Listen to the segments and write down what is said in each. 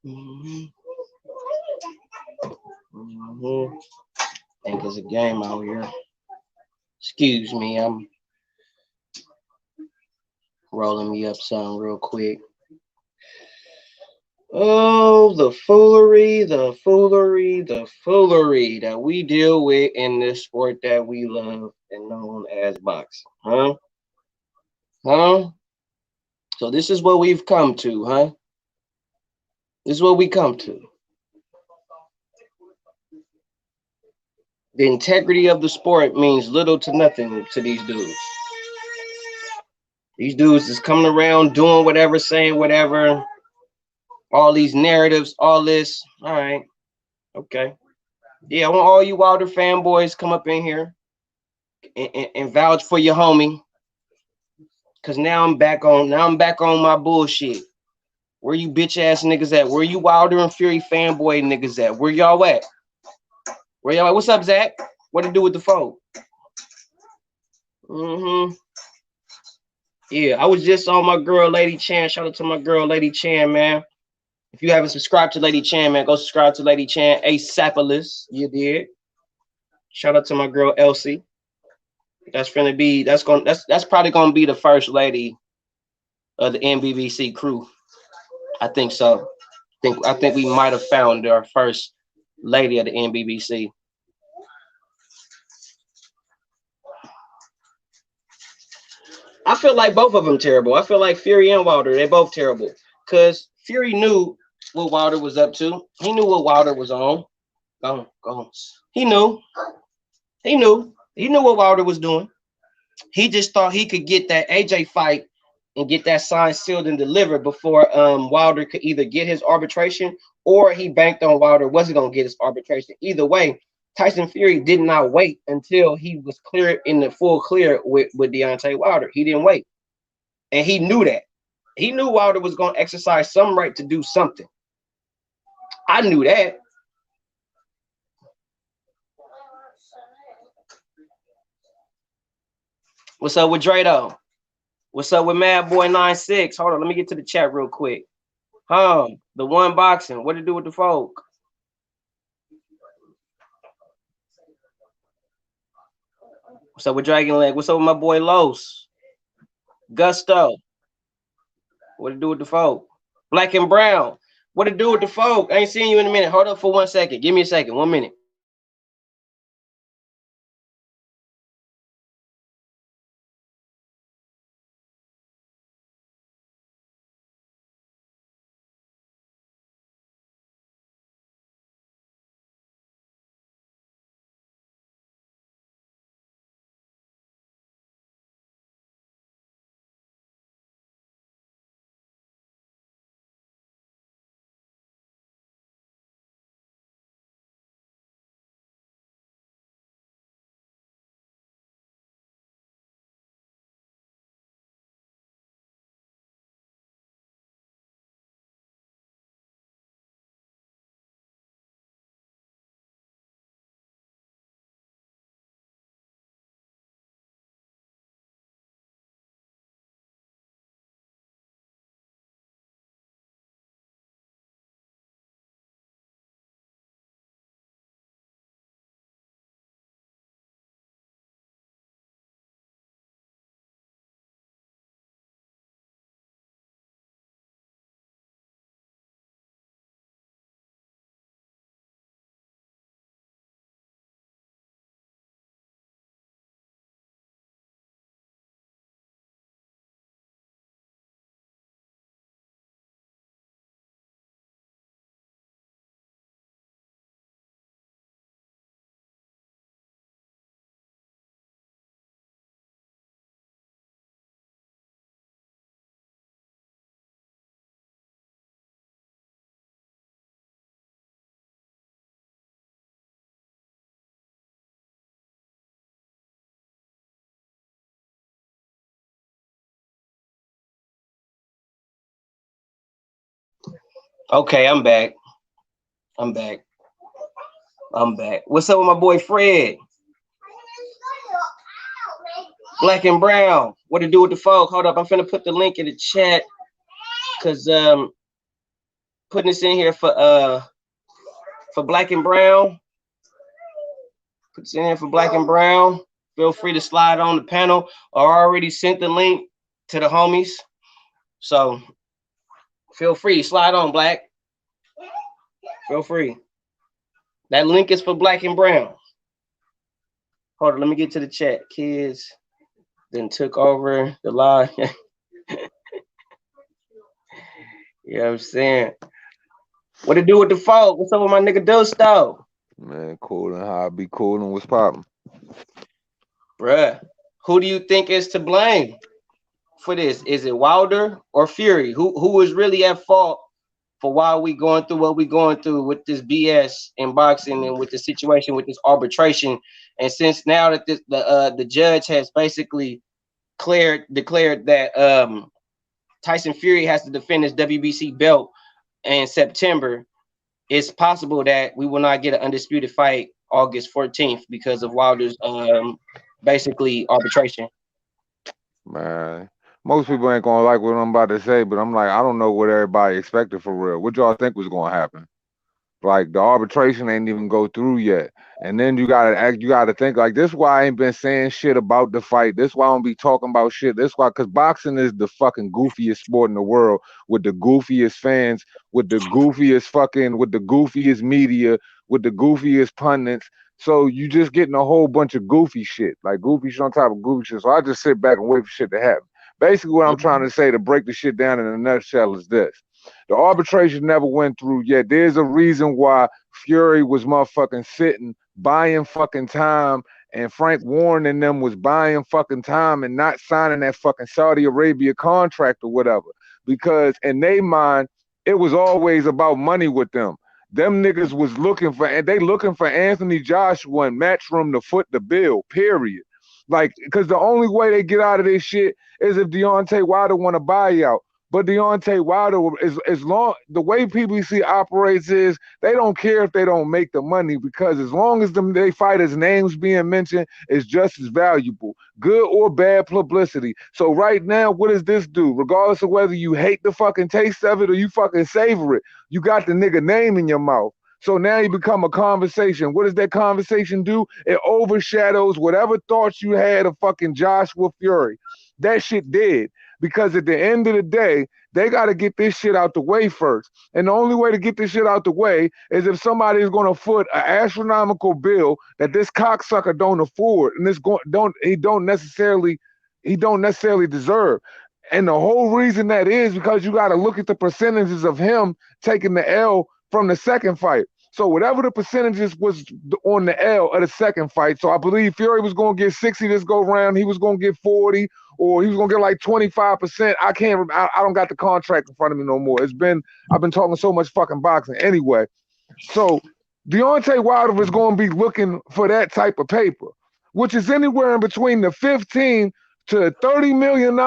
Think it's a game out here. Excuse me, I'm rolling me up something real quick. Oh, the foolery that we deal with in this sport that we love and known as boxing. Huh? Huh? So this is what we've come to, huh? This is what we come to. The integrity of the sport means little to nothing to these dudes. These dudes is coming around doing whatever, saying whatever, all these narratives, all this. All right. Okay. Yeah, I want all you Wilder fanboys come up in here and vouch for your homie. Cause now I'm back on my bullshit. Where you bitch ass niggas at? Where you Wilder and Fury fanboy niggas at? Where y'all at? Where y'all at? What's up, Zach? What to do with the phone? Yeah, I was just on my girl Lady Chan. Shout out to my girl Lady Chan, man. If you haven't subscribed to Lady Chan, man, go subscribe to Lady Chan. ASAPolis, you did. Shout out to my girl Elsie. That's probably gonna be the first lady of the NBBC crew. I think so. I think we might have found our first lady of the NBBC. I feel like both of them terrible. I feel like Fury and Wilder, they're both terrible. Because Fury knew what Wilder was up to. He knew what Wilder was on. Go on. He knew what Wilder was doing. He just thought he could get that AJ fight and get that sign sealed and delivered before Wilder could either get his arbitration, or he banked on Wilder wasn't going to get his arbitration. Either way, Tyson Fury did not wait until he was clear in the full clear with Deontay Wilder. He didn't wait. And he knew that. He knew Wilder was going to exercise some right to do something. I knew that. What's up with Drado? What's up with Mad Boy 96? Hold on, let me get to the chat real quick. The one boxing. What to do with the folk? What's up with Dragon Leg? What's up with my boy Los? Gusto. What to do with the folk? Black and Brown. What to do with the folk? I ain't seen you in a minute. Hold up for 1 second. Give me a second. 1 minute. Okay, I'm back. What's up with my boy Fred? Black and Brown. What to do with the folk? Hold up, I'm finna put the link in the chat. Cause putting this in here for Black and Brown. Put this in here for Black and Brown. Feel free to slide on the panel. I already sent the link to the homies. So feel free, slide on, Black. Feel free. That link is for Black and Brown. Hold on, let me get to the chat. Kids then took over the live. You know what I'm saying? What to do with the folk? What's up with my nigga Dosto? Man, coolin', how I be coolin', what's poppin'? Bruh, who do you think is to blame for this? Is it Wilder or Fury? Who is really at fault for why we going through what we going through with this BS in boxing and with the situation with this arbitration? And since now that the judge has basically declared that Tyson Fury has to defend his WBC belt in September, it's possible that we will not get an undisputed fight August 14th because of Wilder's basically arbitration. Man, most people ain't gonna like what I'm about to say, but I'm like, I don't know what everybody expected for real. What y'all think was gonna happen? Like the arbitration ain't even go through yet. And then you gotta think like this why I ain't been saying shit about the fight. This why I don't be talking about shit. This why cause boxing is the fucking goofiest sport in the world with the goofiest fans, with the goofiest media, with the goofiest pundits. So you just getting a whole bunch of goofy shit. Like goofy shit on top of goofy shit. So I just sit back and wait for shit to happen. Basically what I'm trying to say to break the shit down in a nutshell is this. The arbitration never went through yet. There's a reason why Fury was motherfucking sitting, buying fucking time, and Frank Warren and them was buying fucking time and not signing that fucking Saudi Arabia contract or whatever. Because in their mind, it was always about money with them. Them niggas was looking for, and they looking for Anthony Joshua and Matchroom to foot the bill, period. Like, because the only way they get out of this shit is if Deontay Wilder want to buy out. But Deontay Wilder is as long the way PBC operates is they don't care if they don't make the money because as long as they fighters' names being mentioned is just as valuable, good or bad publicity. So right now, what does this do? Regardless of whether you hate the fucking taste of it or you fucking savor it, you got the nigga name in your mouth. So now you become a conversation. What does that conversation do? It overshadows whatever thoughts you had of fucking Joshua Fury. That shit did. Because at the end of the day, they got to get this shit out the way first. And the only way to get this shit out the way is if somebody is going to foot an astronomical bill that this cocksucker don't afford and he don't necessarily deserve. And the whole reason that is because you got to look at the percentages of him taking the L from the second fight. So whatever the percentages was on the L of the second fight, so I believe Fury was going to get 60 this go round, he was going to get 40, or he was going to get like 25%. I don't got the contract in front of me no more. I've been talking so much fucking boxing anyway. So Deontay Wilder is going to be looking for that type of paper, which is anywhere in between the 15 to $30 million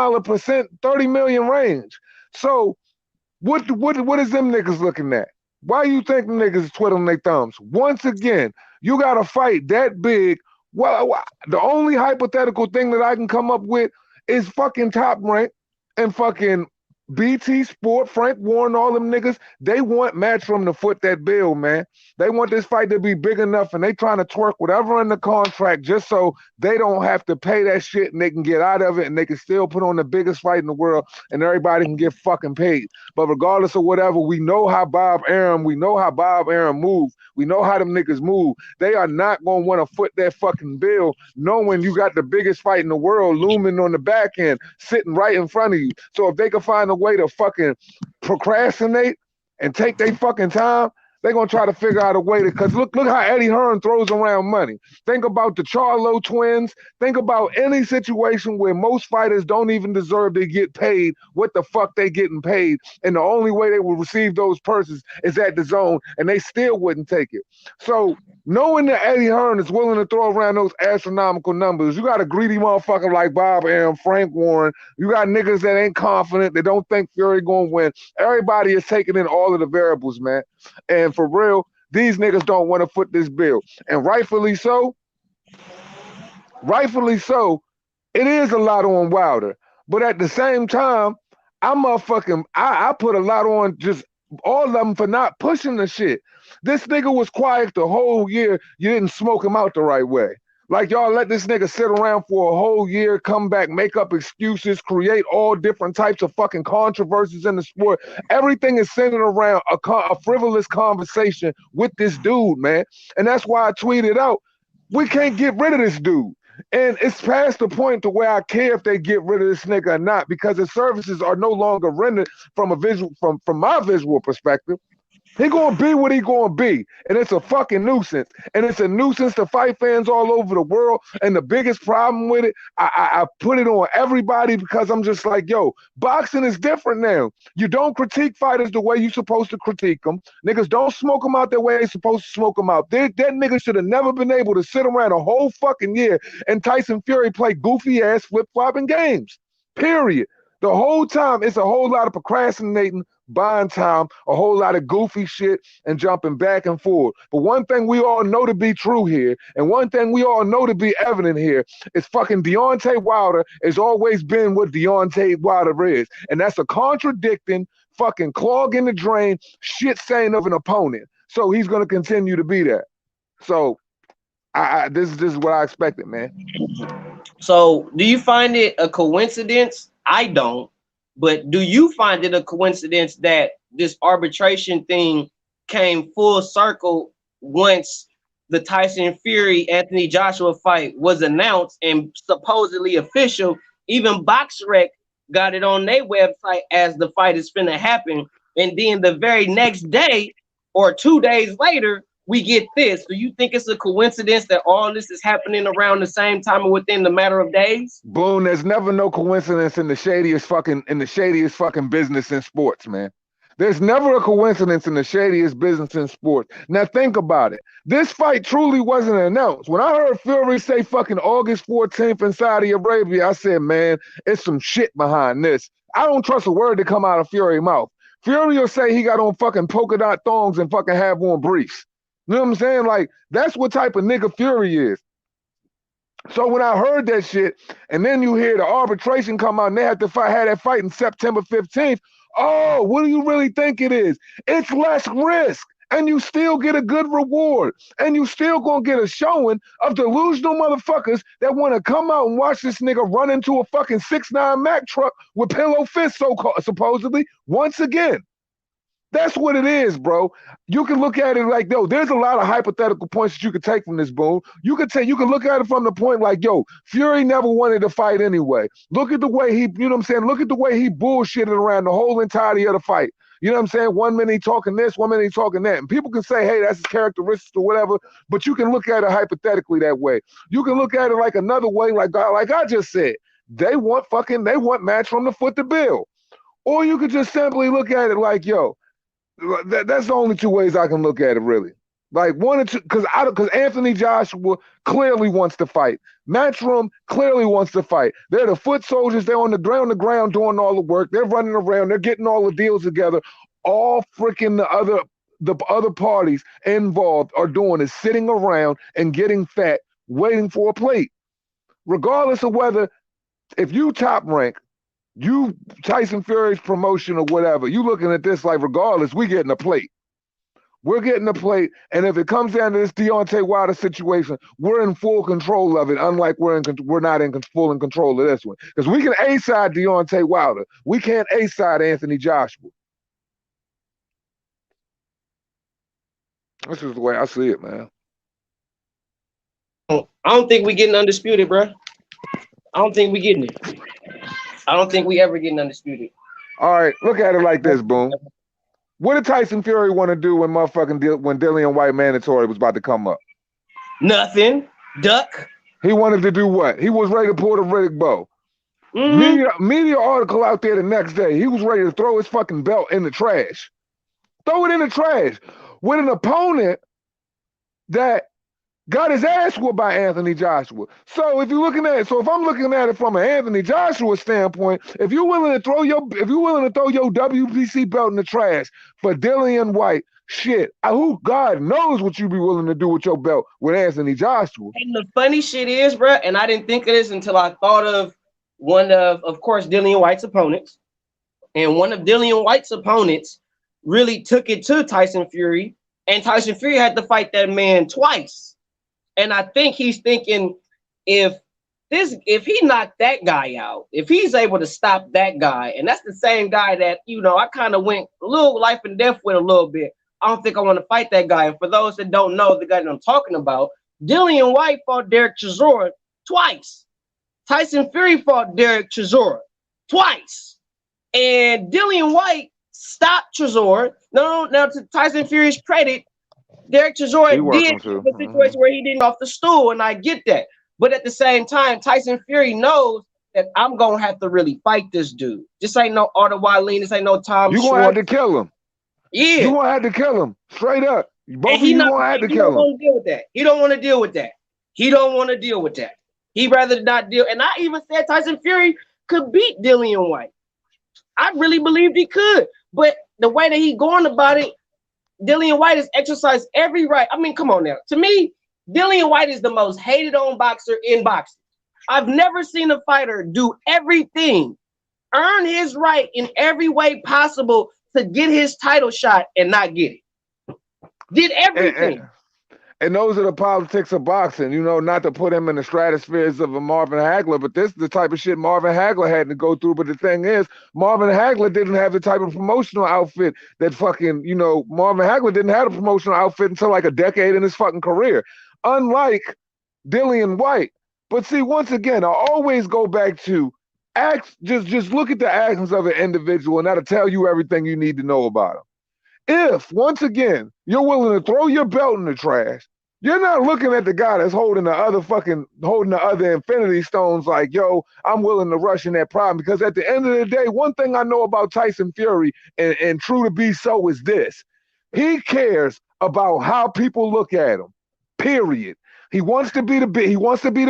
30 million range. So what is them niggas looking at? Why you think the niggas is twiddling their thumbs? Once again, you got to fight that big. Well, the only hypothetical thing that I can come up with is fucking Top Rank and fucking BT Sport, Frank Warren, all them niggas. They want Matchroom to foot that bill, man. They want this fight to be big enough, and they trying to twerk whatever in the contract just so they don't have to pay that shit and they can get out of it and they can still put on the biggest fight in the world and everybody can get fucking paid. But regardless of whatever, we know how Bob Arum move. We know how them niggas move. They are not going to want to foot that fucking bill knowing you got the biggest fight in the world looming on the back end, sitting right in front of you. So if they can find a way to fucking procrastinate and take their fucking time, they're going to try to figure out a way to, because look how Eddie Hearn throws around money. Think about the Charlo twins. Think about any situation where most fighters don't even deserve to get paid what the fuck they getting paid. And the only way they will receive those purses is at the zone, and they still wouldn't take it. So knowing that Eddie Hearn is willing to throw around those astronomical numbers, you got a greedy motherfucker like Bob Arum, Frank Warren. You got niggas that ain't confident. They don't think Fury going to win. Everybody is taking in all of the variables, man. And for real, these niggas don't want to foot this bill. And rightfully so, it is a lot on Wilder. But at the same time, I put a lot on just all of them for not pushing the shit. This nigga was quiet the whole year. You didn't smoke him out the right way. Like y'all let this nigga sit around for a whole year, come back, make up excuses, create all different types of fucking controversies in the sport. Everything is centered around a frivolous conversation with this dude, man. And that's why I tweeted out, we can't get rid of this dude. And it's past the point to where I care if they get rid of this nigga or not, because his services are no longer rendered from a visual from my visual perspective. He gonna be what he gonna be, and it's a fucking nuisance. And it's a nuisance to fight fans all over the world. And the biggest problem with it, I put it on everybody because I'm just like, yo, boxing is different now. You don't critique fighters the way you're supposed to critique them. Niggas don't smoke them out the way they're supposed to smoke them out. That nigga should have never been able to sit around a whole fucking year and Tyson Fury play goofy ass flip flopping games. Period. The whole time, it's a whole lot of procrastinating, buying time, a whole lot of goofy shit, and jumping back and forth. But one thing we all know to be true here, and one thing we all know to be evident here, is fucking Deontay Wilder has always been what Deontay Wilder is. And that's a contradicting, fucking clog in the drain, shit saying of an opponent. So he's going to continue to be that. So this is what I expected, man. So do you find it a coincidence? I don't, but do you find it a coincidence that this arbitration thing came full circle once the Tyson Fury Anthony Joshua fight was announced and supposedly official? Even BoxRec got it on their website as the fight is finna happen, and then the very next day or 2 days later, we get this. Do you think it's a coincidence that all this is happening around the same time or within the matter of days? Boone, there's never no coincidence in the shadiest fucking business in sports, man. There's never a coincidence in the shadiest business in sports. Now think about it. This fight truly wasn't announced. When I heard Fury say fucking August 14th in Saudi Arabia, I said, man, it's some shit behind this. I don't trust a word to come out of Fury's mouth. Fury will say he got on fucking polka dot thongs and fucking have on briefs. You know what I'm saying? Like, that's what type of nigga Fury is. So when I heard that shit, and then you hear the arbitration come out and they had to have that fight in September 15th, oh, what do you really think it is? It's less risk, and you still get a good reward, and you still gonna get a showing of delusional motherfuckers that want to come out and watch this nigga run into a fucking 6'9" Mack truck with pillow fists, supposedly, once again. That's what it is, bro. You can look at it like, yo, there's a lot of hypothetical points that you could take from this, Boone. You could look at it from the point like, yo, Fury never wanted to fight anyway. Look at the way he, you know what I'm saying? Look at the way he bullshitted around the whole entirety of the fight. You know what I'm saying? 1 minute he talking this, 1 minute he talking that. And people can say, hey, that's his characteristics or whatever, but you can look at it hypothetically that way. You can look at it like another way, like I just said. They want match from the foot to bill. Or you could just simply look at it like, yo, that's the only two ways I can look at it, really. Like one or two, because Anthony Joshua clearly wants to fight. Matchroom clearly wants to fight. They're the foot soldiers. They're on the ground doing all the work. They're running around. They're getting all the deals together. All freaking the other parties involved are doing is sitting around and getting fat, waiting for a plate. Regardless of whether, if you top rank, you Tyson Fury's promotion or whatever, you looking at this like, regardless, we getting a plate. We're getting a plate, and if it comes down to this Deontay Wilder situation, we're in full control of it, unlike we're not in full control of this one. Because we can A-side Deontay Wilder. We can't A-side Anthony Joshua. This is the way I see it, man. I don't think we getting undisputed, bro. I don't think we getting it. I don't think we ever getting undisputed. All right, look at it like this, Boom. What did Tyson Fury want to do when Dillian Whyte mandatory was about to come up? Nothing. Duck. He wanted to do what? He was ready to pull the Riddick bow. Media article out there the next day. He was ready to throw his fucking belt in the trash. Throw it in the trash. With an opponent that got his ass whooped by Anthony Joshua. So if I'm looking at it from an Anthony Joshua standpoint, if you're willing to throw your WBC belt in the trash for Dillian Whyte, shit, who God knows what you be willing to do with your belt with Anthony Joshua. And the funny shit is, bro, and I didn't think of this until I thought of one of course, Dillian Whyte's opponents. And one of Dillian Whyte's opponents really took it to Tyson Fury, and Tyson Fury had to fight that man twice. And I think he's thinking, if he knocked that guy out, if he's able to stop that guy, and that's the same guy that, you know, I kind of went a little life and death with a little bit. I don't think I want to fight that guy. And for those that don't know the guy that I'm talking about, Dillian Whyte fought Derek Chisora twice. Tyson Fury fought Derek Chisora twice. And Dillian Whyte stopped Chisora. Now to Tyson Fury's credit, Derek Chisora did have a situation where he didn't off the stool, and I get that. But at the same time, Tyson Fury knows that I'm gonna have to really fight this dude. This ain't no Arthur Wiley. This ain't no Tom. You gonna have to kill him. Yeah, you gonna have to kill him straight up. Both of you gonna have to kill him. Deal with that. He don't want to deal with that. He don't want to deal with that. He'd rather not deal. And I even said Tyson Fury could beat Dillian Whyte. I really believed he could, but the way that he going about it, Dillian Whyte has exercised every right. I mean, come on now. To me, Dillian Whyte is the most hated on boxer in boxing. I've never seen a fighter do everything, earn his right in every way possible to get his title shot and not get it. Did everything. And those are the politics of boxing, you know, not to put him in the stratospheres of a Marvin Hagler, but this is the type of shit Marvin Hagler had to go through. But the thing is, Marvin Hagler didn't have the type of promotional outfit that fucking, you know, Marvin Hagler didn't have a promotional outfit until like a decade in his fucking career, unlike Dillian Whyte. But see, once again, I always go back to just look at the actions of an individual, and that'll tell you everything you need to know about him. If, once again, you're willing to throw your belt in the trash, you're not looking at the guy that's holding the other infinity stones like, yo, I'm willing to rush in that problem. Because at the end of the day, one thing I know about Tyson Fury, and true to be so, is this. He cares about how people look at him, period. He wants to be the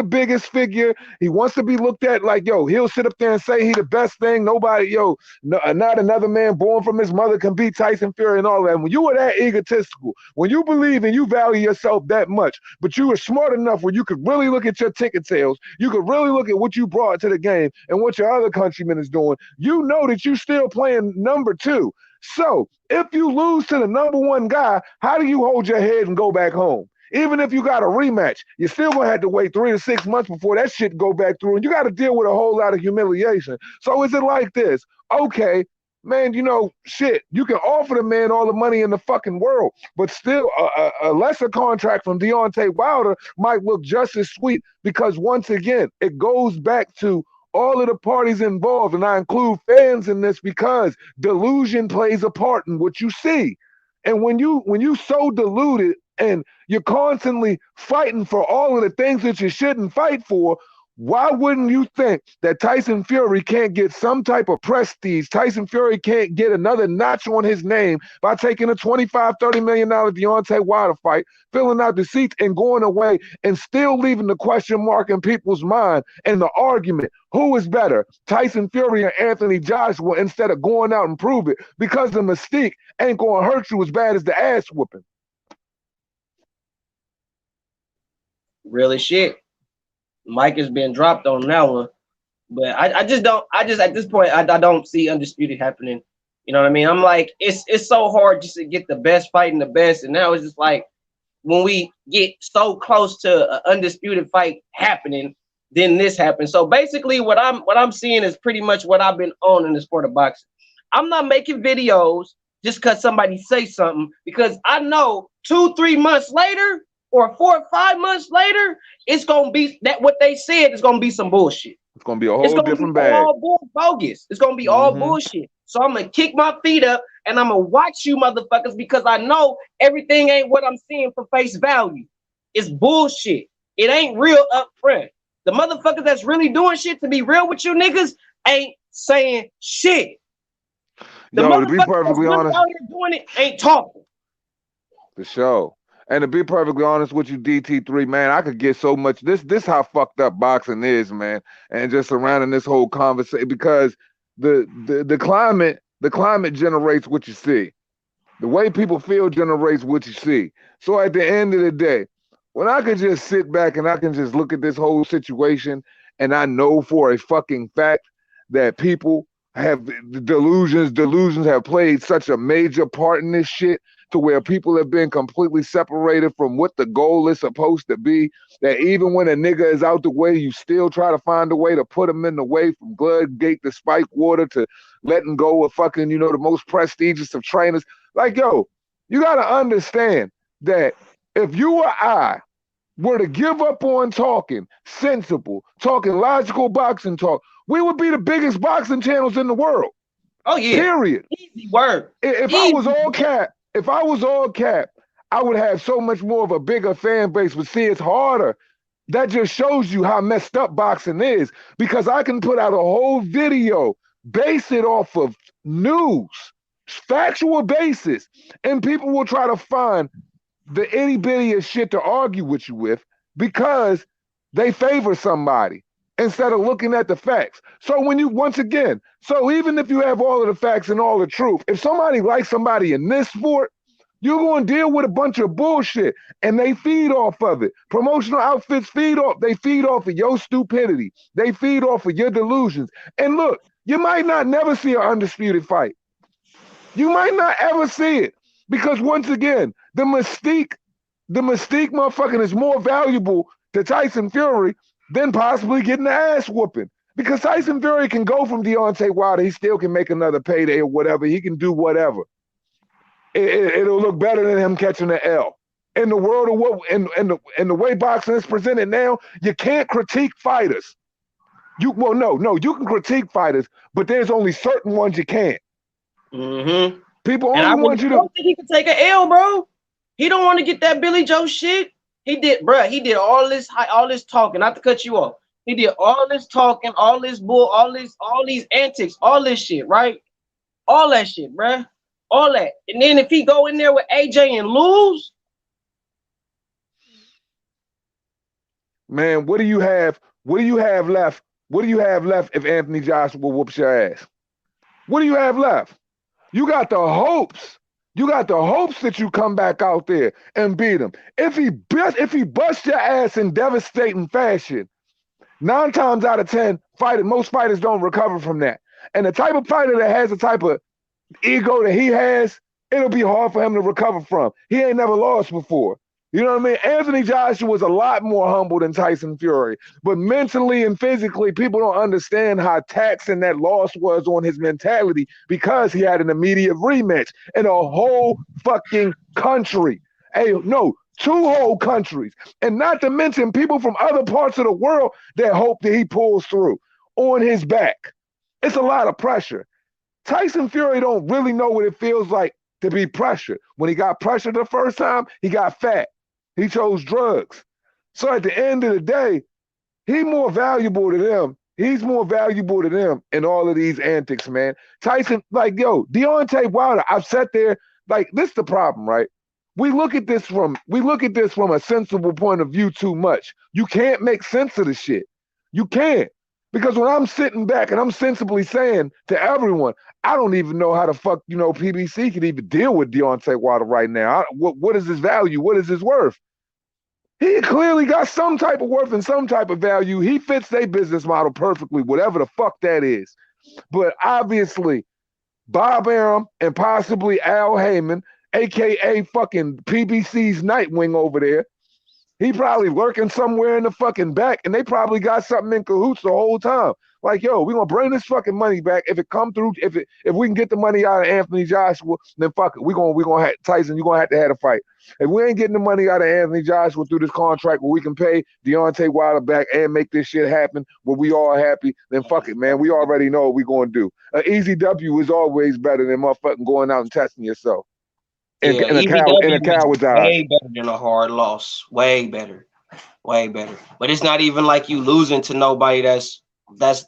biggest figure. He wants to be looked at like, yo, he'll sit up there and say he the best thing. Nobody, not another man born from his mother can beat Tyson Fury and all that. And when you are that egotistical, when you believe and you value yourself that much, but you are smart enough where you could really look at your ticket sales, you could really look at what you brought to the game and what your other countrymen is doing, you know that you still playing number two. So if you lose to the number one guy, how do you hold your head and go back home? Even if you got a rematch, you're still gonna have to wait 3 to 6 months before that shit go back through, and you got to deal with a whole lot of humiliation. So is it like this? Okay, man, you know, shit, you can offer the man all the money in the fucking world, but still a lesser contract from Deontay Wilder might look just as sweet, because once again, it goes back to all of the parties involved, and I include fans in this because delusion plays a part in what you see. And when you so deluded and you're constantly fighting for all of the things that you shouldn't fight for, why wouldn't you think that Tyson Fury can't get some type of prestige? Tyson Fury can't get another notch on his name by taking a $25, $30 million Deontay Wilder fight, filling out the seats and going away and still leaving the question mark in people's mind and the argument, who is better, Tyson Fury or Anthony Joshua, instead of going out and prove it, because the mystique ain't going to hurt you as bad as the ass whooping. Really shit. Mike has been dropped on that one, but I just at this point I don't see undisputed happening. You know what I mean? I'm like, it's so hard just to get the best fighting the best, and now it's just like when we get so close to an undisputed fight happening, then this happens. So basically, what I'm seeing is pretty much what I've been on in the sport of boxing. I'm not making videos just because somebody say something, because I know 2-3 months later, or 4 or 5 months later, it's gonna be that what they said is gonna be some bullshit. It's gonna be a whole different bag. All bogus. It's gonna be all bullshit. So I'm gonna kick my feet up and I'm gonna watch you motherfuckers, because I know everything ain't what I'm seeing for face value. It's bullshit. It ain't real up front. The motherfuckers that's really doing shit, to be real with you niggas, ain't saying shit. The to be perfectly honest, out here doing it ain't talking. For sure. And to be perfectly honest with you, DT3, man, I could get so much. This how fucked up boxing is, man. And just surrounding this whole conversation, because the climate generates what you see. The way people feel generates what you see. So at the end of the day, when I could just sit back and I can just look at this whole situation, and I know for a fucking fact that people have the delusions have played such a major part in this shit to where people have been completely separated from what the goal is supposed to be, that even when a nigga is out the way, you still try to find a way to put him in the way, from Bloodgate to Spike Water to letting go of fucking, the most prestigious of trainers. Like, yo, you got to understand that if you or I were to give up on talking sensible, talking logical boxing talk, we would be the biggest boxing channels in the world. Oh yeah. Period. Easy word. If I was all cap, I would have so much more of a bigger fan base. But see, it's harder. That just shows you how messed up boxing is, because I can put out a whole video, base it off of news, factual basis, and people will try to find the itty bittiest shit to argue with you with because they favor somebody instead of looking at the facts. So when you, once again, so even if you have all of the facts and all the truth, if somebody likes somebody in this sport, you're going to deal with a bunch of bullshit, and they feed off of it. Promotional outfits feed off of your stupidity. They feed off of your delusions. And look, you might not never see an undisputed fight. You might not ever see it, because once again, the mystique motherfucking is more valuable to Tyson Fury than possibly getting the ass whooping. Because Tyson Fury can go from Deontay Wilder, he still can make another payday or whatever. He can do whatever. It'll look better than him catching an L. In the world of what, and the way boxing is presented now, you can't critique fighters. You can critique fighters, but there's only certain ones you can't. Mm-hmm. People only want you to. I don't think he can take an L, bro. He don't want to get that Billy Joe shit. He did all this talking. Not to cut you off. He did all this talking, all this bull, all these antics, all this shit, right? All that shit, bro. All that. And then if he go in there with AJ and lose, man, what do you have? What do you have left? What do you have left if Anthony Joshua whoops your ass? What do you have left? You got the hopes. You got the hopes that you come back out there and beat him. If he busts your ass in devastating fashion, 9 times out of 10, most fighters don't recover from that. And the type of fighter that has the type of ego that he has, it'll be hard for him to recover from. He ain't never lost before. You know what I mean? Anthony Joshua was a lot more humble than Tyson Fury. But mentally and physically, people don't understand how taxing that loss was on his mentality, because he had an immediate rematch in a whole fucking country. Hey, no, 2 whole countries. And not to mention people from other parts of the world that hope that he pulls through on his back. It's a lot of pressure. Tyson Fury don't really know what it feels like to be pressured. When he got pressured the first time, he got fat. He chose drugs. So at the end of the day, he's more valuable to them. He's more valuable to them in all of these antics, man. Tyson, like, yo, Deontay Wilder, I've sat there, like, this is the problem, right? We look at this from a sensible point of view too much. You can't make sense of the shit. You can't. Because when I'm sitting back and I'm sensibly saying to everyone, I don't even know how the fuck, PBC can even deal with Deontay Wilder right now. What is his value? What is his worth? He clearly got some type of worth and some type of value. He fits their business model perfectly, whatever the fuck that is. But obviously, Bob Arum and possibly Al Heyman, a.k.a. fucking PBC's Nightwing over there, he probably lurking somewhere in the fucking back, and they probably got something in cahoots the whole time. Like, yo, we're gonna bring this fucking money back. If it come through, if we can get the money out of Anthony Joshua, then fuck it. We're gonna have Tyson, you're gonna have a fight. If we ain't getting the money out of Anthony Joshua through this contract where we can pay Deontay Wilder back and make this shit happen where we all happy, then fuck it, man. We already know what we're gonna do. An easy W is always better than motherfucking going out and testing yourself. And a coward's eyes. Way better than a hard loss. Way better. Way better. But it's not even like you losing to nobody that's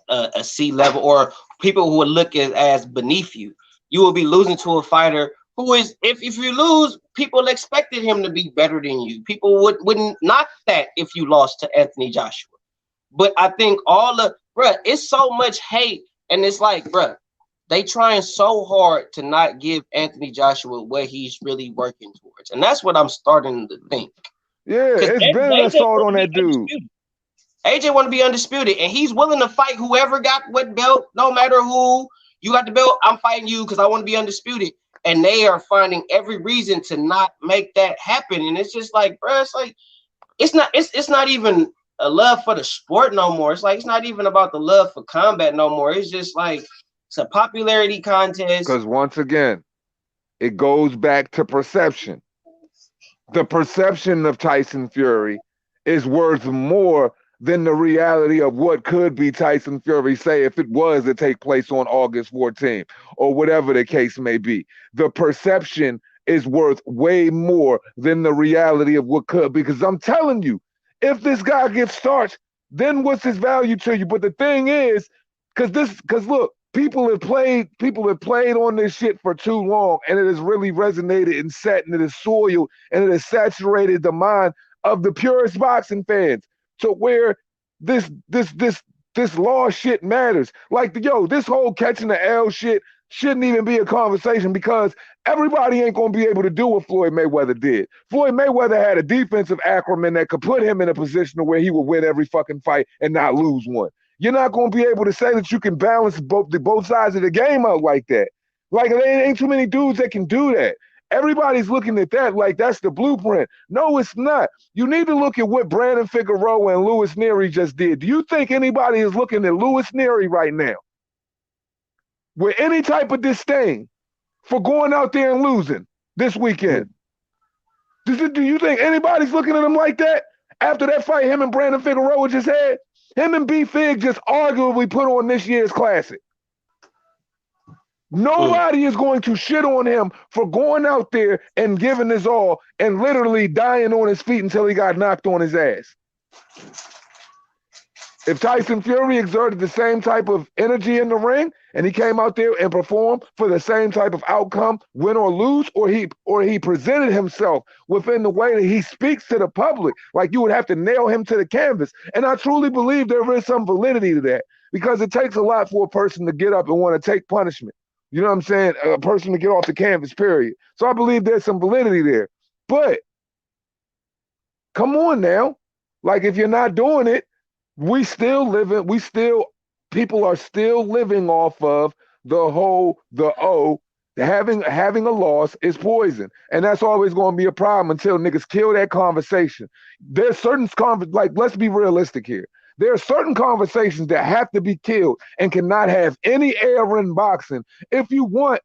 a C level, or people who would look as beneath you. You will be losing to a fighter who is, if you lose, people expected him to be better than you. People wouldn't knock that if you lost to Anthony Joshua. But I think it's so much hate, and it's like, they trying so hard to not give Anthony Joshua what he's really working towards. And that's what I'm starting to think. Yeah, it's been an assault on that dude. AJ want to be undisputed, and he's willing to fight whoever got what belt, no matter who. You got the belt. I'm fighting you because I want to be undisputed. And they are finding every reason to not make that happen. And it's just like, bro, it's like it's not even a love for the sport no more. It's like it's not even about the love for combat no more. It's just like it's a popularity contest. Because once again, it goes back to perception. The perception of Tyson Fury is worth more than the reality of what could be Tyson Fury, say, if it was to take place on August 14th or whatever the case may be. The perception is worth way more than the reality of what could, because I'm telling you, if this guy gets starched, then what's his value to you? But the thing is, because look, people have played on this shit for too long, and it has really resonated and set, and it has soiled, and it has saturated the mind of the purest boxing fans to where this law shit matters. Like, this whole catching the L shit shouldn't even be a conversation, because everybody ain't gonna be able to do what Floyd Mayweather did. Floyd Mayweather had a defensive acumen that could put him in a position where he would win every fucking fight and not lose one. You're not gonna be able to say that you can balance both sides of the game out like that. Like, there ain't too many dudes that can do that. Everybody's looking at that like that's the blueprint. No, it's not. You need to look at what Brandon Figueroa and Louis Neary just did. Do you think anybody is looking at Louis Neary right now with any type of disdain for going out there and losing this weekend? Do you think anybody's looking at him like that after that fight him and Brandon Figueroa just had? Him and B Fig just arguably put on this year's classic. Nobody is going to shit on him for going out there and giving his all and literally dying on his feet until he got knocked on his ass. If Tyson Fury exerted the same type of energy in the ring and he came out there and performed for the same type of outcome, win or lose, or he presented himself within the way that he speaks to the public, like, you would have to nail him to the canvas. And I truly believe there is some validity to that, because it takes a lot for a person to get up and want to take punishment. You know what I'm saying? A person to get off the canvas, period. So I believe there's some validity there. But come on now. Like, if you're not doing it, people are still living off of having a loss is poison. And that's always going to be a problem until niggas kill that conversation. There's certain, like, let's be realistic here. There are certain conversations that have to be killed and cannot have any air in boxing if you want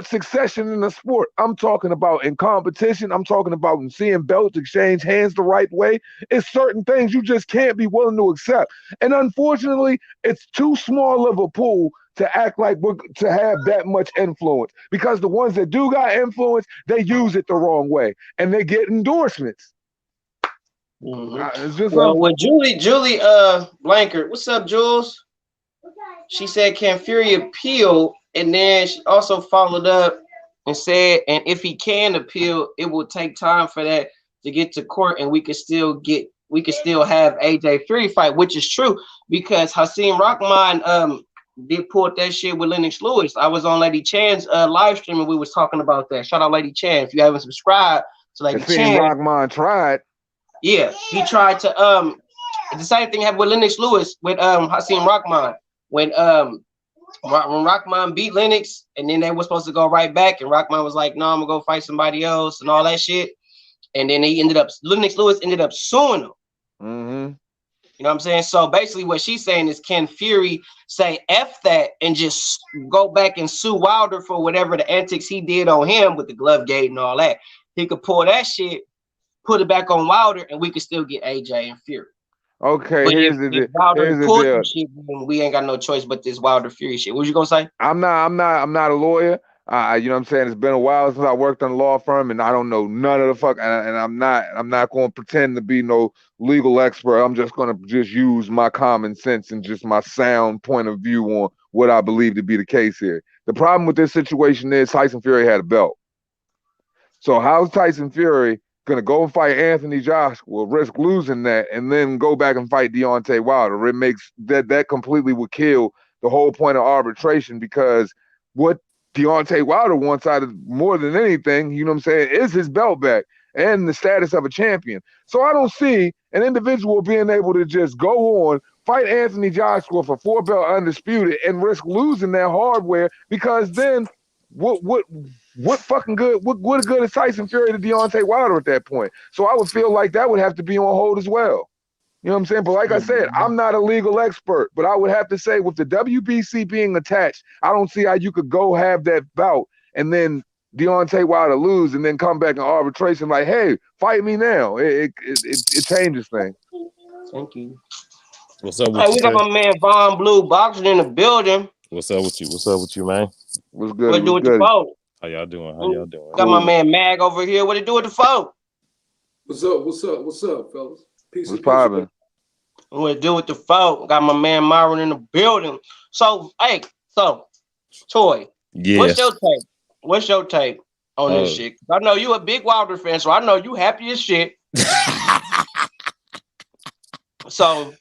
succession in the sport. I'm talking about in competition. I'm talking about in seeing belts exchange hands the right way. It's certain things you just can't be willing to accept. And unfortunately, it's too small of a pool to act like to have that much influence, because the ones that do got influence, they use it the wrong way and they get endorsements. It's just with Julie Blankert. What's up, Jules? She said, can Fury appeal? And then she also followed up and said, and if he can appeal, it will take time for that to get to court, and we could still have AJ Fury fight, which is true, because Hasim Rahman did pull that shit with Lennox Lewis. I was on Lady Chan's live stream and we was talking about that. Shout out Lady Chan. If you haven't subscribed to Lady Chan. Rahman tried. Yeah, he tried to the same thing happened with Lennox Lewis with Hasim Rahman. When Rahman beat Lennox, and then they were supposed to go right back, and Rahman was like, no, I'm gonna go fight somebody else and all that shit. And then Lennox Lewis ended up suing him. Mm-hmm. You know what I'm saying? So basically what she's saying is, can Fury say F that and just go back and sue Wilder for whatever the antics he did on him with the glove gate and all that? He could pull that shit, put it back on Wilder, and we could still get AJ and Fury. Okay, but here's the deal. Shit, we ain't got no choice but this Wilder Fury shit. What was you gonna say? I'm not a lawyer. You know what I'm saying? It's been a while since I worked in a law firm, and I don't know none of the fuck. And I'm not going to pretend to be no legal expert. I'm just going to use my common sense and just my sound point of view on what I believe to be the case here. The problem with this situation is Tyson Fury had a belt. So how's Tyson Fury going to go and fight Anthony Joshua, risk losing that, and then go back and fight Deontay Wilder? It makes that completely would kill the whole point of arbitration, because what Deontay Wilder wants out of more than anything, you know what I'm saying, is his belt back and the status of a champion. So I don't see an individual being able to just go on fight Anthony Joshua for 4-belt undisputed and risk losing that hardware, because then what fucking good, what good is Tyson Fury to Deontay Wilder at that point? So I would feel like that would have to be on hold as well. You know what I'm saying? But like I said, I'm not a legal expert, but I would have to say with the WBC being attached, I don't see how you could go have that bout and then Deontay Wilder lose and then come back in arbitration like, hey, fight me now. It changes things. Thank you. What's up with Hey, you? we got my man Von Blue boxing in the building. What's up with you? What's up with you, man? What's good? What it do with the folk? How y'all doing? How y'all doing? Got my man Mag over here. What it do with the folk? What's up? What's up? What's up, fellas? Peace. What's poppin'? What it do with the folk? Got my man Myron in the building. So, hey, Toy. Yeah. What's your take on this shit? I know you a big Wilder fan, so I know you happy as shit. So,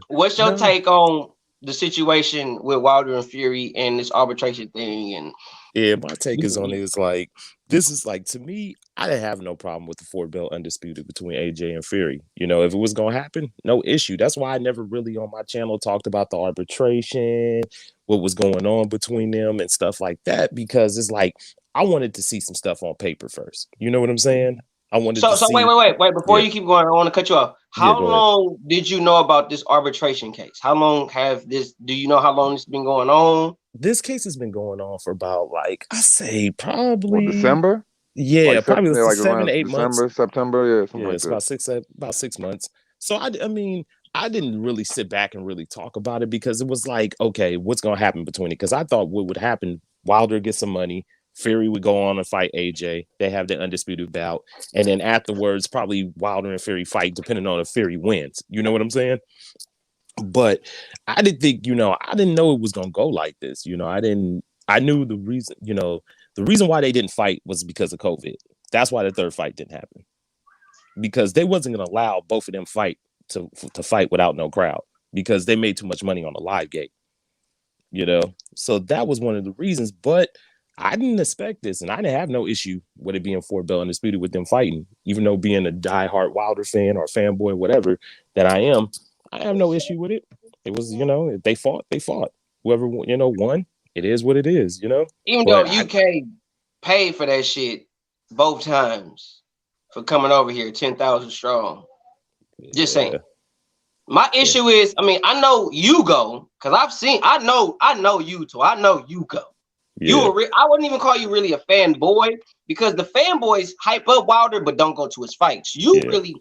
what's your take on the situation with Wilder and Fury and this arbitration thing? And yeah, my take is on it is like, this is like, to me, I didn't have no problem with the 4-belt undisputed between AJ and Fury. You know, if it was gonna happen, no issue. That's why I never really on my channel talked about the arbitration, what was going on between them and stuff like that, because it's like I wanted to see some stuff on paper first. You know what I'm saying? I wanted to see. Wait. Before you keep going, I want to cut you off. How long did you know about this arbitration case? How long do you know how long this has been going on? This case has been going on for about, like, I say probably December? Yeah, like probably like 7 to 8 December, months. September, yeah, It's about 6 months. So I mean, I didn't really sit back and really talk about it, because it was like, okay, what's gonna happen between it? Because I thought what would happen, Wilder gets some money, Fury would go on and fight AJ. They have the undisputed bout, and then afterwards, probably Wilder and Fury fight, depending on if Fury wins. You know what I'm saying? But I didn't think, I didn't know it was gonna go like this. I knew the reason, the reason why they didn't fight was because of COVID. That's why the third fight didn't happen, because they wasn't gonna allow both of them to fight without no crowd, because they made too much money on the live gate. So that was one of the reasons. But I didn't expect this, and I didn't have no issue with it being 4-belt undisputed with them fighting, even though being a diehard Wilder fan or fanboy, whatever that I am, I have no issue with it. It was, if they fought, they fought. Whoever, won, it is what it is, Even though UK paid for that shit both times for coming over here, 10,000 strong. Just saying. My issue is, I know you go, because I know you too. I know you go. Yeah. I wouldn't even call you really a fanboy, because the fanboys hype up Wilder but don't go to his fights. You really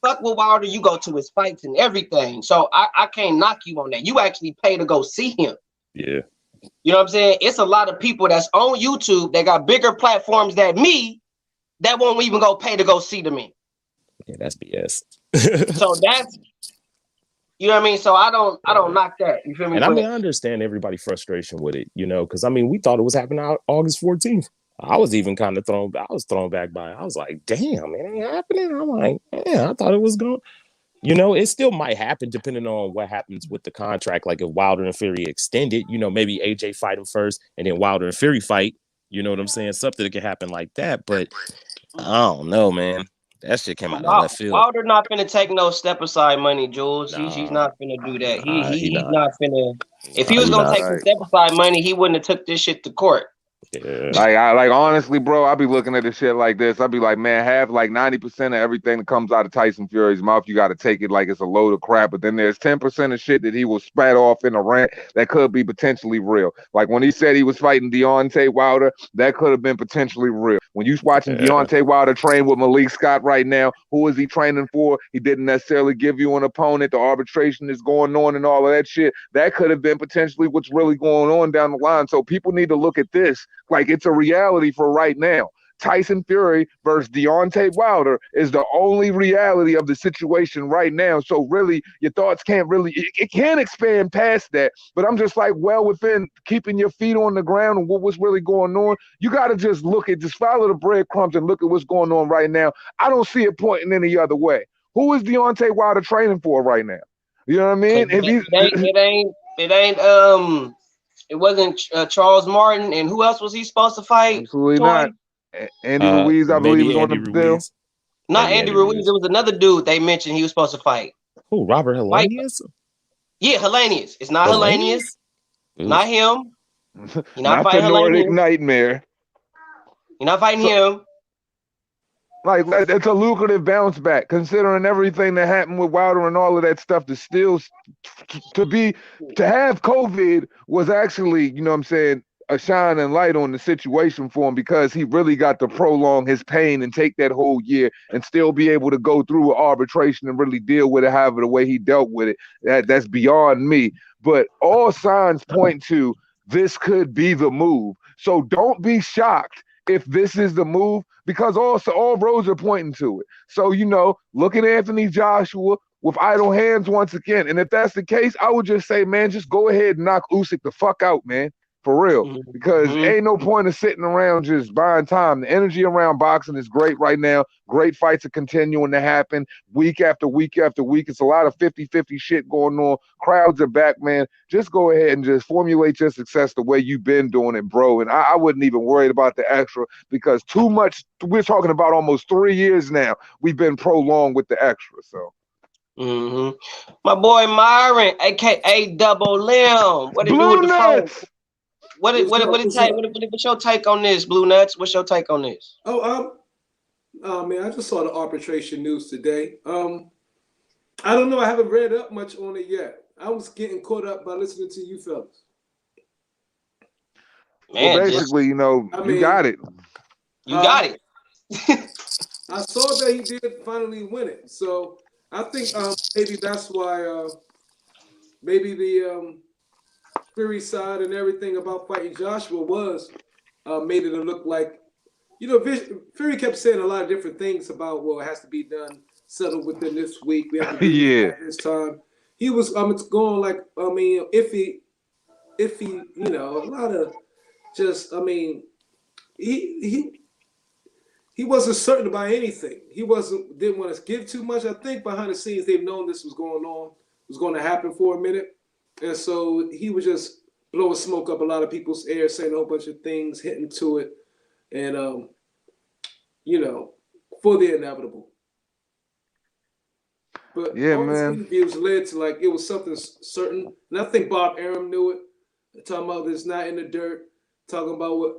fuck with Wilder, you go to his fights and everything. So I can't knock you on that. You actually pay to go see him. Yeah. You know what I'm saying? It's a lot of people that's on YouTube that got bigger platforms than me that won't even go pay to go see the man. Yeah, that's BS. So that's, you know what I mean? So I don't knock that. You feel me? And I understand everybody's frustration with it, because we thought it was happening out August 14th. I was even kind of thrown back by it. I was like, damn, it ain't happening. I'm like, I thought it was going. It still might happen depending on what happens with the contract. Like if Wilder and Fury extend it, maybe AJ fight him first and then Wilder and Fury fight. You know what I'm saying? Something that can happen like that. But I don't know, man. That shit came out of left field. Wilder not finna take no step aside money, Jules. He's not finna do that. He's not finna. If he was gonna take some step aside money, he wouldn't have took this shit to court. Yeah. Like honestly, bro, I be looking at this shit like this. I be like, man, have like 90% of everything that comes out of Tyson Fury's mouth, you got to take it like it's a load of crap. But then there's 10% of shit that he will spat off in a rant that could be potentially real. Like when he said he was fighting Deontay Wilder, that could have been potentially real. When you watching Deontay Wilder train with Malik Scott right now, who is he training for? He didn't necessarily give you an opponent. The arbitration is going on and all of that shit. That could have been potentially what's really going on down the line. So people need to look at this like it's a reality for right now. Tyson Fury versus Deontay Wilder is the only reality of the situation right now. So really, your thoughts can't really, it can't expand past that. But I'm just like, well, within keeping your feet on the ground and what's really going on, you got to just follow the breadcrumbs and look at what's going on right now. I don't see it pointing any other way. Who is Deontay Wilder training for right now? You know what I mean? It wasn't Charles Martin, and who else was he supposed to fight? Absolutely not. Andy Ruiz, I believe, was on the deal. Not Andy Ruiz. It was another dude they mentioned he was supposed to fight. Who, Robert Helenius? Yeah, Hellenius. It's not Hellenius. Not him. You're not Not the fighting Nordic Hellenius. Nightmare. You're not fighting So, him. like, it's a lucrative bounce back, considering everything that happened with Wilder and all of that stuff. To have COVID was actually, you know what I'm saying, a shining light on the situation for him, because he really got to prolong his pain and take that whole year and still be able to go through arbitration and really deal with it however the way he dealt with it. That's beyond me. But all signs point to this could be the move. So don't be shocked if this is the move, because also all roads are pointing to it. So, look at Anthony Joshua with idle hands once again. And if that's the case, I would just say, man, just go ahead and knock Usyk the fuck out, man. For real. Because ain't no point of sitting around just buying time. The energy around boxing is great right now. Great fights are continuing to happen week after week after week. It's a lot of 50-50 shit going on. Crowds are back, man. Just go ahead and just formulate your success the way you've been doing it, bro. And I wouldn't even worry about the extra, because too much, we're talking about almost 3 years now, we've been prolonged with the extra. So my boy Myron, aka Double M. What it do with the phone? What's your take on this, Blue Nuts? What's your take on this? Oh man, I just saw the arbitration news today. I don't know. I haven't read up much on it yet. I was getting caught up by listening to you fellas. Man, well, basically, you got it. You got it. I saw that he did finally win it, so I think maybe that's why maybe the Fury side and everything about fighting Joshua was made it look like, Fury kept saying a lot of different things about, well, it has to be done, settled within this week. We have to do it this time. He was going like, if he, a lot of just, he wasn't certain about anything. He didn't want to give too much. I think behind the scenes they've known this was going on, was going to happen for a minute. And so he was just blowing smoke up a lot of people's air, saying a whole bunch of things, hitting to it, and for the inevitable. But all these interviews led to it was something certain, and I think Bob Arum knew it. Talking about this not in the dirt, talking about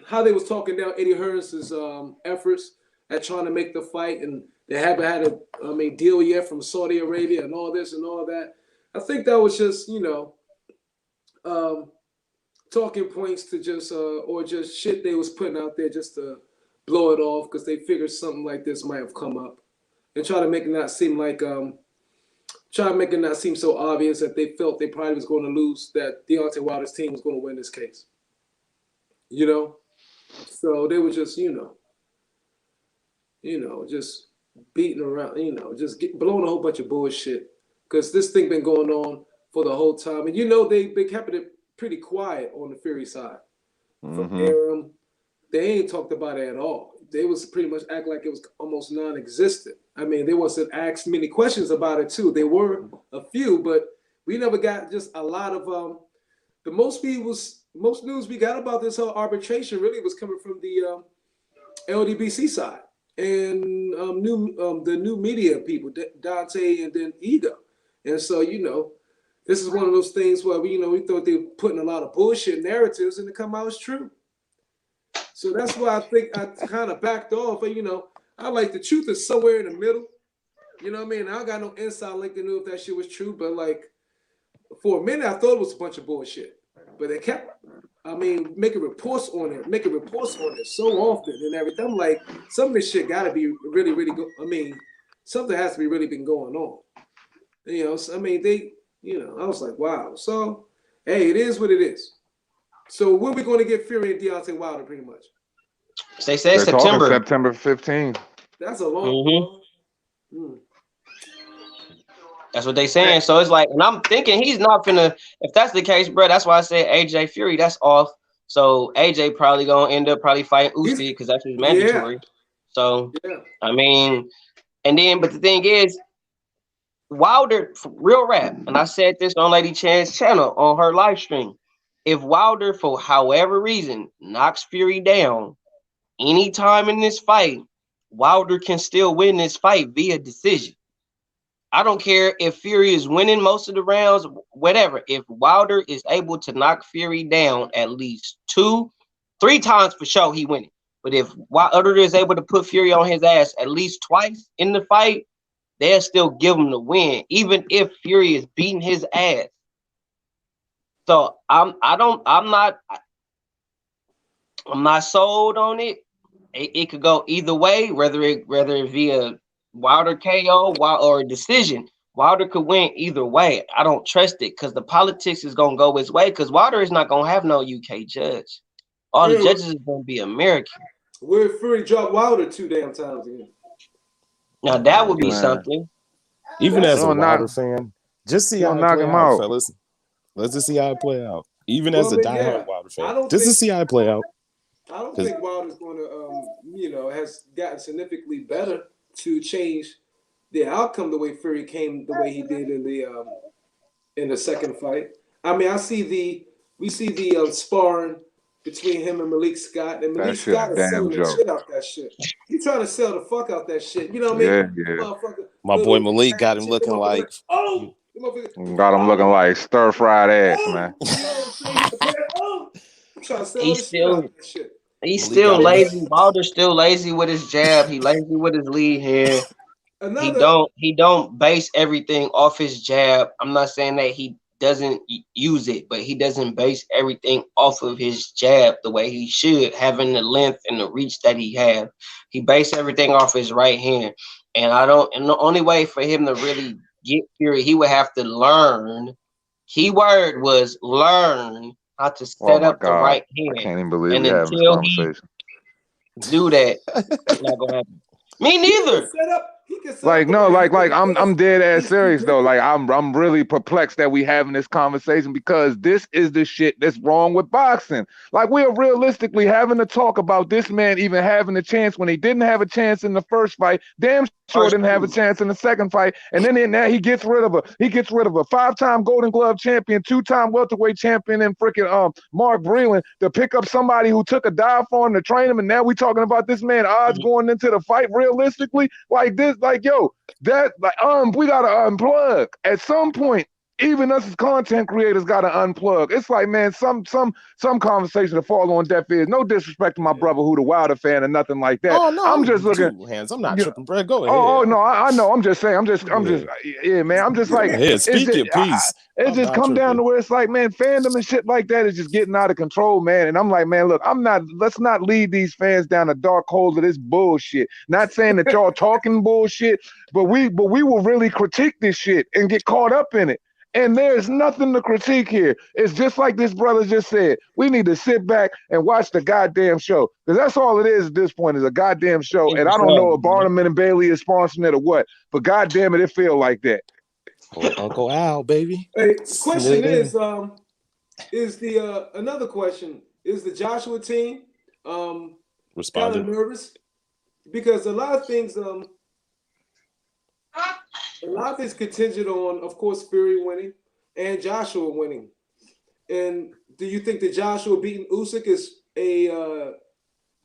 how they was talking down Eddie Hearn's efforts at trying to make the fight, and they haven't had a deal yet from Saudi Arabia and all this and all that. I think that was just, talking points to just, or just shit they was putting out there just to blow it off, because they figured something like this might have come up, and try to make it not seem like, so obvious that they felt they probably was going to lose, that Deontay Wilder's team was going to win this case. So they were just, just beating around, just blowing a whole bunch of bullshit. Because this thing been going on for the whole time. And they kept it pretty quiet on the Fury side. From Arum, they ain't talked about it at all. They was pretty much act like it was almost non-existent. They wasn't asked many questions about it too. There were a few, but we never got just a lot of the most news we got about this whole arbitration really was coming from the LDBC side and the new media people, Dante and then Ego. And so, this is one of those things where we thought they were putting a lot of bullshit narratives and it come out as true. So that's why I think I kind of backed off. But, I like the truth is somewhere in the middle. You know what I mean? I don't got no inside link to know if that shit was true. But for a minute, I thought it was a bunch of bullshit. But they kept, making reports on it so often and everything. I'm like, some of this shit got to be really, really good. Something has to be really been going on. They, I was like, wow. So, hey, it is what it is. So, when we going to get Fury and Deontay Wilder, pretty much? They said September. September 15th. That's a long. That's what they saying. So it's like, and I'm thinking he's not finna. If that's the case, bro, that's why I said AJ Fury. That's off. So AJ probably gonna end up fighting Usyk because that's his mandatory. Yeah. So and then, but the thing is, Wilder, real rap, and I said this on Lady Chan's channel on her live stream. If Wilder, for however reason, knocks Fury down anytime in this fight, Wilder can still win this fight via decision. I don't care if Fury is winning most of the rounds, whatever. If Wilder is able to knock Fury down at least 2-3 times for sure, he winning. But if Wilder is able to put Fury on his ass at least twice in the fight, they'll still give him the win, even if Fury is beating his ass. So I'm not sold on it. It could go either way, whether it via Wilder KO or decision. Wilder could win either way. I don't trust it because the politics is gonna go his way. Because Wilder is not gonna have no UK judge. All the judges is gonna be American. Where Fury dropped Wilder 2 damn times again. Now that would be something. Even as a Wilder fan, just see how it play out, fellas. Let's just see how it play out. Even as a diehard Wilder fan, just to see how it play out. I don't think Wilder's going to, has gotten significantly better to change the outcome the way Fury came, the way he did in the second fight. I mean, we see the sparring between him and Malik Scott, and Malik Scott is selling the shit out that shit. He's trying to sell the fuck out that shit. You know what I mean? Yeah. My boy Malik got him looking like. Got him looking like stir-fried ass, man. He's still lazy. Wilder's still lazy with his jab. He lazy with his lead hand. He don't base everything off his jab. I'm not saying that he doesn't use it, but he doesn't base everything off of his jab the way he should, having the length and the reach that he has. He based everything off his right hand. And the only way for him to really get Fury, he would have to learn. Keyword was learn how to set up the right hand. I can't even believe we having this conversation. Do that. It's not gonna happen. Me neither. I'm dead ass serious though. Like I'm really perplexed that we having this conversation because this is the shit that's wrong with boxing. Like we are realistically having to talk about this man even having a chance when he didn't have a chance in the first fight. Damn sure didn't have a chance in the second fight. And then in that he gets rid of a 5-time Golden Glove champion, 2-time welterweight champion, and freaking Mark Breland to pick up somebody who took a dive for him to train him. And now we talking about this man odds going into the fight realistically like this. Like, yo, that we gotta unplug at some point. Even us as content creators gotta unplug. It's like, man, some conversation to fall on deaf ears. No disrespect to my brother who the Wilder fan or nothing like that. Oh no, I'm just looking. Hands. I'm not tripping, bro. Go ahead. Oh no, I know. I'm just saying. I'm just. Yeah, man. I'm just like. Yeah, speak your piece. It just come down to where it's like, man, fandom and shit like that is just getting out of control, man. And I'm like, man, look, let's not lead these fans down a dark hole of this bullshit. Not saying that y'all talking bullshit, but we will really critique this shit and get caught up in it. And there's nothing to critique here. It's just like this brother just said. We need to sit back and watch the goddamn show. Because that's all it is at this point, is a goddamn show. And I don't know if Barnum and Bailey is sponsoring it or what, but goddamn it feel like that. Uncle Al, baby. Hey, question is the another question, is the Joshua team kind of nervous? Because a lot of things contingent on, of course, Fury winning and Joshua winning. And do you think that Joshua beating Usyk is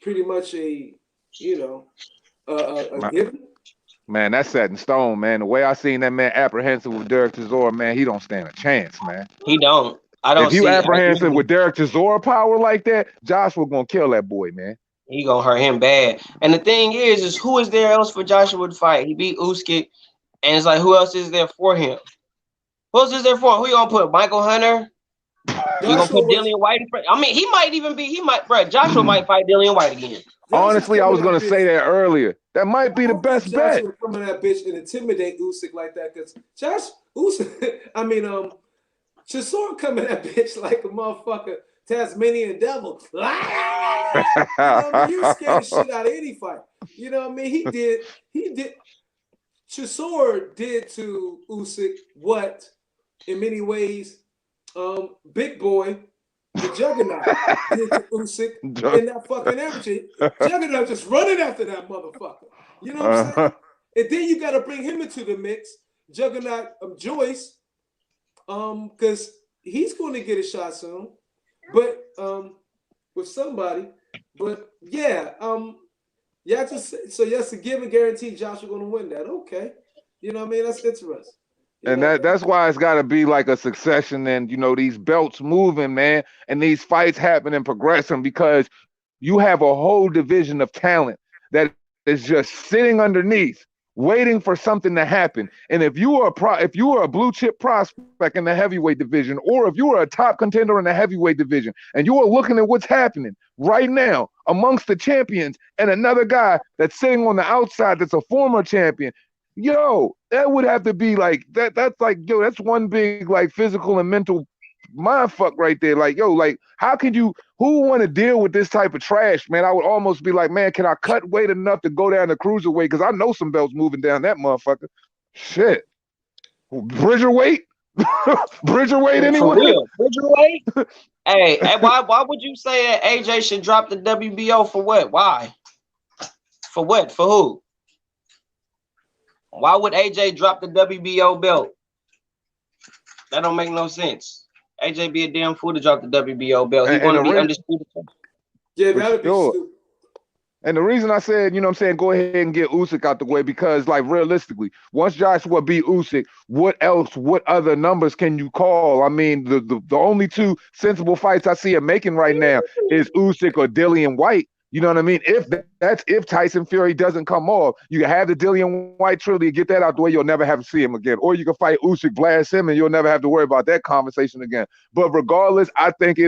pretty much a given? Man, that's set in stone, man. The way I seen that man apprehensive with Derek Chisora, man, he don't stand a chance, man. He don't. I don't. If you apprehensive with Derek Chisora power like that, Joshua gonna kill that boy, man. He gonna hurt him bad. And the thing is who is there else for Joshua to fight? He beat Usyk, and it's like, who else is there for him? Who else is there for him? Who you gonna put? Michael Hunter? You gonna put Dillian Whyte? I mean, Joshua might fight Dillian Whyte again. Honestly, I was gonna say that earlier. That might be the best bet. Come in that bitch and intimidate Usyk like that, because Chisora come in that bitch like a motherfucker Tasmanian devil. You scared the shit out of any fight. You know what I mean? He did. Chisora did to Usyk what, in many ways, Big Boy, the Juggernaut, did to Usyk in that fucking everything. Juggernaut just running after that motherfucker. You know what I'm saying? And then you got to bring him into the mix, Juggernaut Joyce, because he's going to get a shot soon, but with somebody. But yeah, so yes, a given guarantee Joshua going to win that. Okay, You know what I mean? That's interesting. And that's why it's got to be like a succession and, you know, these belts moving, man, and these fights happening, progressing, because you have a whole division of talent that is just sitting underneath, waiting for something to happen. And if you are a blue chip prospect in the heavyweight division, or if you are a top contender in the heavyweight division, and you are looking at what's happening right now amongst the champions and another guy that's sitting on the outside that's a former champion, yo, that would have to be like that. That's like, yo, that's one big like physical and mental mind fuck right there. Like, yo, like how could you? Who want to deal with this type of trash, man? I would almost be like, man, can I cut weight enough to go down the cruiserweight? Because I know some belts moving down that motherfucker. Shit, Bridger weight, Bridger weight anyway. For real, Bridger weight. Hey, why would you say that AJ should drop the WBO for what? Why? For what? For who? Why would AJ drop the WBO belt? That don't make no sense. AJ be a damn fool to drop the WBO belt. He want to be undisputed. Yeah, that would be stupid. And the reason I said, you know what I'm saying, go ahead and get Usyk out the way, because like realistically, once Joshua beat Usyk, what other numbers can you call? I mean, the only two sensible fights I see him making right now is Usyk or Dillian Whyte. You know what I mean? If Tyson Fury doesn't come off, you can have the Dillian Whyte trilogy, get that out the way, you'll never have to see him again. Or you can fight Usyk, blast him, and you'll never have to worry about that conversation again. But regardless, I think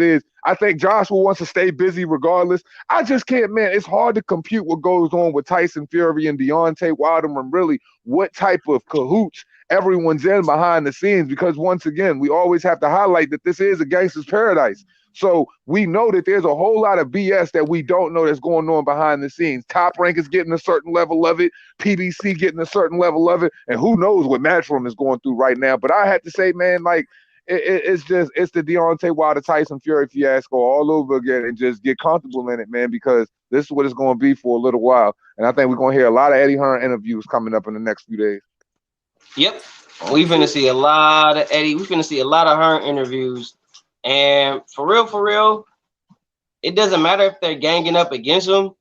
Joshua wants to stay busy regardless. I just can't, man. It's hard to compute what goes on with Tyson Fury and Deontay Wilder and really what type of cahoots everyone's in behind the scenes, because once again, we always have to highlight that this is a gangster's paradise. So we know that there's a whole lot of BS that we don't know that's going on behind the scenes. Top Rank is getting a certain level of it, PBC getting a certain level of it, and who knows what Matchroom is going through right now. But I have to say, man, like it's the Deontay Wilder Tyson Fury fiasco all over again, and just get comfortable in it, man, because this is what it's going to be for a little while. And I think we're going to hear a lot of Eddie Hearn interviews coming up in the next few days. Yep, we finna see a lot of Eddie. We finna see a lot of Hearn interviews. And for real, it doesn't matter if they're ganging up against him.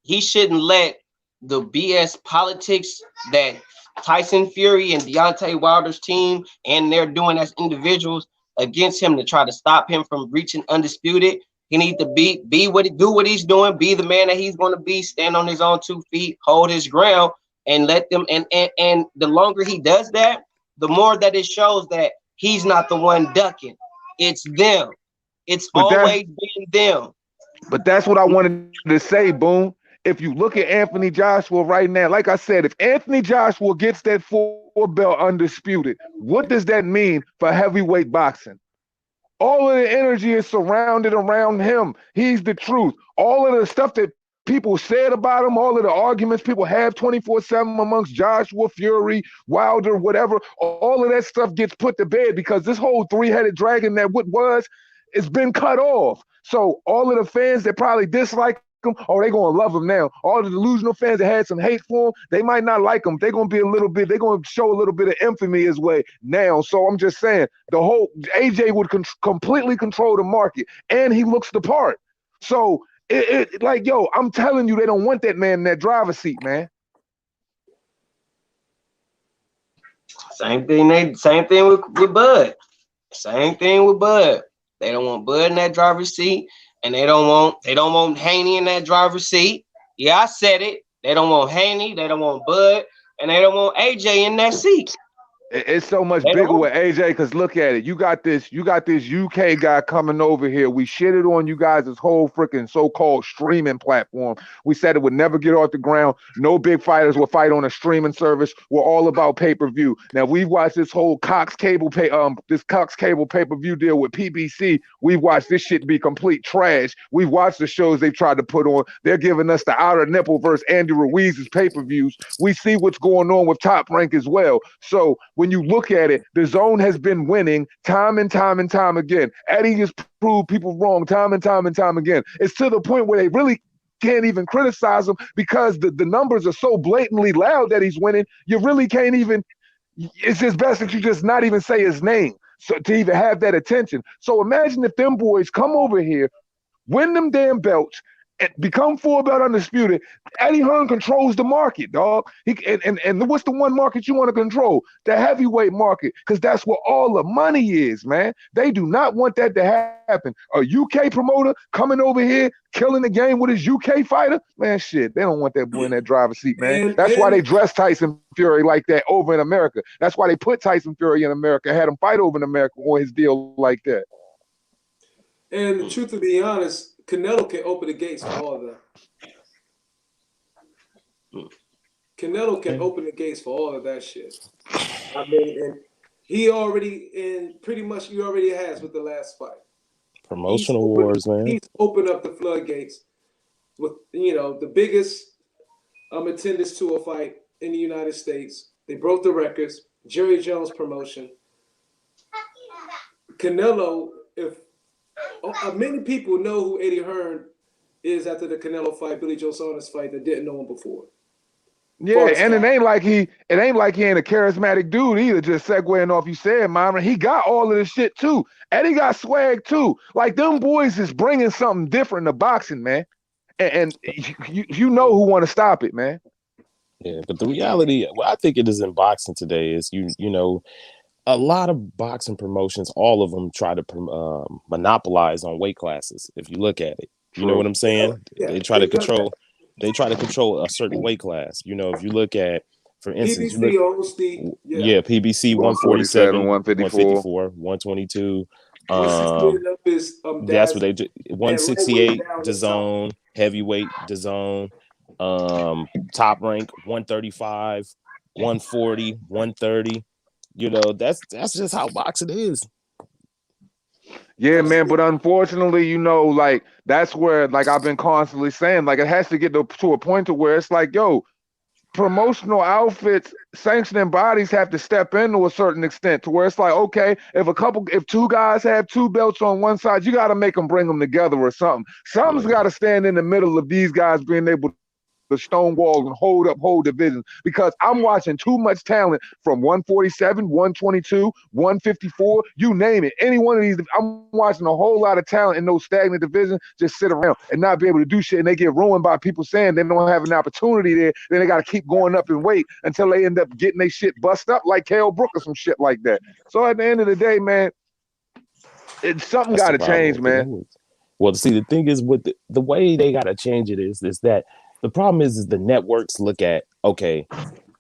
He shouldn't let the BS politics that Tyson Fury and Deontay Wilder's team and they're doing as individuals against him to try to stop him from reaching undisputed. He needs to do what he's doing, be the man that he's going to be, stand on his own 2 feet, hold his ground, and let them. And the longer he does that, the more that it shows that he's not the one ducking. It's them. It's always been them. But that's what I wanted to say, Boom. If you look at Anthony Joshua right now, like I said, if Anthony Joshua gets that 4-belt undisputed, what does that mean for heavyweight boxing? All of the energy is surrounded around him. He's the truth. All of the stuff that people said about him, all of the arguments people have 24/7 amongst Joshua, Fury, Wilder, whatever, all of that stuff gets put to bed because this whole three-headed dragon that it's been cut off. So all of the fans that probably dislike him, they're going to love him now. All the delusional fans that had some hate for him, they might not like him. They're going to show a little bit of infamy his way now. So I'm just saying, the whole AJ would completely control the market, and he looks the part. So like, yo, I'm telling you, they don't want that man in that driver's seat, man. Same thing with Bud. Same thing with Bud. They don't want Bud in that driver's seat, and they don't want Haney in that driver's seat. Yeah, I said it. They don't want Haney, they don't want Bud, and they don't want AJ in that seat. It's so much bigger with AJ, because look at it. You got this UK guy coming over here. We shitted on you guys' whole freaking so-called streaming platform. We said it would never get off the ground. No big fighters will fight on a streaming service. We're all about pay-per-view. Now we've watched this whole Cox Cable pay-per-view deal with PBC. We've watched this shit be complete trash. We've watched the shows they've tried to put on. They're giving us the Outer Nipple versus Andy Ruiz's pay-per-views. We see what's going on with Top Rank as well. So when you look at it, the zone has been winning time and time and time again. Eddie has proved people wrong time and time and time again. It's to the point where they really can't even criticize him because the numbers are so blatantly loud that he's winning. You really can't even, it's just best that you just not even say his name so to even have that attention. So imagine if them boys come over here, win them damn belts, and become full belt undisputed, Eddie Hearn controls the market, dog. And what's the one market you want to control? The heavyweight market, because that's where all the money is, man. They do not want that to happen. A UK promoter coming over here, killing the game with his UK fighter, man, shit, they don't want that boy in that driver's seat, man. That's why they dress Tyson Fury like that over in America. That's why they put Tyson Fury in America, had him fight over in America on his deal like that. And the truth to be honest, Canelo can open the gates for all of that. Canelo can open the gates for all of that shit. I mean, and he already has with the last fight. Promotional wars, man. He's opened up the floodgates with, the biggest attendance to a fight in the United States. They broke the records. Jerry Jones promotion. Canelo, many people know who Eddie Hearn is after the Canelo fight, Billy Joe Saunders fight, that didn't know him before. Yeah, and it ain't like he ain't a charismatic dude either. Just segueing off you said, Mama, he got all of this shit too. Eddie got swag too. Like them boys is bringing something different to boxing, man. And you know who want to stop it, man. Yeah, but the reality, what I think it is in boxing today is you know, a lot of boxing promotions, all of them try to monopolize on weight classes. If you look at it, you know what I'm saying? Yeah, they try to control. They try to control a certain weight class. You know, if you look at, for instance, PBC, PBC 147, 154, 122. That's what they do. 168 DAZN, heavyweight DAZN, top rank 135, 140, 130. You know, that's just how boxing is. Yeah, man, but unfortunately, you know, like that's where, like I've been constantly saying, like it has to get to a point to where it's like, yo, promotional outfits, sanctioning bodies have to step in to a certain extent to where it's like, okay, if two guys have two belts on one side, you got to make them bring them together or something. Something's got to stand in the middle of these guys being able to stonewall and hold up whole divisions, because I'm watching too much talent from 147, 122, 154, you name it. Any one of these, I'm watching a whole lot of talent in those stagnant divisions just sit around and not be able to do shit, and they get ruined by people saying they don't have an opportunity there. Then they got to keep going up and wait until they end up getting their shit bust up like Kell Brook or some shit like that. So at the end of the day, man, something got to change, man. Well, see, the thing is with the way they got to change it is that the problem is the networks look at, okay,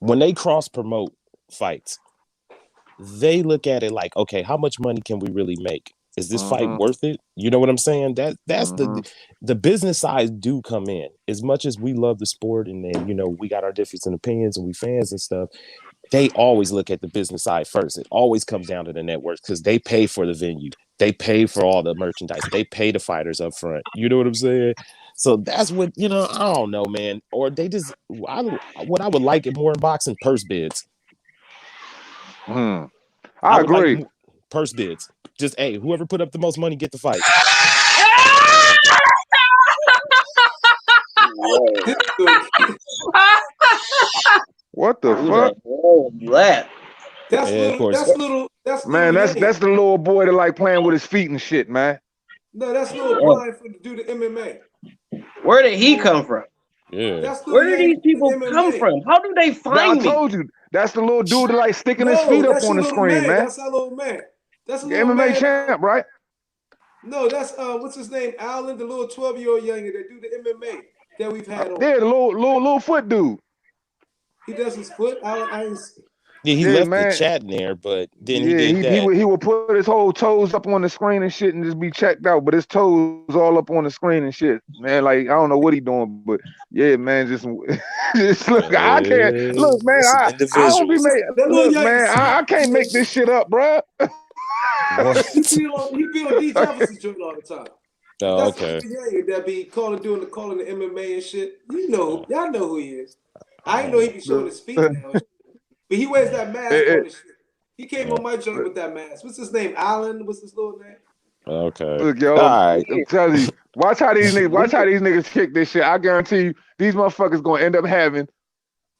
when they cross promote fights, they look at it like, okay, how much money can we really make? Is this fight worth it? You know what I'm saying? That's the business side do come in. As much as we love the sport and then, you know, we got our difference in opinions and we fans and stuff, they always look at the business side first. It always comes down to the networks because they pay for the venue. They pay for all the merchandise. They pay the fighters up front. You know what I'm saying? So that's what, you know, I don't know, man. Or they just, what I would like it more in boxing, purse bids. I agree. Like purse bids. Just, hey, whoever put up the most money, get the fight. What the fuck? That's the little boy that like playing with his feet and shit, man. No, that's little Brian for to do the MMA. Where did he come from? Yeah. Where do these people come from? How do they find me? I told you, that's the little dude that like sticking his feet up on the screen, man. That's our little man. That's a the little MMA man. champ, right? No, that's what's his name? Allen, the little 12-year-old younger that do the MMA that we've had on. Yeah, the little foot dude. He does his foot. Yeah, he left the chat in there, but then he did that. He would put his whole toes up on the screen and shit and just be checked out, but his toes all up on the screen and shit. Man, like, I don't know what he doing, but yeah, man, just look, I can't, look, man, I don't be made, look, man, I can't make this shit up, bro. He be on D. Jefferson's joint all the time. Oh, that's okay. That be calling the MMA and shit. You know, y'all know who he is. I ain't know he be showing his feet now. But he wears that mask on his shit. He came on my joint with that mask. What's his name? Allen? What's his little name? Okay. Look, yo, all right. I'm telling you, watch how these niggas kick this shit. I guarantee you, these motherfuckers gonna end up having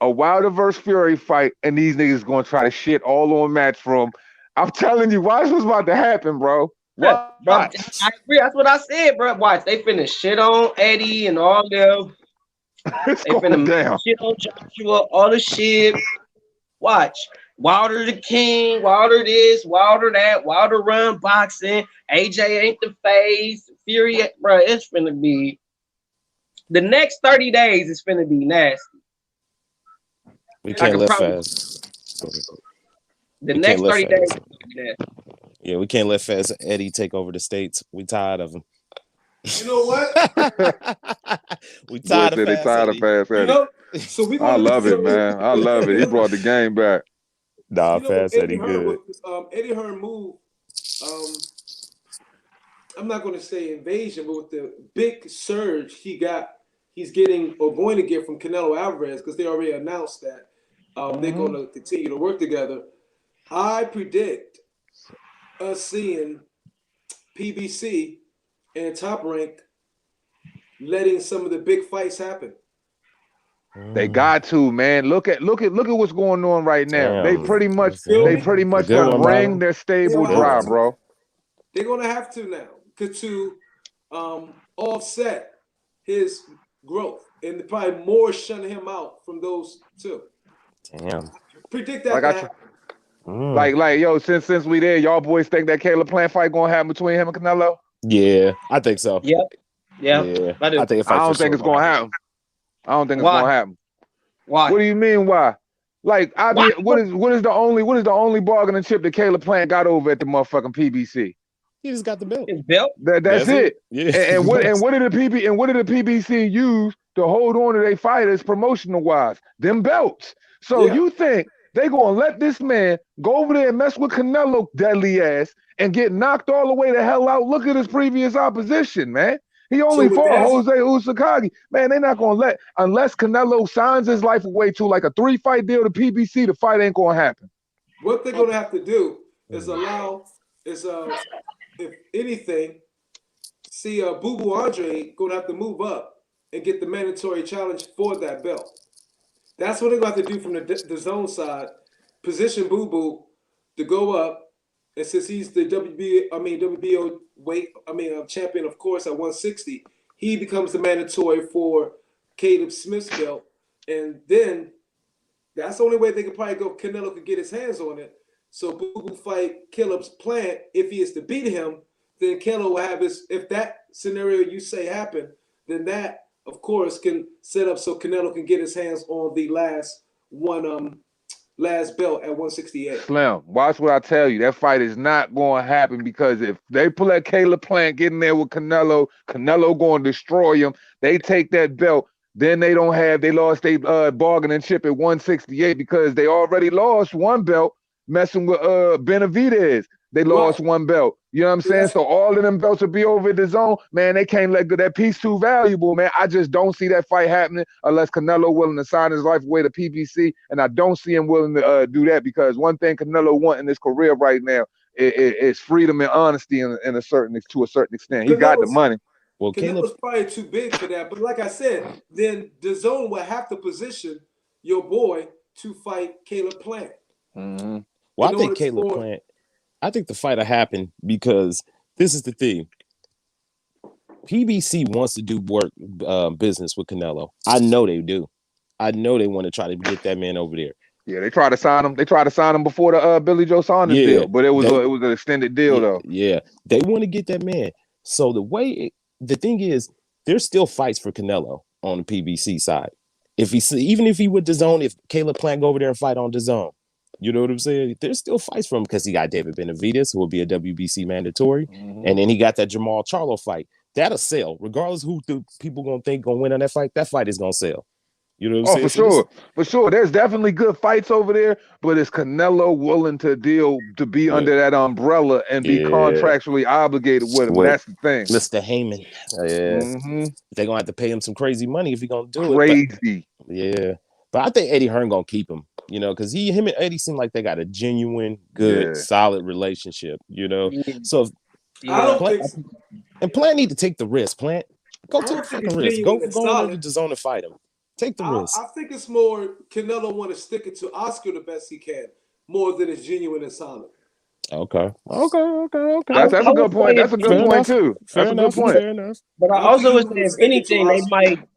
a Wilder versus Fury fight, and these niggas gonna try to shit all on Matchroom. I'm telling you, watch what's about to happen, bro. Bro, I Watch. agree. That's what I said, bro. Watch, they finna shit on Eddie and all them. It's They going finna down. shit on Joshua, all the shit. Watch. Wilder the king, Wilder this, Wilder that, Wilder run boxing. AJ ain't the face. Fury, bro, it's finna be the next 30 days is finna be nasty. We I can't can let probably Faz. the We can't next let 30 days is Faz. gonna be nasty. Yeah, we can't let Faz and Eddie take over the states. We tired of them. You know what? We Boy tired of said they Faz tired of Eddie. Fast You Eddie. know, so we I want to love it, man. I love it. He brought the game back. Nah, You know, Faz Eddie Eddie Hearn good. with Eddie Hearn move. I'm not going to say invasion, but with the big surge he's getting or going to get from Canelo Alvarez, because they already announced that they're going to continue to work together. I predict us seeing PBC and Top Rank letting some of the big fights happen. They got to, man. Look at what's going on right now. Damn. They pretty much Feel me? A good done one, ring Byron. their stable Good dry, one. bro. They're going to have to now to offset his growth and probably more shun him out from those two. Damn. Predict that Like to I happen. like yo, since we there, y'all boys think that Caleb Plant fight gonna happen between him and Canelo? Yeah, I think so. Yep. Yeah, I do. I think a I fight for don't think sure it's gonna happen. I don't think it's Why? gonna happen. Why? What do you mean why? Like I Why? mean, what is the only bargaining chip that Caleb Plant got over at the motherfucking PBC? He just got the belt. His belt? That's it. Yeah. And what did the PBC use to hold on to their fighters promotional wise? Them belts. So Yeah. you think they gonna let this man go over there and mess with Canelo deadly ass and get knocked all the way the hell out? Look at his previous opposition, man. He only with fought that- Jose Usakagi. Man, they're not gonna let unless Canelo signs his life away to like a 3-fight deal to PBC, the fight ain't gonna happen. What they're going to have to do is if anything, see Boo Boo Andre going to have to move up and get the mandatory challenge for that belt. That's what they're going to have to do from the zone side. Position Boo Boo to go up, and since he's the WBO champion, of course, at 160, he becomes the mandatory for Caleb Smith's belt, and then that's the only way they could probably go. Canelo could get his hands on it. So Boo Boo fight Caleb's Plant. If he is to beat him, then Canelo will have his. If that scenario you say happened, then that of course can set up so Canelo can get his hands on the last belt at 168. Slim, watch what I tell you. That fight is not going to happen because if they pull that Caleb Plant, get in there with Canelo, Canelo going to destroy him. They take that belt. Then they lost their bargaining chip at 168 because they already lost one belt messing with Benavidez. They lost one belt. You know what I'm saying? So all of them belts will be over at the zone. Man, they can't let go. That piece too valuable, man. I just don't see that fight happening unless Canelo willing to sign his life away to PBC. And I don't see him willing to do that because one thing Canelo wants in his career right now is freedom and honesty to a certain extent. He got the money. Well, Canelo's probably too big for that. But like I said, then the zone will have to position your boy to fight Caleb Plant. Mm-hmm. Well, I think Caleb Plant. I think the fight will happen because this is the thing. PBC wants to do business with Canelo. I know they do. I know they want to try to get that man over there. Yeah, they tried to sign him. They tried to sign him before the Billy Joe Saunders deal, but it was an extended deal though. Yeah, they want to get that man. So the thing is, there's still fights for Canelo on the PBC side. Even if he would DAZN, if Caleb Plant go over there and fight on DAZN, you know what I'm saying? There's still fights for him because he got David Benavidez, who will be a WBC mandatory, and then he got that Jamal Charlo fight. That'll sell, regardless who the people gonna think gonna win on that fight. That fight is gonna sell. You know what I'm saying? For sure. There's definitely good fights over there, but is Canelo willing to be under that umbrella and be contractually obligated with him? That's the thing. Mr. Heyman. They're gonna have to pay him some crazy money if he's gonna do it. But I think Eddie Hearn gonna keep him, you know, because him and Eddie seem like they got a genuine, good, solid relationship, you know. So I don't think so. And Plant need to take the risk. Plant, go take the fucking risk. Go on over to DAZN and fight him. Take the risk. I think it's more Canelo want to stick it to Oscar the best he can, more than it's genuine and solid. Okay. That's a I would good point. say That's a if good Fair point enough. too. That's a good point. Fair enough. But I I don't also think would he's say gonna if take it to anything,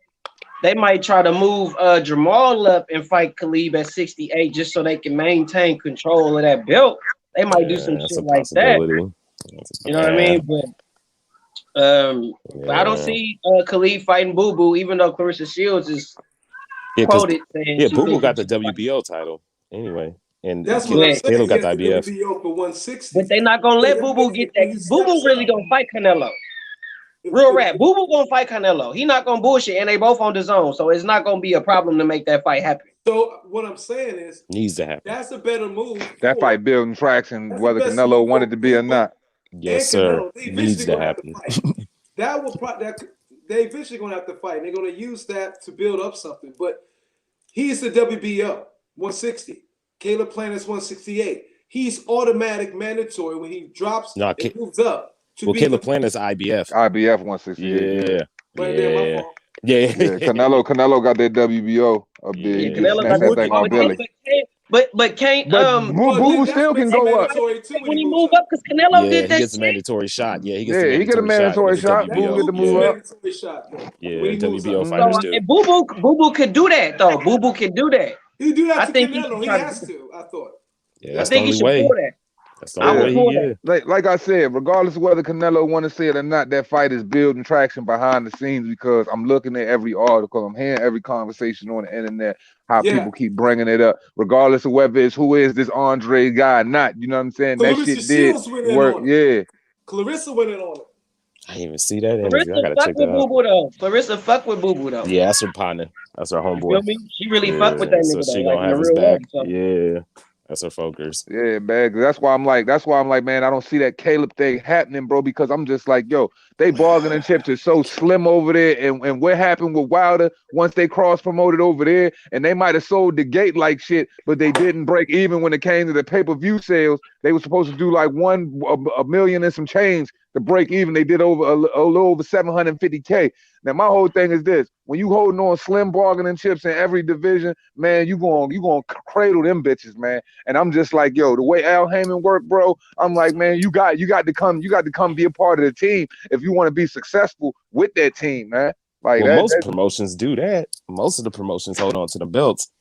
they might try to move Jamal up and fight Khabib at 68 just so they can maintain control of that belt. They might do some That's shit a like that. possibility. You know what I mean? But I don't see Khalid fighting Boo Boo, even though Clarissa Shields is quoted saying she Boo Boo thinks got the she should fight. WBO title anyway, and That's what I'm Caleb saying. He got has the the IBF. WBO for 160. But they're not gonna let Boo Boo get that. Boo Boo really gonna fight Canelo. Real rap. Boo Boo gonna fight Canelo. He not gonna bullshit, and they both on the zone, so it's not gonna be a problem to make that fight happen. So what I'm saying is, Needs to happen. that's a better move. That fight building traction, whether Canelo wanted to be or not. Yes, sir. Needs to happen. That will they eventually gonna have to fight. And they're gonna use that to build up something. But he's the WBO 160. Caleb Planet's 168. He's automatic mandatory when he drops and moves up. Caleb Planet's IBF. IBF 168. Yeah. Right there, my fault. Yeah. Canelo got that WBO up there. Yeah, You Canelo snatch got that thing on Billy. But can't Boo Boo still can go up when he move up because Canelo did that. He gets a mandatory shot. Yeah, he gets a mandatory shot. Boo get to move up. Yeah, WBO fighters too. And Boo Boo could do that though. Boo Boo can do that. He do that I to think Canelo. He has to. I thought. Yeah, I that's think the he should only way. pull that. That's the only way he is. Like I said, regardless of whether Canelo want to say it or not, that fight is building traction behind the scenes because I'm looking at every article, I'm hearing every conversation on the internet, how people keep bringing it up, regardless of whether it's who is this Andre guy or not. You know what I'm saying? Clarissa that shit did work. Yeah. Clarissa went in on it. I didn't even see that interview. I gotta check that Boo Boo though. Clarissa fuck with Boo Boo though. Yeah, that's her partner. That's her homeboy. You feel me? She really fuck with that nigga. So she though, gonna have his back. Yeah. That's her focus. Yeah, man. That's why I'm like, man, I don't see that Caleb thing happening, bro, because I'm just like, yo, they bargaining chips are so slim over there. And what happened with Wilder once they cross-promoted over there, and they might have sold the gate like shit, but they didn't break even when it came to the pay-per-view sales. They were supposed to do like a million and some change to break even. They did over a little over 750K. Now, my whole thing is this. When you holding on slim bargaining chips in every division, man, you gonna cradle them bitches, man. And I'm just like, yo, the way Al Heyman worked, bro, I'm like, man, you got to come be a part of the team if you want to be successful with that team, man. Like most promotions do that. Most of the promotions hold on to the belts.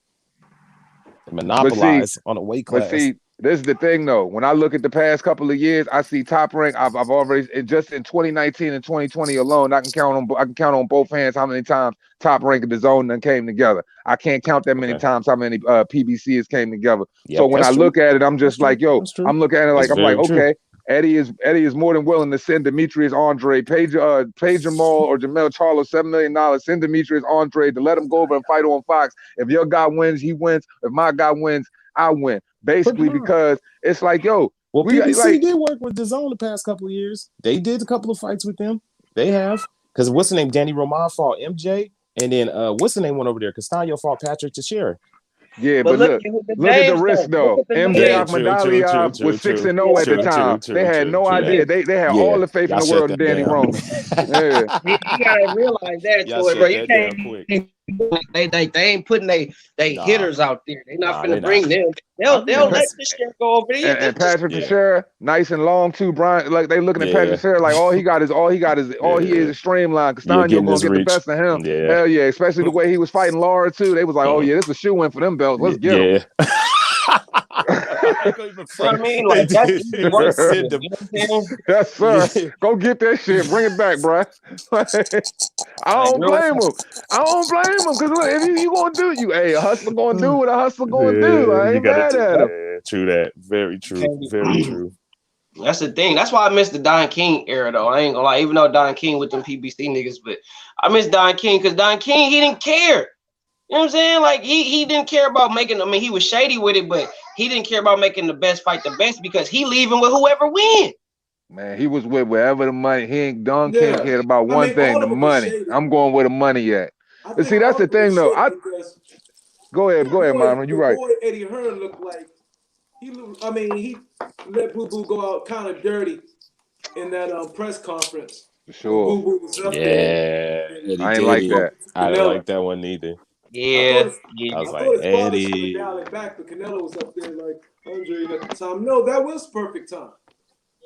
They monopolize on a weight class. But see, this is the thing, though. When I look at the past couple of years, I see Top Rank. I've already just in 2019 and 2020 alone, I can count on both hands how many times Top Rank and the Zone done came together. I can't count that many times how many PBCs came together. Yep, so when I look at it, I'm just like, yo, I'm looking at it like okay, Eddie is more than willing to send Demetrius Andre, pay Jamal or Jamel Charlo $7 million, send Demetrius Andre to let him go over and fight on Fox. If your guy wins, he wins. If my guy wins, I win. Basically, because it's like, yo. Well, PBC did work with DAZN the past couple of years. They did a couple of fights with them. They have. Because what's the name? Danny Roman fought MJ. And then what's the name went over there? Castaño fought Patrick Teixeira. Yeah, but look at the risk though. MJ Ahmadali was 6-0 at the time. They had no idea. They had all the faith in the world in Danny Roman. Yeah. You gotta realize that, bro. You can't. They ain't putting they hitters out there. They're not finna bring them. They'll let this shit go over there. And Patrick Teixeira, nice and long too, Brian. Like they looking at Patrick Teixeira like all he is a streamline. Castaño gonna get the best of him. Yeah. Hell yeah, especially the way he was fighting Lara too. They was like, oh yeah, this is a shoe in for them belts. Let's get him. I mean, like that's yes, sir. Go get that shit. Bring it back, bro. I don't blame him. Because if you gonna do a hustler gonna do what a hustler gonna do. I ain't mad at him. True that. Very true. Very true. That's the thing. That's why I miss the Don King era, though. I ain't gonna lie. Even though Don King with them PBC niggas, but I miss Don King because Don King, he didn't care. You know what I'm saying? Like he didn't care about making. I mean, he was shady with it, but he didn't care about making the best fight the best because he leaving with whoever win. Man, he was with wherever the money. Don King cared about one thing: the money. I'm going where the money at. But see, that's the thing, though. Go ahead, Myron. You're right. Eddie Hearn looked like he let Boo Boo go out kind of dirty in that press conference. For sure. Boo Boo was up there. I ain't like that. I didn't like that one either. Yeah, I was I like, thought his father should Eddie. have dialed it back, but Canelo was up there like Andre at the time. No, that was perfect time.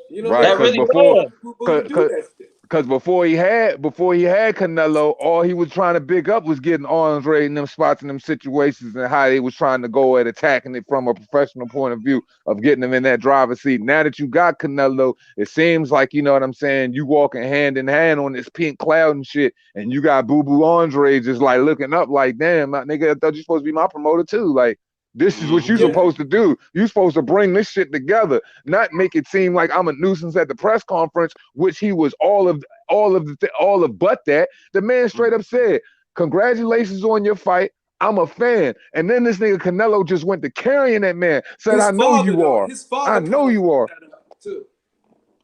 You know, Right, that because really before, was. people would do that shit. because before he had Canelo, all he was trying to big up was getting Andre in them spots in them situations and how he was trying to go at attacking it from a professional point of view of getting him in that driver's seat. Now that you got Canelo, it seems like, you know what I'm saying, you walking hand in hand on this pink cloud and shit, and you got Boo Boo Andre just like looking up like, damn, my nigga, I thought you supposed to be my promoter too. Like, this is what you're supposed to do. You're supposed to bring this shit together, not make it seem like I'm a nuisance at the press conference, which he was all of but that. The man straight up said, "Congratulations on your fight. I'm a fan." And then this nigga Canelo just went to carrying that man. Said, His "I know father, you though, are. his father I know you are." too.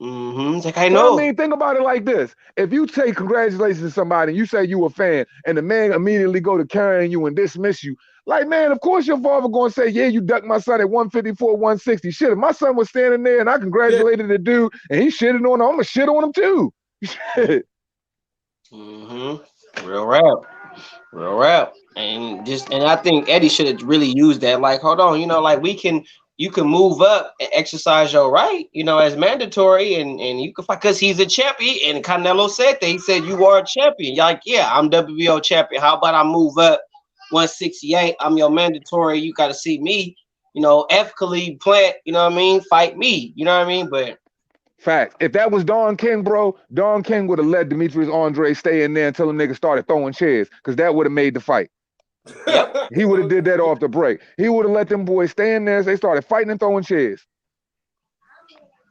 It's like I But I know. mean, think about it like this. If you say congratulations to somebody and you say you a fan and the man immediately go to carrying you and dismiss you, like, man, of course your father going to say, yeah, you ducked my son at 154, 160. Shit, if my son was standing there and I congratulated the dude and he shitted on him, I'm going to shit on him too. Shit. Real rap. And I think Eddie should have really used that. Like, hold on, you know, like you can move up and exercise your right, you know, as mandatory, and you can fight because he's a champion. And Canelo said that. He said, you are a champion. You're like, yeah, I'm WBO champion. How about I move up 168? I'm your mandatory. You got to see me, you know, ethically plant, you know what I mean? Fight me, you know what I mean? But Fact. If that was Don King, bro, Don King would have let Demetrius Andre stay in there until the nigga started throwing chairs, because that would have made the fight. yep. He would have did that off the break. He would have let them boys stay in there as they started fighting and throwing chairs.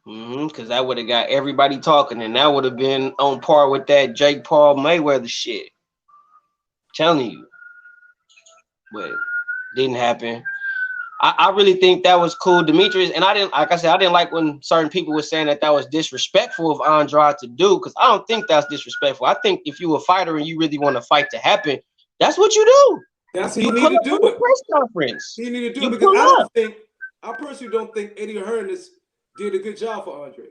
Because that would have got everybody talking, and that would have been on par with that Jake Paul Mayweather shit. Telling you. But didn't happen. I really think that was cool, Demetrius, and I didn't, like I said, I didn't like when certain people were saying that was disrespectful of Andrade to do, because I don't think that's disrespectful. I think if you're a fighter and you really want a fight to happen, that's what you do. That's what you need to do it. Press conference. He need to do it because I personally don't think Eddie Hearn did a good job for Andre.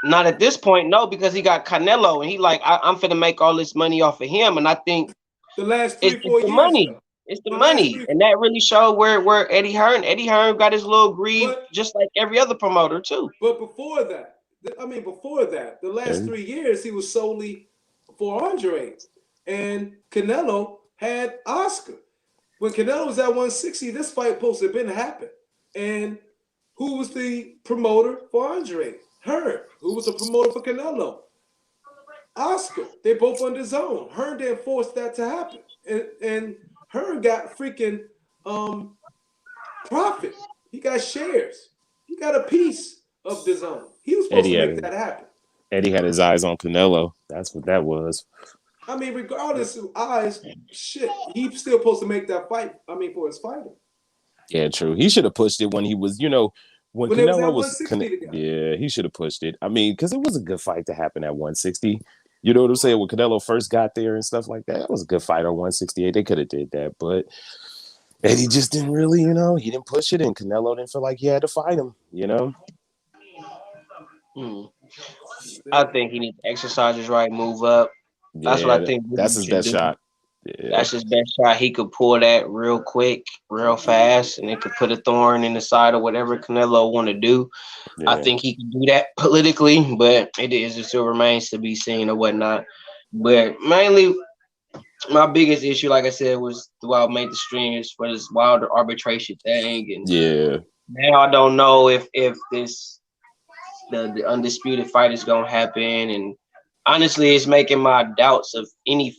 Not at this point, no, because he got Canelo, and he like, I'm finna make all this money off of him, and I think the last 3-4 years, money. Though. It's the money, and that really showed where Eddie Hearn got his little greed, just like every other promoter too. But before that, the last 3 years he was solely for Andre, and Canelo had Oscar. When Canelo was at 160, this fight supposed to have been happen. And who was the promoter for Andre? Hearn. Who was the promoter for Canelo? Oscar. They both under zone. Hearn didn't force that to happen, and Hearn got freaking profit. He got shares. He got a piece of the zone. He was supposed to make that happen. Eddie had his eyes on Canelo. That's what that was. I mean, regardless of eyes, shit, he's still supposed to make that fight. I mean, for his fighter. Yeah, true. He should have pushed it when he was, when Canelo was. Yeah, he should have pushed it. I mean, because it was a good fight to happen at 160. You know what I'm saying? When Canelo first got there and stuff like that, it was a good fight on 168. They could have did that, but Eddie just didn't really, he didn't push it, and Canelo didn't feel like he had to fight him, I think he needs to exercise his right, move up. That's what I think. That's his best shot. Yeah. That's his best shot. He could pull that real quick, real fast, and it could put a thorn in the side of whatever Canelo want to do. Yeah. I think he can do that politically, but it still remains to be seen or whatnot. But mainly, my biggest issue, like I said, was why I made the stream is for this Wilder arbitration thing. And now I don't know if this the undisputed fight is gonna happen, and honestly, it's making my doubts of any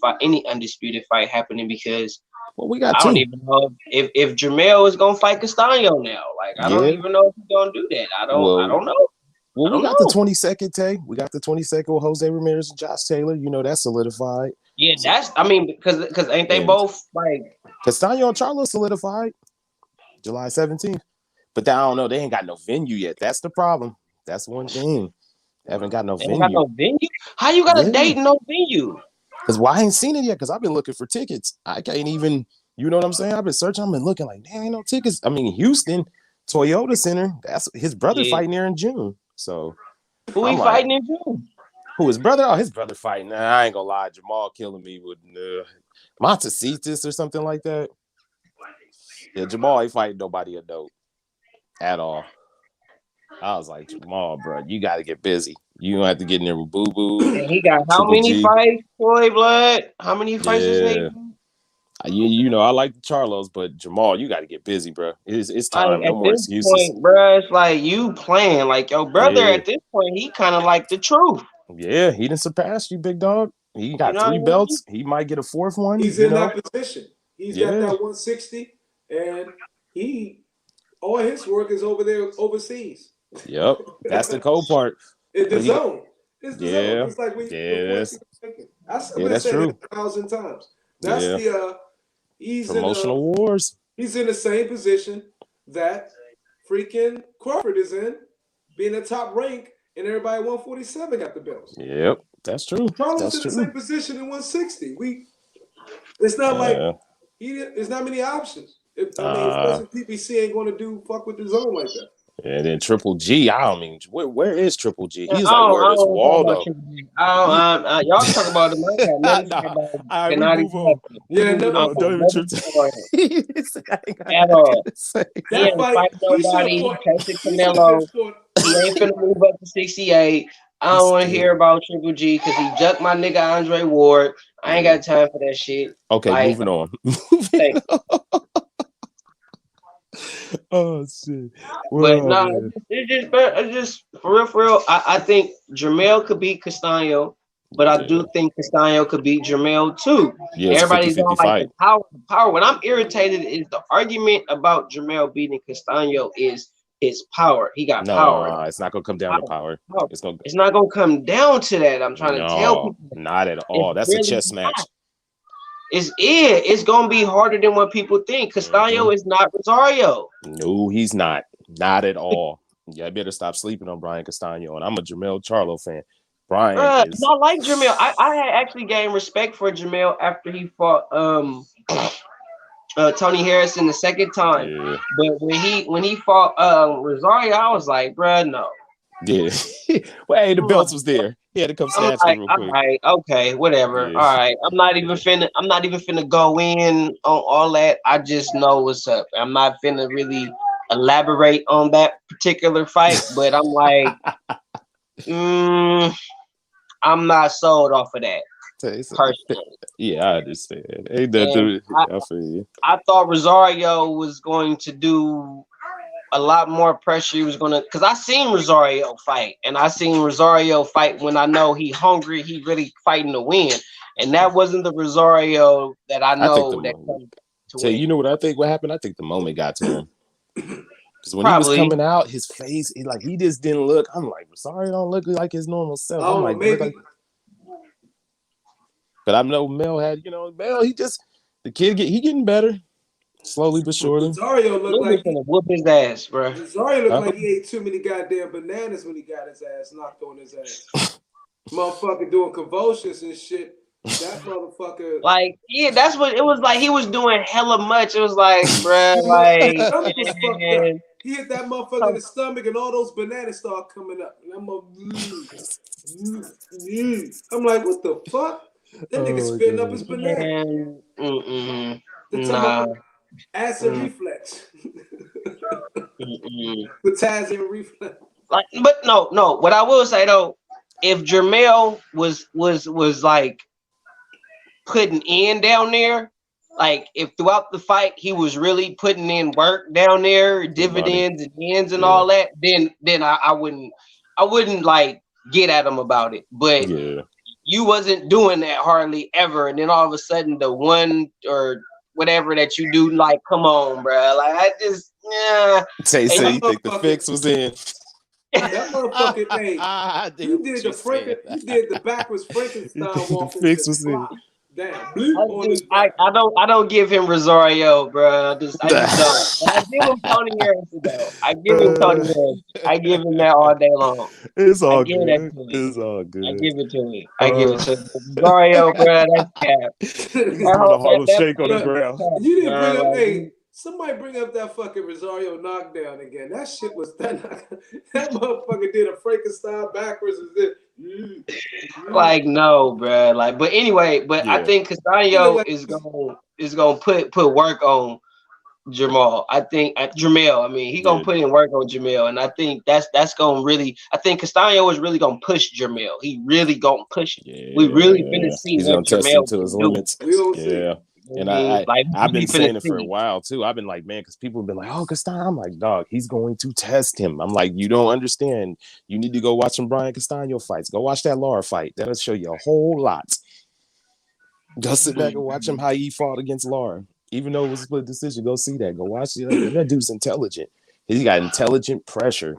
undisputed fight happening, because we got I don't even know if Jermell is gonna fight Castano now. Like, I don't even know if he's gonna do that. I don't know. Well, we got the 22nd, Tay. We got the 22nd with Jose Ramirez and Josh Taylor. That's solidified. Yeah, because ain't they both like Castano and Charlo solidified July 17th. But I don't know. They ain't got no venue yet. That's the problem. That's one thing. They haven't got no venue. How you got a date and no venue? Because I ain't seen it yet, because I've been looking for tickets. I can't even, you know what I'm saying? I've been searching. I've been looking like, damn, ain't no tickets. I mean, Houston, Toyota Center, that's his brother fighting there in June. So who he fighting in June? Who, his brother? Oh, his brother fighting. Nah, I ain't gonna lie. Jamal killing me with Montecitus or something like that. Yeah, Jamal ain't fighting nobody a note at all. I was like, Jamal, bro, you got to get busy. You don't have to get in there with Boo Boo. And he got how Triple many G. fights, Floyd Blood? How many fights is Yeah. nigga? You know, I like the Charlos, but Jamal, you got to get busy, bro. It's time. Like No at more this excuses. point, bro, it's like you playing. Like your brother Yeah. at this point, he kind of like the truth. Yeah, he didn't surpass you, big dog. He got You know 3 what I mean? belts. He might get a 4th one. He's you in know? that position. He's got that 160, and all his work is over there overseas. Yep, that's the cold part. It's the zone. It's the zone. It's like I've been that's saying true. it 1,000 times. That's the he's Promotional wars. He's in the same position that freaking Crawford is in, being a top rank, and everybody at 147 got the belts. Yep, that's true. Charlo's in the same position in 160. It's not like there's not many options. Especially PPC ain't going to do fuck with the zone like that. And then Triple G, I don't mean, where is Triple G? He's like, where is Waldo? Y'all talk about him. I move on. Yeah, no, don't even trip. At all. He That ain't fight nobody. He tested Canelo. He ain't finna move up to 68. I don't want to hear about Triple G because he jucked my nigga Andre Ward. I ain't got time for that shit. Okay, like, moving on. Oh shit! But no, it's just for real. I think Jermell could beat Castaño, but I do think Castaño could beat Jermell too. Yeah, everybody's on like the power. What I'm irritated is the argument about Jermell beating Castaño is his power. He got power. It's not gonna come down to power. It's not gonna come down to that. I'm trying to tell people. Not at all. That's really a chess match. It's gonna be harder than what people think. Castaño is not Rosario. No, he's not. Not at all. Yeah, I better stop sleeping on Brian Castaño. And I'm a Jermell Charlo fan. Brian is... I like Jermell. I had actually gained respect for Jermell after he fought Tony Harrison the second time. Yeah. But when he fought Rosario, I was like, bruh, no. Yeah. Well, hey, the belts was there. He had to come snatch them real quick. All right, okay, whatever. Yeah. All right. I'm not even finna go in on all that. I just know what's up. I'm not finna really elaborate on that particular fight, but I'm like, I'm not sold off of that. Personally. Yeah, I understand. I thought Rosario was going to do a lot more pressure. He was gonna, because I seen Rosario fight, and I seen Rosario fight when I know he hungry, he really fighting to win, and that wasn't the Rosario that I know that comes to win. You know what I think? What happened? I think the moment got to him. Because when he was coming out, his face, he just didn't look. I'm like, Rosario don't look like his normal self. I'm like, maybe. But I know Mel had, Mel, the kid getting better. Slowly but surely. Rosario looked like he whoop his ass, bro. Rosario looked like he ate too many goddamn bananas when he got his ass knocked on his ass. Motherfucker doing convulsions and shit. That motherfucker. Like, yeah, that's what it was like. He was doing hella much. It was like, bro, like he hit that motherfucker in the stomach, and all those bananas start coming up. And I'm like, what the fuck? That nigga spitting up his banana. Nah. Acid reflex. Potassium reflex. Like, but no. What I will say though, if Jermell was like putting in down there, like if throughout the fight he was really putting in work down there, dividends and ends and all that, then I wouldn't like get at him about it. But you wasn't doing that hardly ever, and then all of a sudden the one or whatever that you do, like, come on, bro. Like, I just, Say, you think the fix was in? That motherfucker, you did the backwards Frankenstein walk. The fix was in. Damn. I don't give him Rosario, bro. I just don't. I give him Tony Harrison, though. I give him Tony Harrison. I give him that all day long. It's all good. It's all good. I give it to him. I give it to him. Rosario, bro, that's cap. The Harlem Shake on the ground. You didn't bring up somebody bring up that fucking Rosario knockdown again. That shit was that motherfucker did a Frankenstein backwards. You Like, no, bro. Like, but anyway, but I think Castano is gonna put work on Jamal. I think Jamel. I mean, he gonna put in work on Jamel, and I think that's gonna really. I think Castano is really gonna push Jamel. He really gonna push it. Yeah, We really finna see he's what gonna test him Jamel to his can do. limits. We'll see. Yeah. And I've been saying it for a while too. I've been like, man, because people have been like, oh, Castano. I'm like, dog, he's going to test him. I'm like, you don't understand. You need to go watch some Brian Castano fights. Go watch that Lara fight. That'll show you a whole lot. Just sit back and watch him how he fought against Lara. Even though it was a split decision, go see that. Go watch it. That dude's intelligent. He's got intelligent pressure.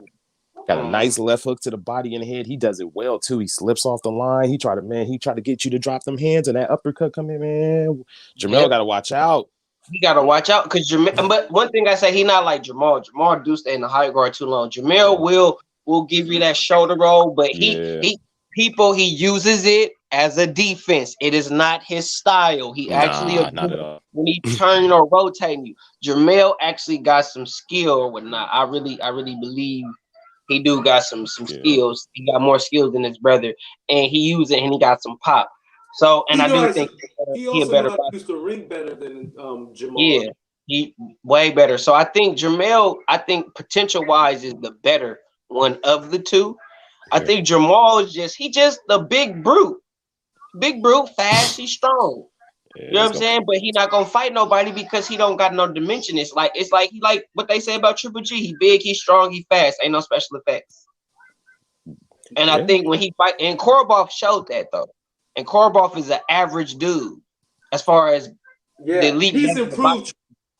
Got a nice left hook to the body and head. He does it well too. He slips off the line. He tried to get you to drop them hands, and that uppercut come in, man. Jamel got to watch out. He got to watch out because Jamel. But one thing I say, he not like Jamal. Jamal do stay in the high guard too long. Jamel will give you that shoulder roll, but he uses it as a defense. It is not his style. He actually not at all. When he turning or rotating you. Jamel actually got some skill or whatnot. I really believe he do got some skills. He got more skills than his brother, and he used it and he got some pop. So, and I do think he also better used to ring better than Jamal. Yeah, he way better. So I think Jamel, potential wise is the better one of the two. I think Jamal is just the big brute, fast, he's strong. You know what I'm saying? But he not gonna fight nobody because he don't got no dimension. It's like he like what they say about Triple G. He big, he's strong, he fast. Ain't no special effects. And I think when he fight, and Korobov showed that though. And Korobov is an average dude as far as the elite. He's improved.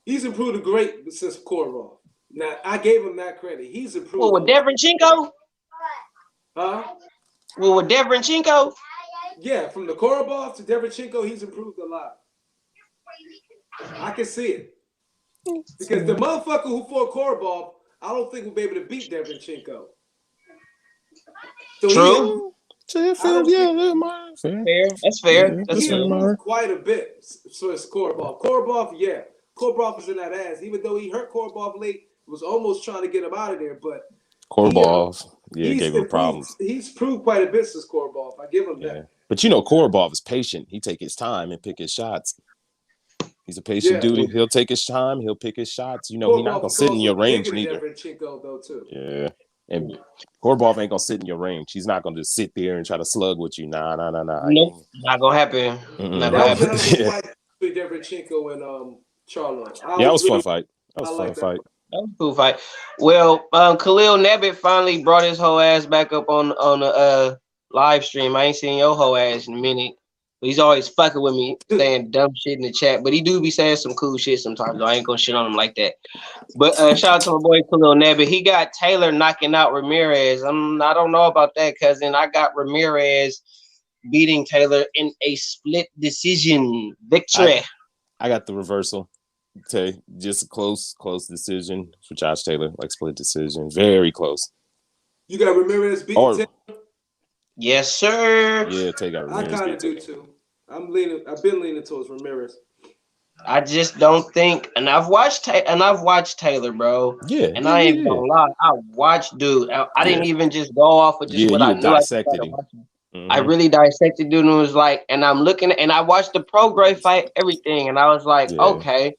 He's improved a great since Korobov. Now I gave him that credit. He's improved. Well, with Derevchenko? Huh? Well, with Derevchenko? Yeah, from the Korobov to Derevchenko, he's improved a lot. I can see it. Because the motherfucker who fought Korobov, I don't think we'll be able to beat Derevchenko. So true. Fair. That's fair. That's he improved fair. quite a bit. So it's Korobov. Korobov is in that ass. Even though he hurt Korobov late, was almost trying to get him out of there, but Korobov, gave him problems. He's proved quite a bit since Korobov. I give him that. But you know, Korobov is patient. He take his time and pick his shots. He's a patient dude. He'll take his time. He'll pick his shots. You know, he's not gonna sit in your range neither. Though, too. Yeah, and Korobov ain't gonna sit in your range. He's not gonna just sit there and try to slug with you. Nah. Nope, not gonna happen. That was a fight between Derevchenko and Charlo. That was a fun fight. That was a fun fight. That was a cool fight. Well, Khalil Nebit finally brought his whole ass back up on the live stream. I ain't seen your whole ass in a minute. He's always fucking with me, saying dumb shit in the chat. But he do be saying some cool shit sometimes. Though. I ain't gonna shit on him like that. But shout out to my boy Khalil Nebit. He got Taylor knocking out Ramirez. I don't know about that, cousin. I got Ramirez beating Taylor in a split decision victory. I got the reversal. Okay, just a close decision for Josh Taylor, like split decision, very close. You got Ramirez beating Taylor? Yes, sir. Yeah, take out Ramirez. I kind of do too. I've been leaning towards Ramirez. I just don't think, and I've watched Taylor, bro. Yeah, and I ain't gonna lie, I watched dude. I didn't even just go off of just what I knew. Dissected him. I really dissected dude and was like, and I'm looking, and I watched the Prograis fight, everything, and I was like, okay.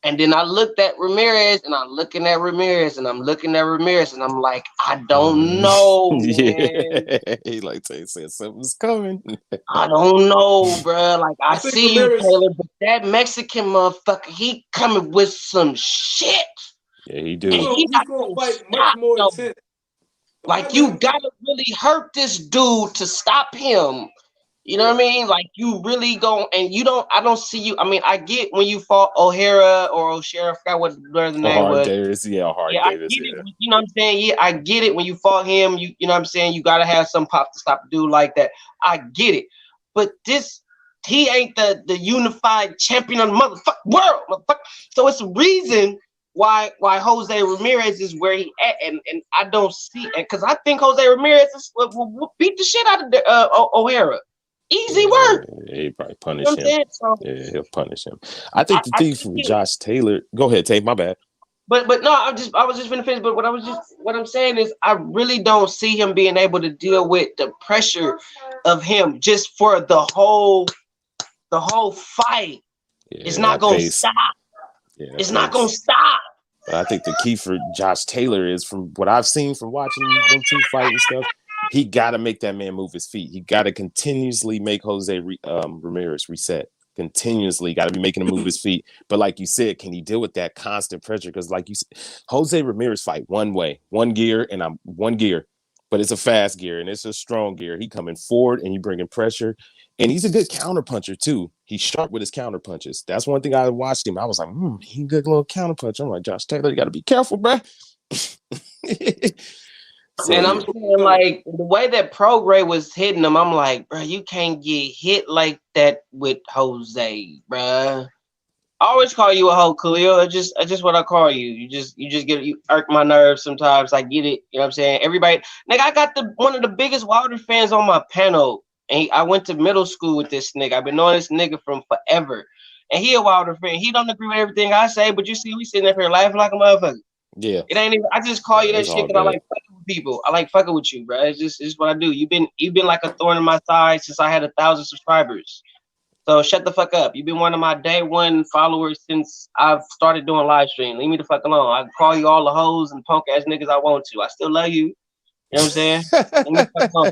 And then I looked at Ramirez, and I'm looking at Ramirez, and I'm looking at Ramirez, and I'm like, I don't know, man. He like saying something's coming. I don't know, bro. Like I see you, Taylor, but that Mexican motherfucker, he coming with some shit. Yeah, he do. He's gonna fight much more intense. Like you gotta really hurt this dude to stop him. You know what I mean? Like you really go and I don't see you. I mean, I get when you fought O'Hara or O'Shara, I forgot what the name was. Davis, I get it. You know what I'm saying? Yeah, I get it. When you fought him, you know what I'm saying? You gotta have some pop to stop a dude like that. I get it. But he ain't the unified champion of the motherfucking world, motherfucker. So it's a reason why Jose Ramirez is where he at, and I don't see it because I think Jose Ramirez will beat the shit out of O'Hara. Easy work. Yeah, he probably punish him. Yeah, he'll punish him. I think the thing for Josh Taylor. Go ahead, Tate. My bad. But no, I was just gonna finish. But what I'm saying is I really don't see him being able to deal with the pressure of him just for the whole fight. It's not that gonna pace. stop. Yeah, It's not gonna stop. But I think the key for Josh Taylor is, from what I've seen from watching them two fight and stuff, he got to make that man move his feet. He got to continuously make Jose Ramirez reset. Continuously got to be making him move his feet. But like you said, can he deal with that constant pressure? Because like you said, Jose Ramirez fight one way, one gear, and I'm one gear. But it's a fast gear and it's a strong gear. He coming forward and he bringing pressure. And he's a good counter puncher too. He's sharp with his counter punches. That's one thing I watched him. I was like, he a good little counter puncher. I'm like, Josh Taylor, you got to be careful, bro. And I'm saying, like, the way that Prograis was hitting him, I'm like, bro, you can't get hit like that with Jose, bro. I always call you a hoe, Khalil. I just what I call you. You irk my nerves sometimes. I get it. You know what I'm saying? Everybody, nigga, I got one of the biggest Wilder fans on my panel. And I went to middle school with this nigga. I've been knowing this nigga from forever. And he a Wilder fan. He don't agree with everything I say, but you see, we sitting up here laughing like a motherfucker. Yeah. It ain't even, I just call you that shit because I like fucking with people. I like fucking with you, bro. It's just what I do. You've been like a thorn in my side since I had 1,000 subscribers. So shut the fuck up. You've been one of my day one followers since I've started doing live stream. Leave me the fuck alone. I can call you all the hoes and punk ass niggas I want to. I still love you. You know what I'm saying? Leave me the fuck alone.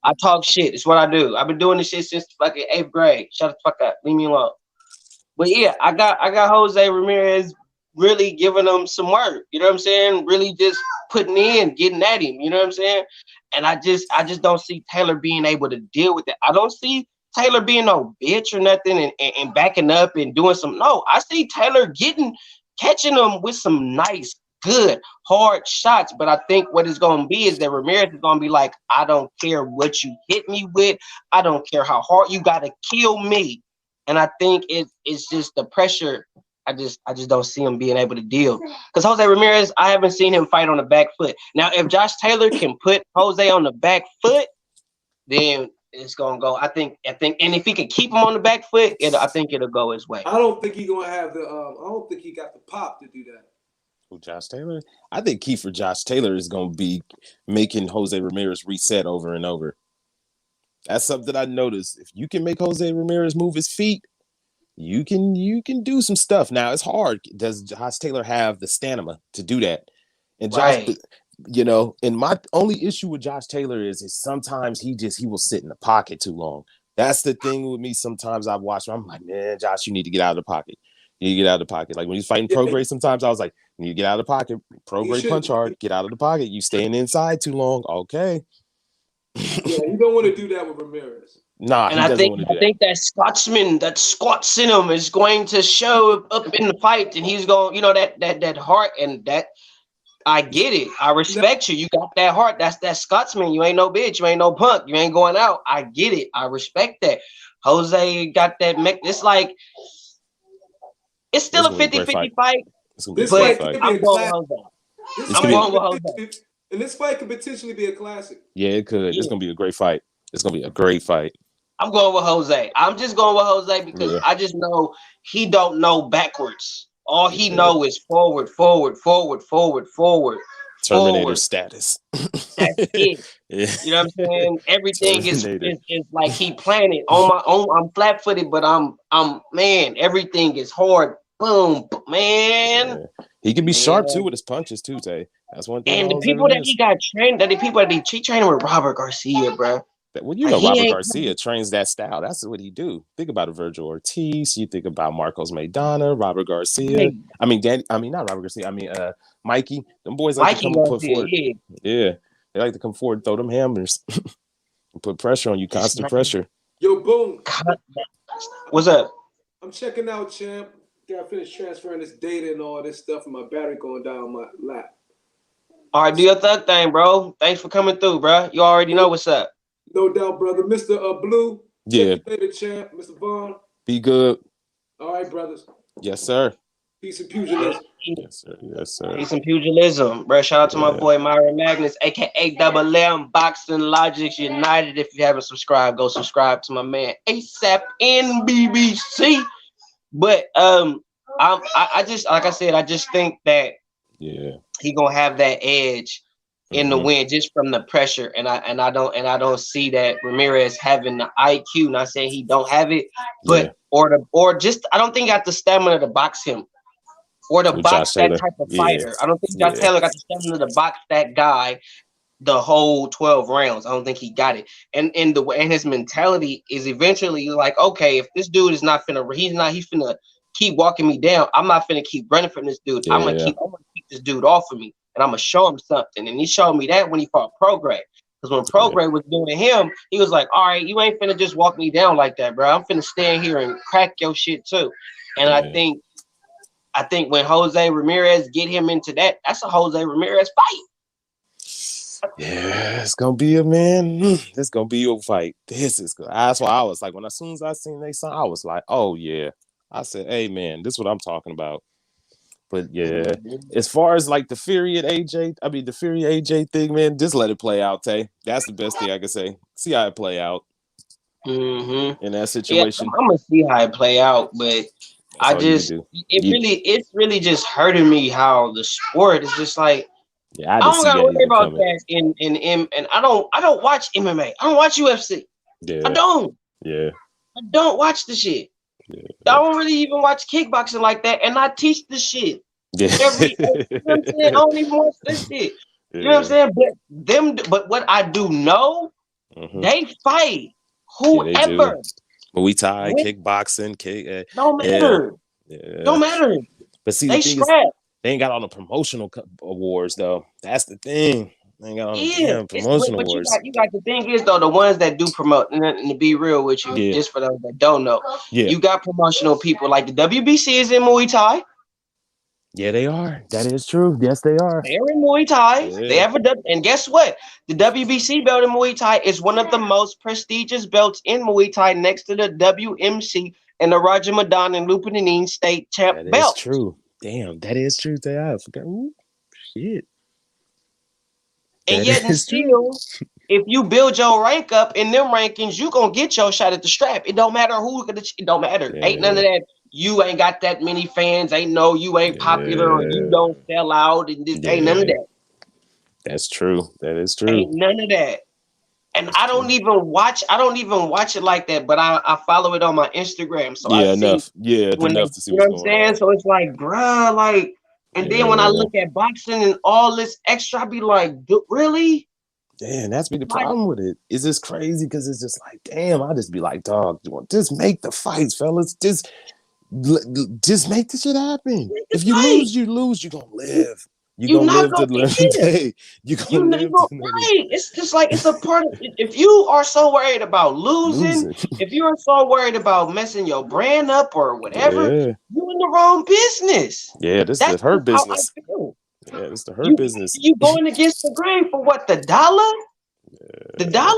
I talk shit. It's what I do. I've been doing this shit since fucking 8th grade. Shut the fuck up. Leave me alone. But yeah, I got Jose Ramirez really giving him some work. You know what I'm saying? Really just putting in, getting at him. You know what I'm saying? And I just don't see Taylor being able to deal with it. I don't see Taylor being no bitch or nothing and backing up and doing some. No, I see Taylor catching him with some nice, good, hard shots. But I think what it's going to be is that Ramirez is going to be like, I don't care what you hit me with. I don't care how hard you got to kill me. And I think it's just the pressure. I just don't see him being able to deal. Because Jose Ramirez, I haven't seen him fight on the back foot. Now, if Josh Taylor can put Jose on the back foot, then it's gonna go. I think, and if he can keep him on the back foot, I think it'll go his way. I don't think he's gonna have the. I don't think he got the pop to do that. Who, Josh Taylor? I think key for Josh Taylor is gonna be making Jose Ramirez reset over and over. That's something I noticed. If you can make Jose Ramirez move his feet, you can do some stuff. Now it's hard. Does Josh Taylor have the stamina to do that? And Josh, Right. You know, and my only issue with Josh Taylor is sometimes he will sit in the pocket too long. That's the thing with me. Sometimes I watch him, I'm like, man, Josh, you need to get out of the pocket. You need to get out of the pocket. Like when he's fighting Prograis, sometimes I was like, you need to get out of the pocket. Prograis punch hard, get out of the pocket. You staying inside too long. Okay. Yeah, you don't want to do that with Ramirez. Nah, and I think that Scotsman, that Scots in him is going to show up in the fight, and he's going, you know, that heart and that. I get it. I respect you. You got that heart. That's that Scotsman. You ain't no bitch. You ain't no punk. You ain't going out. I get it. I respect that. Jose got that. It's like, it's still a 50-50 fight. This fight could be a classic. And this fight could potentially be a classic. Yeah, it could. It's gonna be a great fight. It's gonna be a great fight. I'm going with Jose. I'm just going with Jose because I just know he don't know backwards. All he know is forward. Terminator status. That's it. You know what I'm saying? Everything is like he planned it on my own. I'm flat-footed, but I'm man, everything is hard. Boom, man. Yeah. He can be sharp too with his punches too, Tay. That's one thing. And the people that he got trained, he trained with Robert Garcia, bro. Well, you know, Robert Garcia trains that style. That's what he do. Think about a Virgil Ortiz. You think about Marcos Maidana, Robert Garcia. Not Robert Garcia. Mikey. Them boys like to come put forward. Yeah, they like to come forward and throw them hammers and put pressure on you. Constant pressure. Yo, boom. What's up? I'm checking out, champ. Gotta finish transferring this data and all this stuff, and my battery going down my lap. All right, do your thug thing, bro. Thanks for coming through, bro. You already know what's up. No doubt, brother. Mr. Blue. Yeah. Later, champ. Mr. Vaughn. Be good. All right, brothers. Yes, sir. Peace and pugilism. Yes, sir. Yes, sir. Peace and pugilism, bro. Shout out to my boy Myron Magnus, aka Double M Boxing Logics United. If you haven't subscribed, go subscribe to my man ASAP NBBC. But I just, like I said, I just think that Yeah. He gonna have that edge in the win just from the pressure. And I don't see that Ramirez having the IQ. Not saying he don't have it, but or just I don't think he got the stamina to box him. Or to With box Josh that Taylor. type of Yeah. fighter. I don't think Josh Taylor got the stamina to box that guy the whole 12 rounds. I don't think he got it. And his mentality is eventually like, okay, if this dude is not finna, he's finna keep walking me down. I'm not finna keep running from this dude. I'm gonna keep this dude off of me, and I'm gonna show him something. And he showed me that when he fought Prograis. Because when Prograis was doing him, he was like, all right, you ain't finna just walk me down like that, bro. I'm finna stand here and crack your shit too. And I think when Jose Ramirez get him into that, that's a Jose Ramirez fight. Yeah, it's gonna be a man. It's gonna be a fight. This is good. That's why I was like, as soon as I seen they song, I was like, oh yeah. I said, hey man, this is what I'm talking about. But yeah, as far as like the Fury AJ thing, man, just let it play out, Tay. That's the best thing I can say. See how it play out in that situation. I'm gonna see how it play out, but That's it's really just hurting me how the sport is just like. Yeah, I don't gotta worry about that and I don't watch MMA. I don't watch UFC. Yeah. I don't. Yeah. I don't watch the shit. Yeah. I don't really even watch kickboxing like that, and I teach the shit. Yeah. You know what I'm saying? I don't even watch this shit. You know what I'm saying? But what I do know, they fight whoever. Muay Thai, kickboxing, don't matter. Yeah. Don't matter. But see, they the thing scrap. is, they ain't got all the promotional awards though. That's the thing. They ain't got all the damn promotional awards. You got the thing is though, the ones that do promote, and to be real with you, just for those that don't know, you got promotional people like the WBC is in Muay Thai. Yeah, they are. That is true. Yes, they are. They're in Muay Thai. They have and guess what? The WBC belt in Muay Thai is one of the most prestigious belts in Muay Thai, next to the WMC and the Roger Madan and Lupinine state champ belt. That is true. Damn, that is true. I forgot. Ooh, shit. And yet, and still, if you build your rank up in them rankings, you gonna get your shot at the strap. It don't matter who. It don't matter. Ain't none of that. You ain't got that many fans. Ain't you ain't popular or you don't sell out. And ain't none of that. That's true. That is true. Ain't none of that. And I don't even watch it like that, but I follow it on my Instagram. So I see enough. Yeah, enough to see what's going on. You know what I'm saying? So it's like, bruh, like, and then when I look at boxing and all this extra, I be like, really? Damn, that's be the problem with it. Is this crazy? Because it's just like, damn, I just be like, dog, just make the fights, fellas. Just make the shit happen. If you lose, you lose. You're gonna live. You're gonna live to learn today. You're gonna live to learn. It's just like it's a part of it. If you are so worried about losing, if you are so worried about messing your brand up or whatever, you're in the wrong business. Yeah, this is her business. Yeah, it's her business. You going against the grain for what? The dollar? The dollar?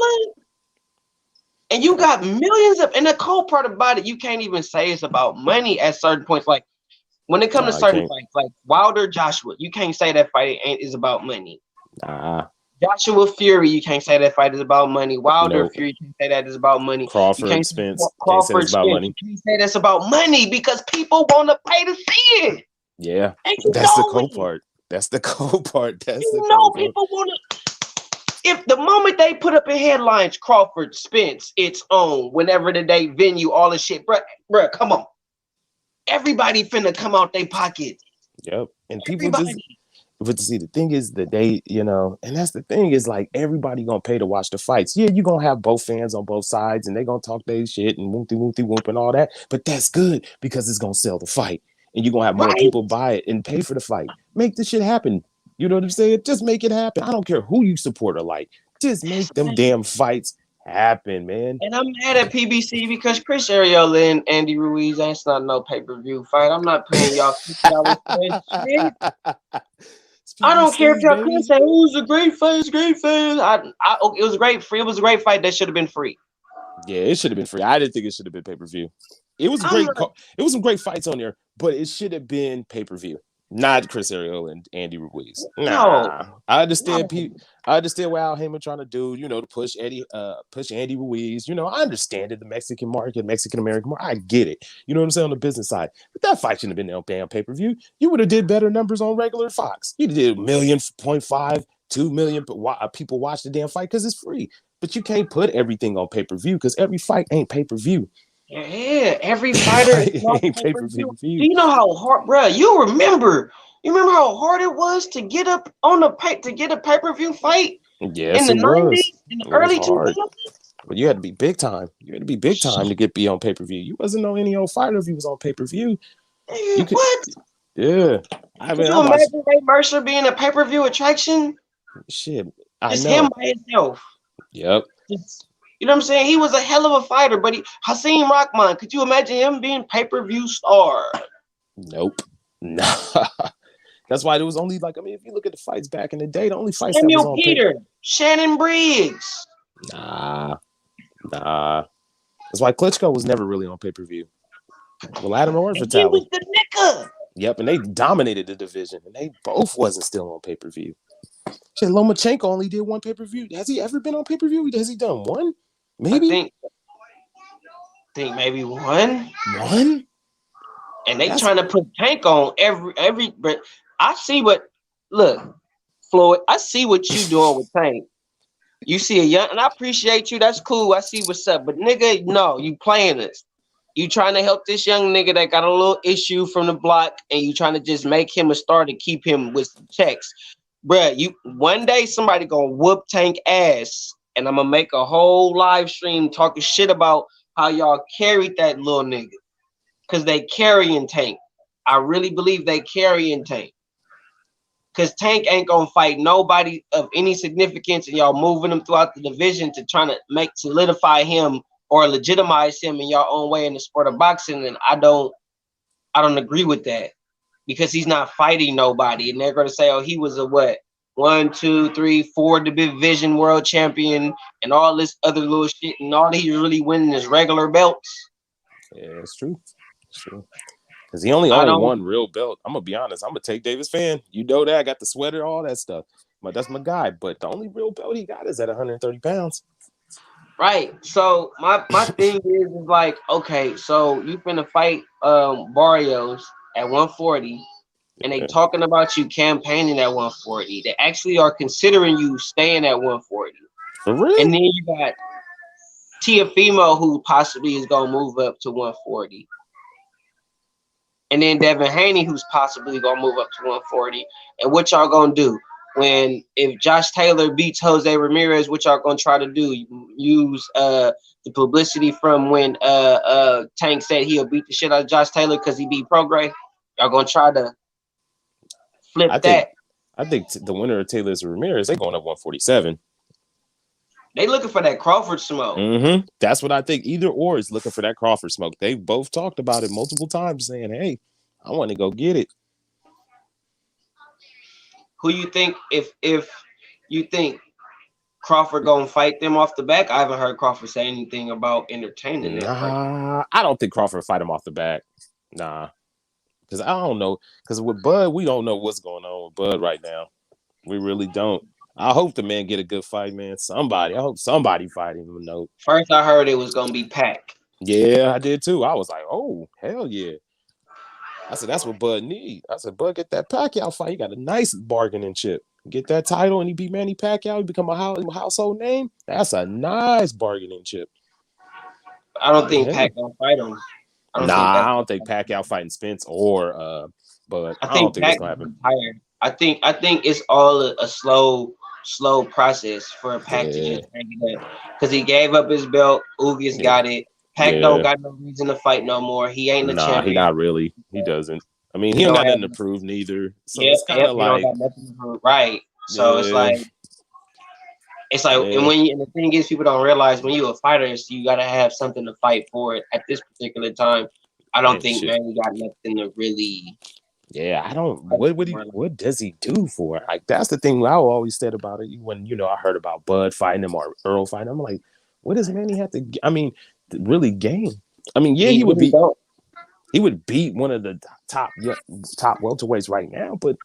And you got millions of, and the cool part about it, you can't even say it's about money at certain points. Like when it comes to certain fights, like Wilder, Joshua, you can't say that fight is about money. Joshua Fury, you can't say that fight is about money. Wilder Fury, you can't say that is about money. Crawford, Spence, can't say it's about money. You can't say that's about money because people want to pay to see it. Yeah, that's the cool part. That's the cool part. People want to. If the moment they put up in headlines, Crawford, Spence, it's on. Whenever the day, venue, all this shit, bruh, come on. Everybody finna come out their pocket. Yep, and people just. But see, the thing is that they, and that's the thing is like everybody gonna pay to watch the fights. Yeah, you're gonna have both fans on both sides, and they gonna talk their shit and whoop and all that. But that's good because it's gonna sell the fight, and you're gonna have more people buy it and pay for the fight. Make the shit happen. You know what I'm saying? Just make it happen. I don't care who you support or like. Just make them damn fights happen, man. And I'm mad at PBC because Chris Arreola and Andy Ruiz ain't not no pay-per-view fight. I'm not paying y'all $50 for that shit. I don't care if y'all can say, "Oh, it was a great fight. It's great fight." It was great. It was a great fight that should have been free. Yeah, it should have been free. I didn't think it should have been pay-per-view. It was great. It was some great fights on there, but it should have been pay-per-view. Not Chris Arreola and Andy Ruiz. Nah, No. I understand. No. I understand what Al Heyman trying to do. To push Andy Ruiz. I understand it. The Mexican market, Mexican American market. I get it. You know what I'm saying on the business side. But that fight shouldn't have been on damn pay-per-view. You would have did better numbers on regular Fox. You did 1.5, 2 million people watch the damn fight because it's free. But you can't put everything on pay-per-view because every fight ain't pay-per-view. Yeah, every fighter is not pay-per-view. Do you know how hard, bro? You remember how hard it was to get up on the to get a pay-per-view fight? Yes, in the it was. 90s, in the early 2000s. But you had to be big time. You had to be big time to be on pay-per-view. You wasn't on any old fighter if you was on pay-per-view. What? Yeah. Could you imagine Ray Mercer being a pay-per-view attraction? Shit. Just him by himself. Yep. You know what I'm saying? He was a hell of a fighter, but Hasim Rahman, could you imagine him being pay-per-view star? Nope. Nah. That's why it was only if you look at the fights back in the day, the only fights Samuel that was on Peter, Shannon Briggs. Nah. That's why Klitschko was never really on pay-per-view. Vladimir or Vitaly. He was the nigga. Yep, and they dominated the division, and they both wasn't still on pay-per-view. Shit, Lomachenko only did one pay-per-view. Has he ever been on pay-per-view? Has he done one? Maybe. I think maybe one. One? And they trying to put Tank on every. But I see look, Floyd. I see what you doing with Tank. You see a young, and I appreciate you. That's cool. I see what's up. But nigga, no, you playing this. You trying to help this young nigga that got a little issue from the block, and you trying to just make him a star to keep him with checks. Bruh, one day somebody gonna whoop Tank ass, and I'm gonna make a whole live stream talking shit about how y'all carried that little nigga. Cause they carrying Tank. I really believe they carrying Tank. Cause Tank ain't gonna fight nobody of any significance, and y'all moving him throughout the division to try to solidify him or legitimize him in your own way in the sport of boxing. And I don't agree with that. Because he's not fighting nobody, and they're going to say, "Oh, he was a what? 1, 2, 3, 4 division world champion, and all this other little shit, and all he's really winning is regular belts." Yeah, it's true. It's true. Because he only one real belt. I'm gonna be honest. I'm a Tank Davis fan. You know that. I got the sweater, all that stuff. But that's my guy. But the only real belt he got is at 130 pounds. Right. So my thing is like, okay, so you finna fight Barrios at 140, and they talking about you campaigning at 140. They actually are considering you staying at 140. For real? And then you got Tiafimo, who possibly is gonna move up to 140. And then Devin Haney, who's possibly gonna move up to 140. And what y'all gonna do? If Josh Taylor beats Jose Ramirez, what y'all gonna try to do? Use the publicity from when Tank said he'll beat the shit out of Josh Taylor because he beat Prograis. Y'all gonna try to flip that? I think the winner of Taylor's Ramirez, they going up 147. They looking for that Crawford smoke. Mm-hmm. That's what I think. Either or is looking for that Crawford smoke. They both talked about it multiple times, saying, "Hey, I want to go get it." Who you think if you think Crawford gonna fight them off the back? I haven't heard Crawford say anything about entertaining it. I don't think Crawford fight him off the back. Nah, because I don't know. Because with Bud, we don't know what's going on with Bud right now. We really don't. I hope the man get a good fight, man. I hope somebody fight him. No. First, I heard it was gonna be Pac. Yeah, I did too. I was like, oh, hell yeah. I said, that's what Bud need. I said, Bud, get that Pacquiao fight. He got a nice bargaining chip. Get that title and he beat Manny Pacquiao. He become a household name. That's a nice bargaining chip. I don't think Pac gonna fight him. I don't think Pacquiao fighting Spence or Bud. I don't think it's gonna happen. I think it's all a slow process for Pac to just hang it up. Because he gave up his belt. Ugas got it. Pac don't got no reason to fight no more. He ain't the champion. He not really. He doesn't. I mean, he don't got nothing to prove neither. So it's kind of like right. So it's like and and the thing is, people don't realize when you're a fighter, so you gotta have something to fight for it at this particular time. I don't think Manny got nothing to really. Yeah, I don't. What does he do for it? Like that's the thing I always said about it. When I heard about Bud fighting him or Earl fighting him, I'm like, what does Manny have to? I mean, really gain? I mean, yeah, he would be. He would beat one of the top welterweights right now, but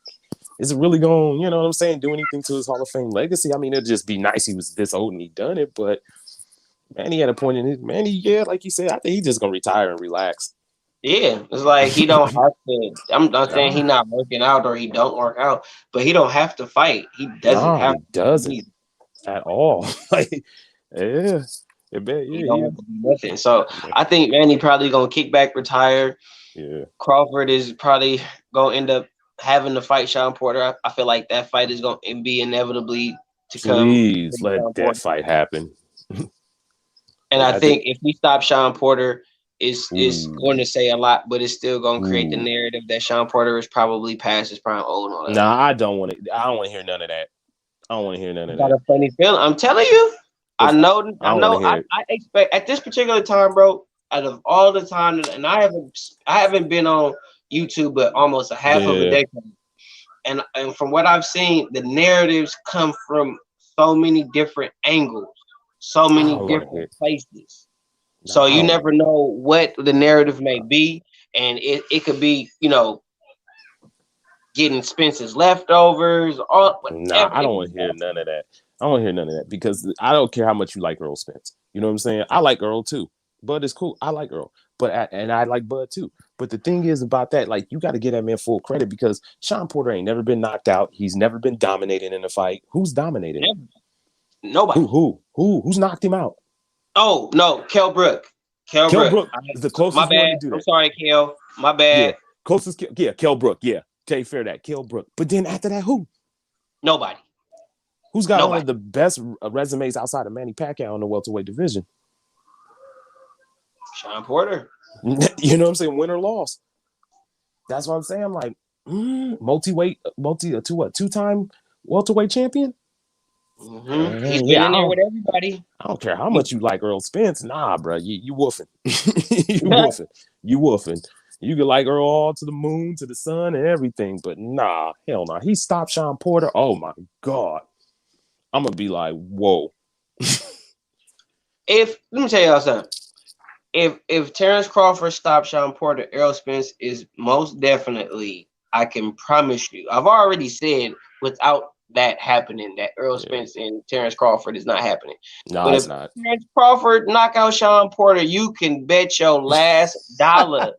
is it really going, you know what I'm saying, do anything to his Hall of Fame legacy? I mean, it'd just be nice he was this old and he done it, but man, he had a point in his like you said, I think he's just gonna retire and relax. Yeah, it's like he don't have to. I'm not saying he not working out or he don't work out, but he don't have to fight. He doesn't have he doesn't at all. Like, yeah. He don't have to do nothing. So I think Manny probably gonna kick back, retire. Yeah. Crawford is probably gonna end up having to fight Sean Porter. I feel like that fight is gonna be inevitably to come. Please let that fight happen. And I think if we stop Sean Porter, it's going to say a lot, but it's still going to create the narrative that Sean Porter is probably past his prime, old and all that. Nah, I don't want to hear none of that. I don't want to hear none of that. Got a funny feeling. I'm telling you. I know. I expect at this particular time, bro. Out of all the time, and I haven't been on YouTube but almost a half of a decade, and from what I've seen, the narratives come from so many different angles, so many different places. So you never know what the narrative may be, and it could be, you know, getting Spence's leftovers. I don't want to hear none of that. I don't want to hear none of that because I don't care how much you like Earl Spence. You know what I'm saying? I like Earl too. Bud is cool. I like Earl, and I like Bud too. But the thing is about that, like, you got to give that man full credit because Sean Porter ain't never been knocked out. He's never been dominated in a fight. Who's dominated? Nobody. Who's knocked him out? Oh no, Kell Brook. Kell Brook is the closest one to do that. I'm sorry, Kell. My bad. Yeah, closest. Yeah, Kell Brook. Yeah, take fair that Kell Brook. But then after that, who? Nobody. Who's got one of the best resumes outside of Manny Pacquiao in the welterweight division? Sean Porter. You know what I'm saying? Win or loss. That's what I'm saying. I'm like, two-time welterweight champion? Mm-hmm. He's been in there with everybody. I don't care how much you like Earl Spence. Nah, bro, you woofing. You woofing. You can like Earl all to the moon, to the sun, and everything, but nah, hell nah. He stopped Sean Porter. Oh my God. I'm gonna be like, whoa. Let me tell y'all something. If Terrence Crawford stops Sean Porter, Errol Spence is most definitely, I can promise you. I've already said without that happening, that Errol Spence and Terrence Crawford is not happening. No, but it's if not. Terrence Crawford knock out Sean Porter, you can bet your last dollar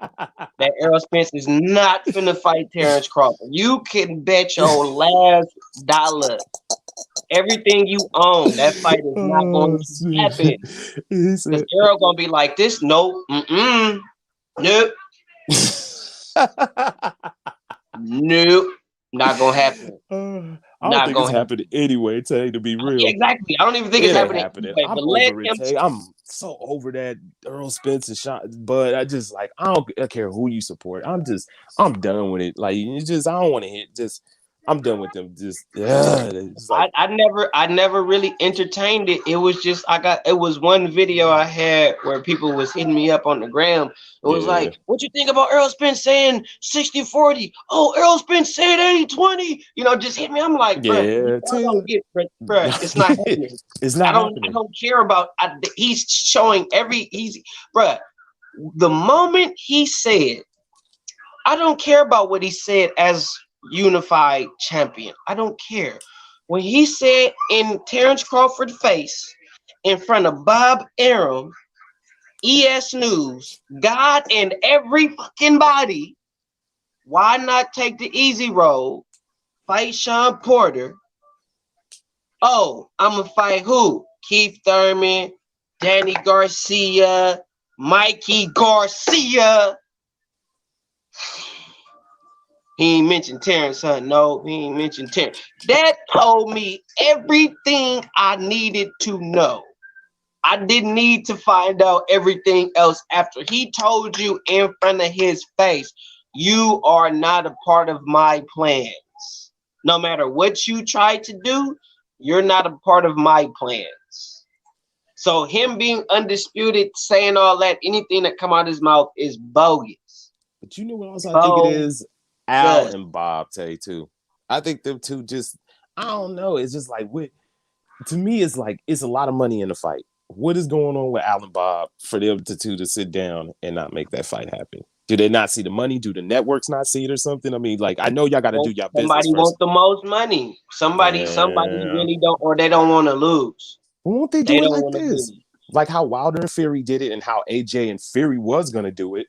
that Errol Spence is not finna fight Terrence Crawford. You can bet your last dollar. Everything you own, that fight is not going to happen. Because Errol gonna be like this. Nope. Nope. Nope. Not gonna happen. I don't think it's happening anyway, Tay, to be real. Exactly. I don't even think it's happening. Anyway, I'm over it, Tay. I'm so over that Earl Spence and shot, but I just like I don't care who you support. I'm done with it. Like it's just I don't want to hit just. I'm done with them. Just like, I never really entertained it. It was just it was one video I had where people was hitting me up on the gram. It was like, what you think about Earl Spence saying 60-40? Oh, Earl Spence said 80-20. You know, just hit me. I'm like, bro, it's not happening. It's not happening. I don't care about. He's showing the moment he said, I don't care about what he said as unified champion. I don't care. When he said in Terrence Crawford's face, in front of Bob Arum, ES News, God and every fucking body, why not take the easy road, fight Sean Porter? Oh, I'm gonna fight who? Keith Thurman, Danny Garcia, Mikey Garcia. He ain't mentioned Terrence Hunt. No, he ain't mentioned Terrence. That told me everything I needed to know. I didn't need to find out everything else after he told you in front of his face, you are not a part of my plans. No matter what you try to do, you're not a part of my plans. So him being undisputed, saying all that, anything that come out of his mouth is bogus. But you know what else I think it is? Al and Bob Tay too. I think them two just, I don't know. It's just like, to me, it's like, it's a lot of money in the fight. What is going on with Al and Bob for them to sit down and not make that fight happen? Do they not see the money? Do the networks not see it or something? I mean, like, I know y'all got to do your business Somebody first. wants the most money. Somebody really don't, or they don't want to lose. Won't they do They it don't like want to this? lose. Like how Wilder and Fury did it and how AJ and Fury was going to do it.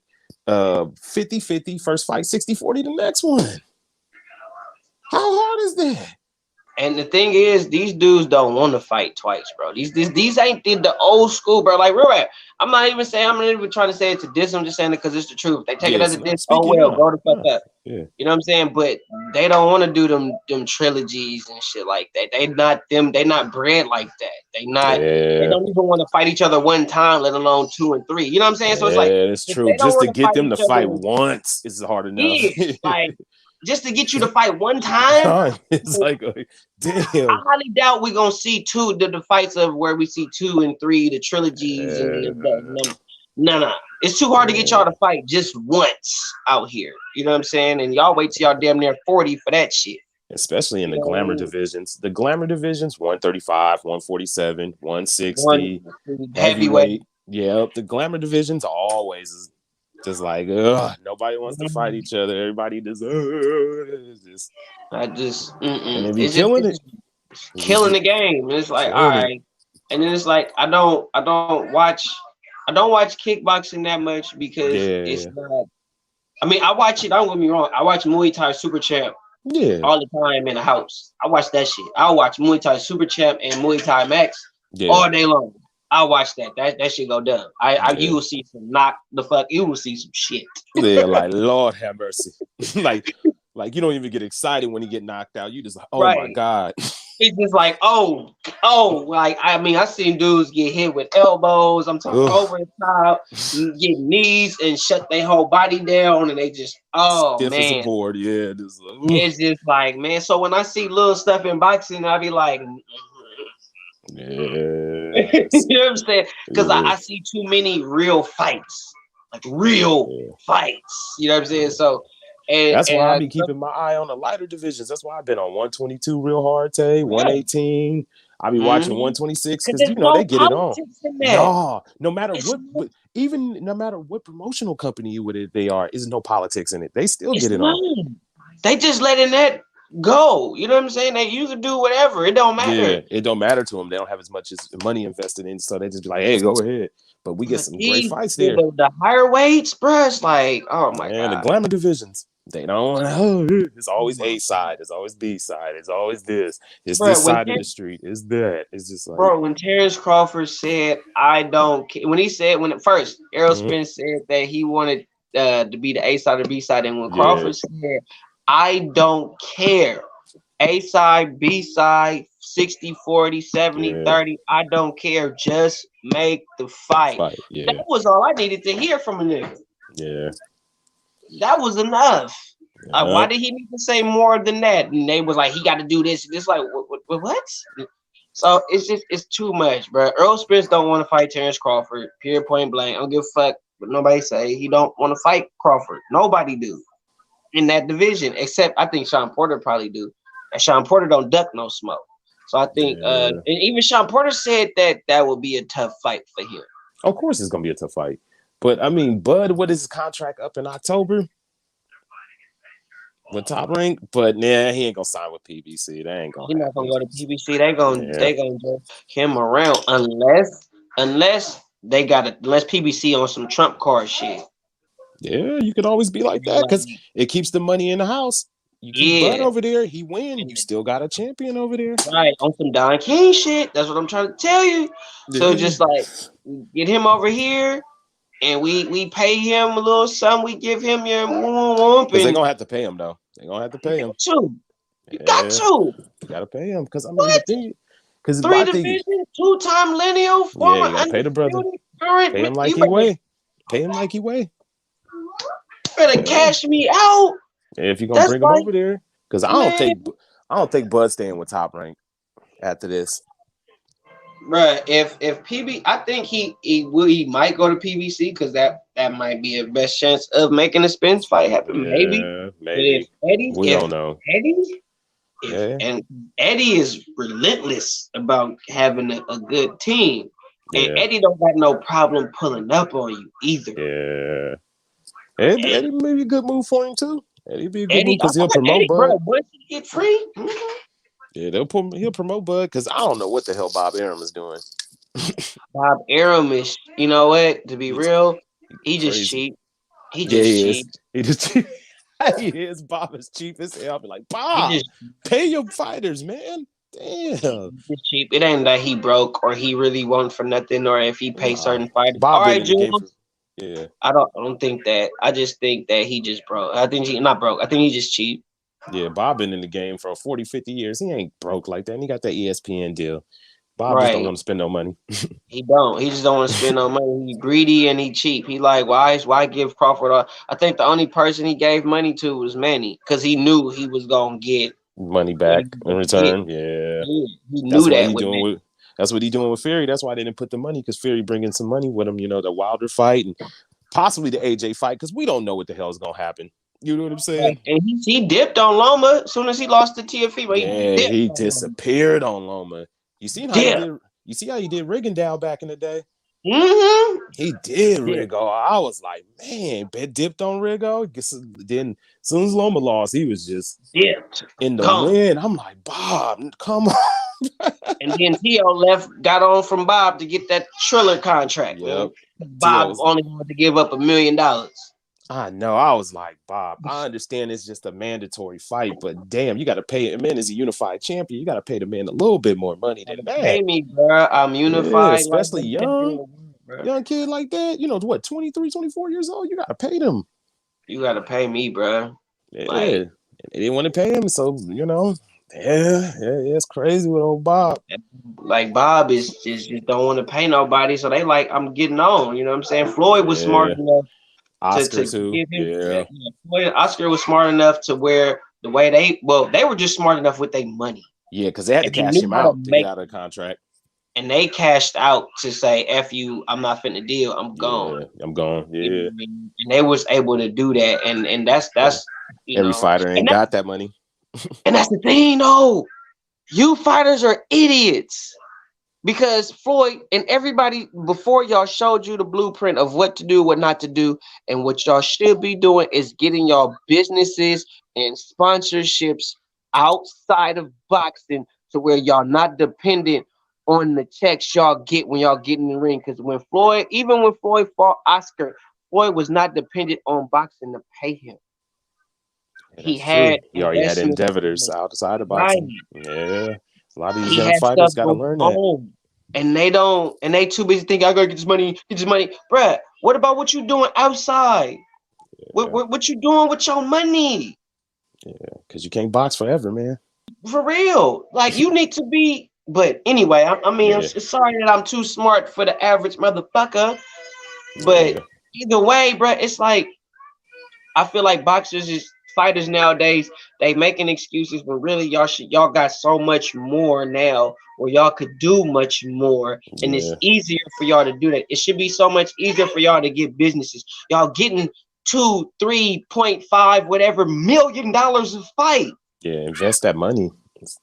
50-50 first fight, 60-40 the next one. How hard is that? And the thing is, these dudes don't want to fight twice, bro. These ain't the old school, bro. Like, real rap. I'm not even trying to say it to diss. I'm just saying it because it's the truth. They take it as a diss. Oh, well, go the fuck up. Yeah. You know what I'm saying? But they don't want to do them trilogies and shit like that. They not bred like that. They don't even want to fight each other one time, let alone 2 and 3. You know what I'm saying? So it's like, it's true. Just to get them to fight once is hard enough. Yeah, like, just to get you to fight one time. It's like, damn. I highly doubt we're gonna see the fights of where we see 2 and 3, the trilogies and no. It's too hard to get y'all to fight just once out here. You know what I'm saying? And y'all wait till y'all damn near 40 for that shit. Especially in the glamour divisions. The glamour divisions, 135, 147, 160, heavyweight. Yeah, the glamour divisions always is just like, nobody wants to fight each other. Everybody just, and they be killing it. Killing the game. And it's like, all right. And then it's like, I don't watch kickboxing that much because it's not. I mean, I watch it. Don't get me wrong. I watch Muay Thai Super Champ all the time in the house. I watch that shit. I'll watch Muay Thai Super Champ and Muay Thai Max all day long. I'll watch that. That shit go dumb. You will see some you will see some shit. Yeah, like Lord have mercy. like you don't even get excited when you get knocked out. You just like, oh my God. It's just like, like, I mean, I seen dudes get hit with elbows. I'm talking over the top, get knees and shut their whole body down, and they just, stiff man. as a board. Yeah, it's just like, man. So when I see little stuff in boxing, I be like, yeah. You know what I'm saying? Because I see too many real fights, like real fights. You know what I'm saying? So. That's why I be keeping my eye on the lighter divisions. That's why I've been on 122 real hard, 118. I be watching 126 because they get it on. No matter what promotional company they are, is no politics in it. They still get it on. They just letting that go. You know what I'm saying? You can do whatever. It don't matter. Yeah, it don't matter to them. They don't have as much as money invested in, so they just be like, hey, go ahead. But we get some great fights there. The higher weights, bro, it's like, oh my God. The glamour divisions. They don't. It's always A side. It's always B side. It's always this. It's this side of the street. It's that. It's just like, bro. When Terrence Crawford said, "I don't," when at first Errol Spence said that he wanted to be the A side or B side, and when Crawford said, "I don't care," A side, B side, 60, 40, 70, 30. I don't care. Just make the fight. That was all I needed to hear from a nigga. Yeah. That was enough. Why did he need to say more than that? And they was like, he got to do this. It's like, what? So it's too much, bro. Errol Spence don't want to fight Terrence Crawford. Period, point blank. I don't give a fuck what nobody say. He don't want to fight Crawford. Nobody do in that division, except I think Sean Porter probably do. And Sean Porter don't duck no smoke. So I think, and even Sean Porter said that would be a tough fight for him. Of course, it's gonna be a tough fight. But I mean, Bud, what is his contract up in October with Top Rank? But he ain't gonna sign with PBC. They ain't gonna. He's not gonna go to PBC. They gonna get him around unless PBC on some Trump card shit. Yeah, you could always be like that because it keeps the money in the house. You keep Bud over there, he win. You still got a champion over there, right? On some Don King shit. That's what I'm trying to tell you. So just like get him over here. And we pay him a little something. We give him your whoop. They're gonna have to pay him though. They're gonna have to pay him. You got to. You gotta pay him because I mean the thing. Because 3 division, 2-time lineal. You gotta pay the brother. Pay him like he weigh. Pay him like he weigh. Better cash me out. If you're gonna bring him over there, because I don't think Bud staying with Top Rank after this. Bruh, if PB, I think he might go to PBC because that might be a best chance of making a Spence fight happen. Maybe. But if Eddie, we don't know. And Eddie is relentless about having a good team, and Eddie don't got no problem pulling up on you either. Eddie may be a good move for him too. Eddie'd be a good move Eddie, because he'll promote Bud. bro, once he get free, Yeah, he'll promote Bud because I don't know what the hell Bob Arum is doing. Bob Arum is, you know what? To be real, he just crazy. cheap. He just cheap. He just cheap. He is. Bob is cheap as hell. I'll be like, Bob, pay your fighters, man. Damn. He's cheap. It ain't that he broke or he really won't for nothing, or if he pays certain fighters. Bob all right, been in the game Jules. yeah. I don't think that. I just think that he just broke. I think he not broke. I think he just cheap. Yeah, Bob been in the game for 40, 50 years. He ain't broke like that. And he got that ESPN deal. Bob just don't want to spend no money. He don't. He just don't want to spend no money. He greedy and he cheap. He like, why give Crawford all? I think the only person he gave money to was Manny because he knew he was gonna get money back in return. Yeah. He knew that. That's what he doing with Fury. That's why they didn't put the money because Fury bringing some money with him. You know, the Wilder fight and possibly the AJ fight because we don't know what the hell is gonna happen. You know what I'm saying? And he dipped on Loma as soon as he lost the TFE. But he disappeared on Loma. You see how he did? You see how he did Rigondeaux back in the day? Mm-hmm. He did Rigo. I was like, man, dipped on Rigo. Then as soon as Loma lost, he was just dipped in the wind. I'm like, Bob, come on. And then Tio got on from Bob to get that Triller contract. Yep. Bob only wanted to give up $1 million. I know. I was like, Bob, I understand it's just a mandatory fight, but damn, you got to pay him. Man, as a unified champion, you got to pay the man a little bit more money than that. Pay me, bro. I'm unified. Yeah, especially young kid like that. You know, what, 23, 24 years old? You got to pay them. You got to pay me, bro. Yeah. They didn't want to pay him, so, you know, it's crazy with old Bob. Like, Bob is just don't want to pay nobody, so they like, I'm getting on. You know what I'm saying? Floyd was smart enough. Oscar too. Oscar was smart enough to where the way they were just smart enough with their money. Yeah, because they had to cash him out to get out of the contract. And they cashed out to say, F you, I'm not finna deal, I'm gone. Yeah, I'm gone. Yeah. You know what I mean? And they was able to do that. And that's every fighter ain't got that money. And that's the thing, though. You fighters are idiots. Because Floyd and everybody before y'all showed you the blueprint of what to do, what not to do, and what y'all should be doing is getting y'all businesses and sponsorships outside of boxing to where y'all not dependent on the checks y'all get when y'all get in the ring. Because when Floyd fought Oscar, Floyd was not dependent on boxing to pay him. He already had endeavors outside of boxing. Right. Yeah. A lot of these young fighters got to learn that. And they too busy thinking, I gotta get this money. Bruh, what about what you doing outside? Yeah. What you doing with your money? Yeah, because you can't box forever, man. For real. Like, you need to be, but anyway, I'm sorry that I'm too smart for the average motherfucker. But either way, bruh, it's like, I feel like fighters nowadays, they making excuses, but really y'all got so much more now where y'all could do much more, and it's easier for y'all to do that. It should be so much easier for y'all to get businesses. Y'all getting 2, 3.5 whatever $1 million a fight. Yeah, invest that money.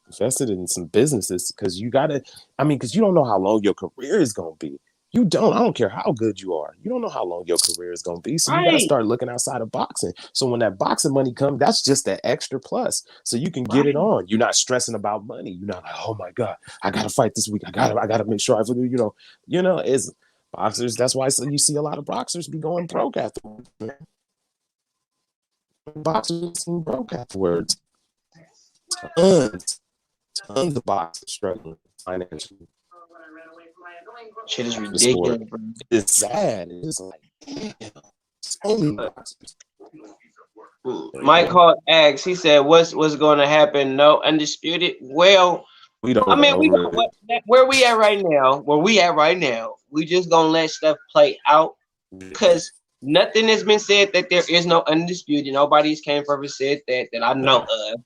Invest it in some businesses because you don't know how long your career is gonna be. I don't care how good you are. You don't know how long your career is going to be. So you got to start looking outside of boxing. So when that boxing money comes, that's just that extra plus. So you can get it on. You're not stressing about money. You're not like, oh my God, I got to fight this week. I got to make sure it's boxers. That's why you see a lot of boxers be going broke afterwards. Boxers broke afterwards. Tons of boxers struggling financially. Shit is ridiculous, bro. It's sad. It's like, damn. It's only boxers. Mike Hart asks, he said, what's going to happen? No undisputed? Well, we don't know. Where we at right now, we just going to let stuff play out because nothing has been said that there is no undisputed. Nobody's came forward and said that I know of.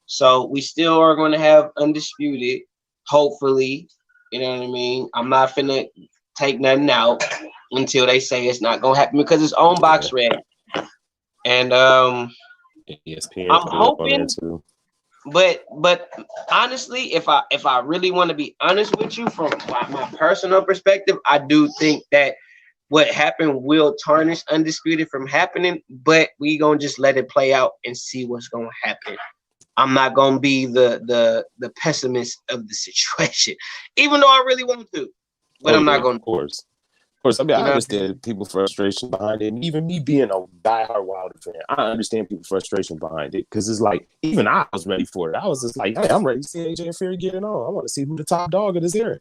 So we still are going to have undisputed, hopefully. You know what I mean? I'm not finna take nothing out until they say it's not gonna happen because it's on box red. And ESPN I'm hoping, but honestly, if I really want to be honest with you from my personal perspective, I do think that what happened will tarnish Undisputed from happening, but we gonna just let it play out and see what's gonna happen. I'm not gonna be the pessimist of the situation, even though I really want to, but I'm not gonna. Of course. Of course, I mean, I understand people's frustration behind it. And even me being a diehard Wilder fan, I understand people's frustration behind it because it's like, even I was ready for it. I was just like, hey, I'm ready to see AJ and Fury get it on. I want to see who the top dog of this era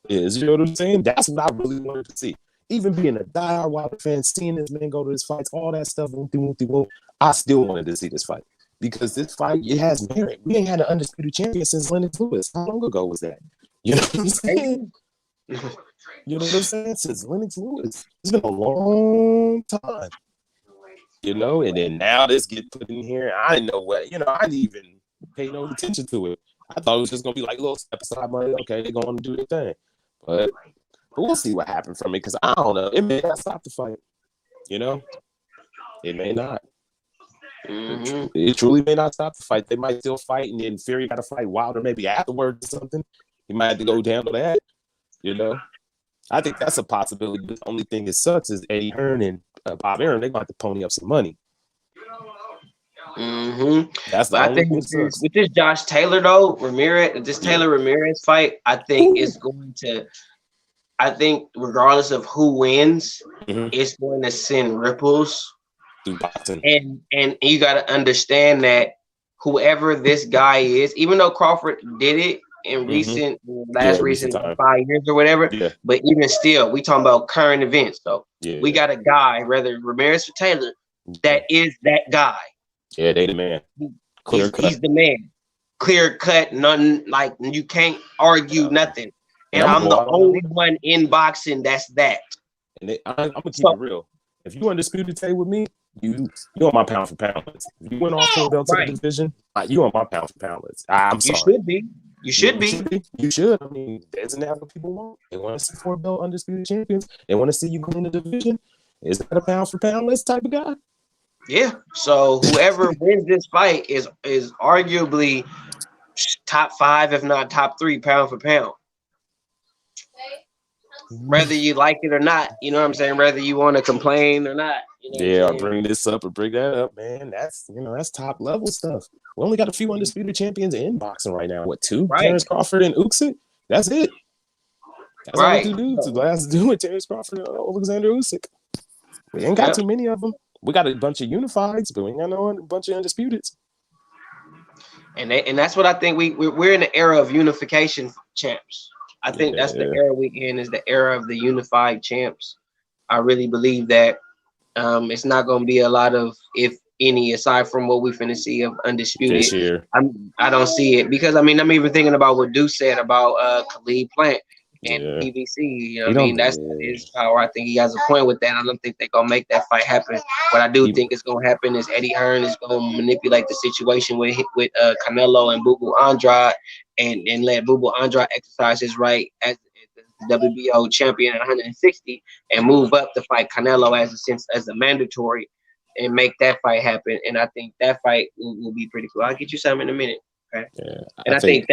is. You know what I'm saying? That's what I really wanted to see. Even being a diehard Wilder fan, seeing this man go to his fights, all that stuff, I still wanted to see this fight because this fight, it has merit. We ain't had an undisputed champion since Lennox Lewis. How long ago was that? You know what I'm saying? You know what I'm saying? Since Lennox Lewis. It's been a long time. You know, and then now this get put in here. I didn't know what, I didn't even pay no attention to it. I thought it was just gonna be like a little step aside money. Okay, they're gonna do their thing. But we'll see what happened from it because I don't know. It may not stop the fight. You know? It may not. Mm-hmm. It truly may not stop the fight. They might still fight, and then Fury got to fight Wilder maybe afterwards or something. He might have to go down to that. You know, I think that's a possibility. The only thing that sucks is Eddie Hearn and Bob Arum. They're going to have to pony up some money. Mm-hmm. That's the only thing that sucks. With this Josh Taylor though, Taylor Ramirez fight, I think is going to. I think regardless of who wins, it's going to send ripples. And you got to understand that whoever this guy is, even though Crawford did it in recent 5 years or whatever, but even still, we talking about current events. So we got a guy, whether Ramirez or Taylor, that is that guy. Yeah, they the man. He's the man. Clear cut, none, like you can't argue nothing. And I'm the only one in boxing that's that. And I'm gonna keep it real. If you undisputed Tay with me, you on my pound for pound list. If you went off full belt to the division, you on my pound for pound list. I'm sorry. You should be. You should. I mean, isn't that what people want? They want to see 4 belt undisputed champions. They want to see you go in the division. Is that a pound for pound list type of guy? Yeah. So whoever wins this fight is arguably top 5, if not top 3, pound for pound. Whether you like it or not, you know what I'm saying? Whether you want to complain or not. You know I'll bring this up or bring that up, man. That's top level stuff. We only got a few undisputed champions in boxing right now. What, 2? Right. Terrence Crawford and Usyk. That's it. That's all 2 dudes. The last dude with Terrence Crawford and Alexander Usyk. We ain't got too many of them. We got a bunch of unifieds, but we ain't got a bunch of undisputeds. And that's what I think we're in the era of unification champs. I think that's the era we in, is the era of the unified champs. I really believe that it's not going to be a lot of, if any, aside from what we finna see of undisputed this year. I don't see it because I'm even thinking about what Deuce said about Khalid Plant and PBC. You know what I mean? That's his power. I think he has a point with that. I don't think they're gonna make that fight happen. What I do think is gonna happen is Eddie Hearn is gonna manipulate the situation with Canelo and Bubu Andrade and let Bubu Andrade exercise his right as the WBO champion at 160 and move up to fight Canelo as a mandatory and make that fight happen. And I think that fight will be pretty cool. I'll get you something in a minute. Okay. Yeah, and I think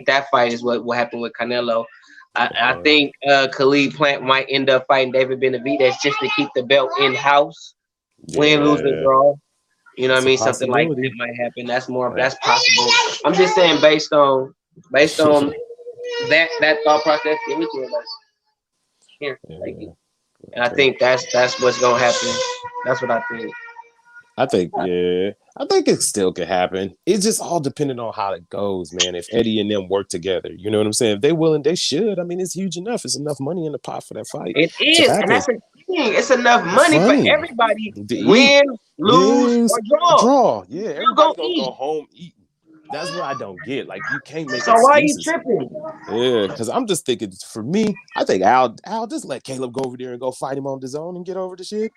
that fight is what will happen with Canelo. I think Khalid Plant might end up fighting David Benavidez just to keep the belt in house, win, lose, or draw. You know what I mean? Something like that might happen. That's possible. I'm just saying based on that thought process. Give me to it, here, thank you. And I think that's what's gonna happen. That's what I think. I think it still could happen. It's just all dependent on how it goes, man. If Eddie and them work together, you know what I'm saying? If they're willing, they should. I mean, it's huge enough. It's enough money in the pot for that fight. It is, and that's the thing. It's enough money for everybody. Win, lose, or draw. Yeah, everybody's gonna go home eating. That's what I don't get. Like, you can't make so excuses. Why are you tripping? Yeah, because I'm just thinking, for me, I think Al just let Caleb go over there and go fight him on the zone and get over the shit.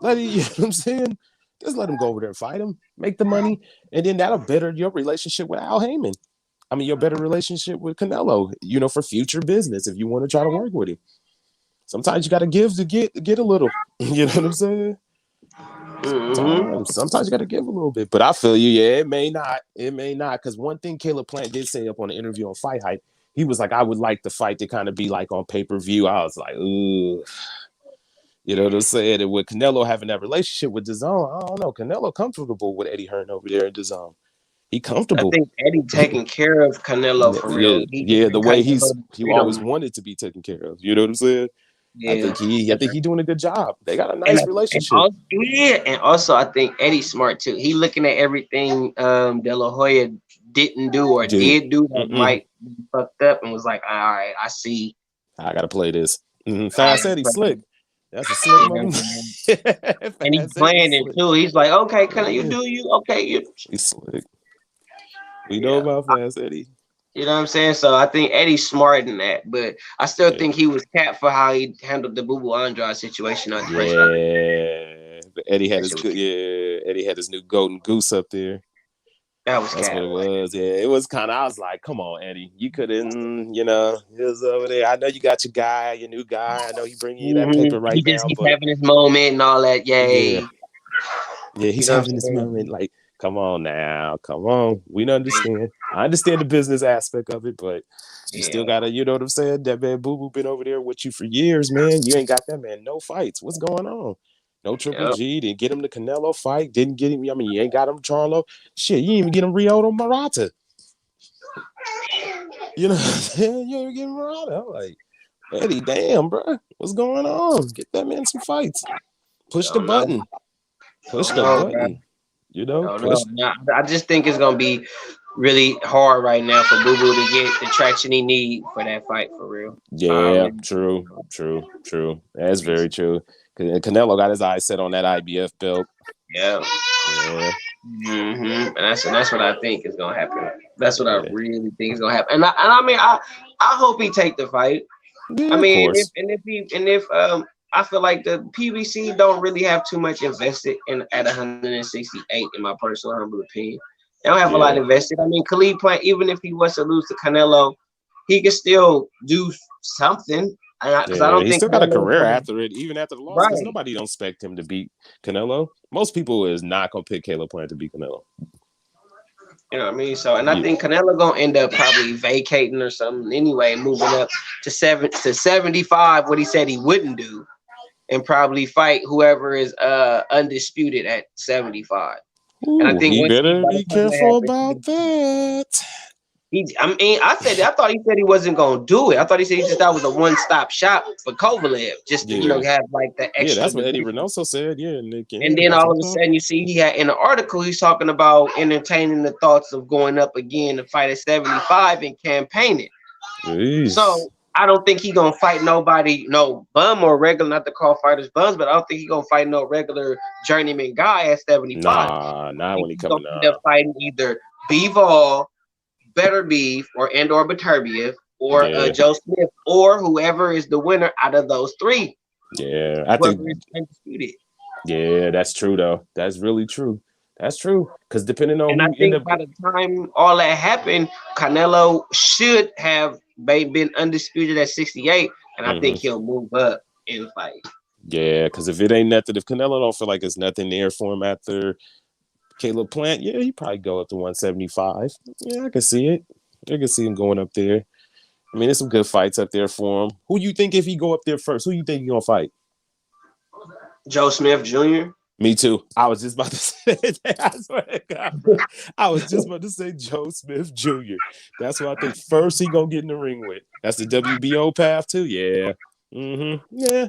You know what I'm saying? Just let him go over there and fight him, make the money, and then that'll better your relationship with Al Heyman. I mean, your better relationship with Canelo, for future business if you want to try to work with him. Sometimes you got to give to get a little. You know what I'm saying? Mm-hmm. Sometimes you got to give a little bit. But I feel you. Yeah, it may not. Because one thing Caleb Plant did say up on the interview on Fight Hype, he was like, I would like the fight to kind of be like on pay-per-view. I was like, ooh. You know what I'm saying? And with Canelo having that relationship with DAZN, I don't know. Canelo comfortable with Eddie Hearn over there in DAZN. He I comfortable. think Eddie taking care of Canelo for real. Yeah, He yeah. The giving way Canelo he always freedom. wanted to be taken care of. You know what I'm saying? I Yeah. think he doing a good job. They got a And, nice relationship. and also I think Eddie's smart too. He looking at everything De La Hoya didn't do or Dude, did do that might be fucked up, and was like, all right, I see. I gotta play this. I Fast Eddie slick. That's a slick money. And he's playing it too. He's like, okay, can you do you? Okay, you. He's slick. We know about Fast Eddie. You know what I'm saying? So I think Eddie's smart in that, but I still think he was capped for how he handled the Boo Boo Andrade situation on the first round. But Eddie had his good. Yeah, Eddie had his new golden goose up there. That's what it was. Yeah, it was kind of. I was like, "Come on, Eddie, you couldn't." You know, he was over there. I know you got your guy, your new guy. I know he bringing you that paper right now. He's having his moment and all that. Yay! Yeah, he's having this moment. Like, come on now, come on. We don't understand. I understand the business aspect of it, but you still gotta. You know what I'm saying? That man Boo Boo been over there with you for years, man. You ain't got that man no fights. What's going on? No Triple G, didn't get him the Canelo fight, didn't get him. I mean, you ain't got him Charlo. Shit, you didn't even get him Ryoto Murata. You know what I'm saying? You ain't even get him Murata. I'm like, Eddie, damn, bro. What's going on? Get that man some fights. Push the button. Push the button. You know? I just think it's going to be really hard right now for Boo Boo to get the traction he need for that fight, for real. Yeah, true. That's very true. Canelo got his eyes set on that IBF belt. Yeah. And that's what I think is gonna happen. That's what I really think is gonna happen. And I mean, I hope he take the fight. Yeah, I mean, if I feel like the PBC don't really have too much invested in at 168, in my personal humble opinion. They don't have a lot invested. I mean, Khalid Plant, even if he was to lose to Canelo, he could still do something. Because I don't he think still got a career after it, even after the loss. Because nobody don't expect him to beat Canelo. Most people is not gonna pick Caleb Plant to beat Canelo. You know what I mean? So, and I think Canelo gonna end up probably vacating or something anyway, moving up to 75, what he said he wouldn't do, and probably fight whoever is undisputed at 75. Ooh, and I think he better be careful about that. I thought he said he wasn't gonna do it. I thought he said that was a one-stop shop for Kovalev, just to have like the extra. Yeah, that's what Eddie Reynoso said. Yeah, and then all of a sudden you see he had in the article he's talking about entertaining the thoughts of going up again to fight at 75 and campaigning. Jeez. So I don't think he's gonna fight nobody, no bum or regular, not to call fighters bums, but I don't think he's gonna fight no regular journeyman guy at 75. Nah, not when he coming up. End up fighting either Bivol, Better Beef, or Beterbiev, or Joe Smith, or whoever is the winner out of those three. Yeah, I think. Yeah, that's true though. That's really true. That's true. Because depending on I think by the time all that happened, Canelo should have been undisputed at 68, and I think he'll move up in fight. Yeah, because if it ain't nothing, if Canelo don't feel like it's nothing there for him after Caleb Plant, he probably go up to 175. Yeah, I can see it. I can see him going up there. I mean, there's some good fights up there for him. Who you think if he go up there first? Who you think he gonna fight? Joe Smith Jr. Me too. I was just about to say that. I swear to God. I was just about to say Joe Smith Jr. That's what I think first he gonna get in the ring with. That's the WBO path too. Yeah. Yeah.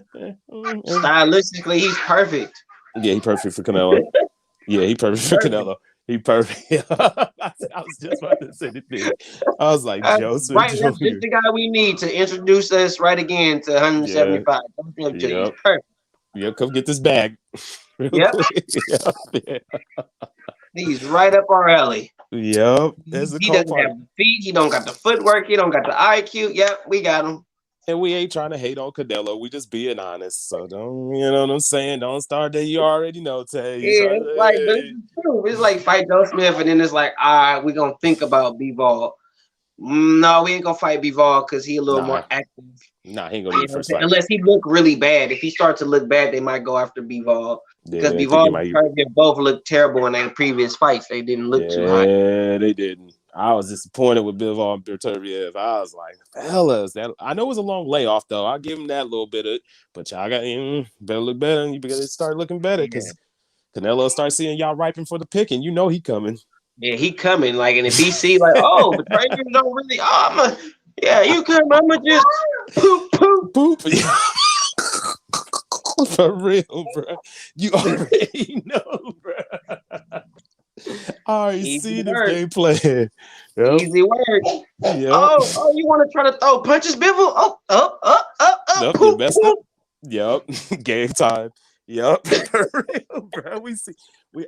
Stylistically, he's perfect. Yeah, he's perfect for Canelo. Yeah, he perfect for Canelo. He perfect. I was just about to say the thing. I was like, Joseph right, Jr. That's just the guy we need to introduce us right again to 175. Yep. Perfect. Yeah, come get this bag. Yep. He's right up our alley. Yep. He doesn't have the feet. He don't got the footwork. He don't got the IQ. Yep, we got him. And we ain't trying to hate on Canelo. We just being honest. So don't, you know what I'm saying? Don't start there. You already know, Tay. It's like, but it's true. It's like fight Joe Smith, and then it's like, we're going to think about Bivol. No, we ain't going to fight Bivol because he a little more active. Nah, he ain't going to be first fight. Unless he look really bad. If he starts to look bad, they might go after Bivol. Because Bivol and both looked terrible in their previous fights. They didn't look too hot. Yeah, they didn't. I was disappointed with Bivol and Beterbiev. I was like, fellas, that I know it was a long layoff though. I'll give him that little bit of, but y'all got better look better. You better start looking better because Canelo start seeing y'all ripen for the picking. You know he coming. Yeah, he coming. Like in the BC, like, oh, but Trader don't really. Oh, you come. I'ma just poop. For real, bro. You already know, bro. I already see this game plan. Yep. Easy work. Yep. Oh, you want to try to throw punches, Bivol? Up. Nope, you messed up. Yep. Game time. Yep. For real, bro.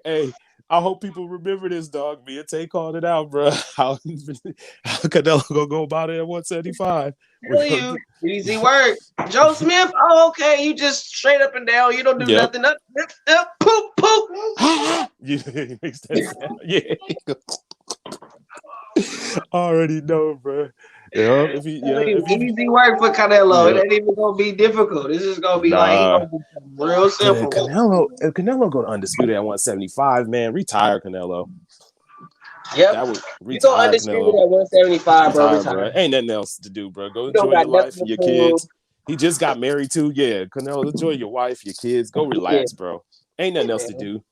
Hey, I hope people remember this, dog. Me and Tay called it out, bro. How Canelo gonna go about it at 175. Tell you, easy work. Joe Smith, oh, okay. You just straight up and down. You don't do nothing. Up, poop. You makes that sound. Yeah. Already know, bro. Easy work for Canelo. It ain't even gonna be difficult. This is gonna be like real simple. If Canelo go to undisputed at 175, man, retire Canelo. Yep. You go undisputed at 175, bro. Ain't nothing else to do, bro. Go enjoy your life and your kids. He just got married too. Yeah, Canelo, enjoy your wife, your kids. Go relax, bro. Ain't nothing else to do.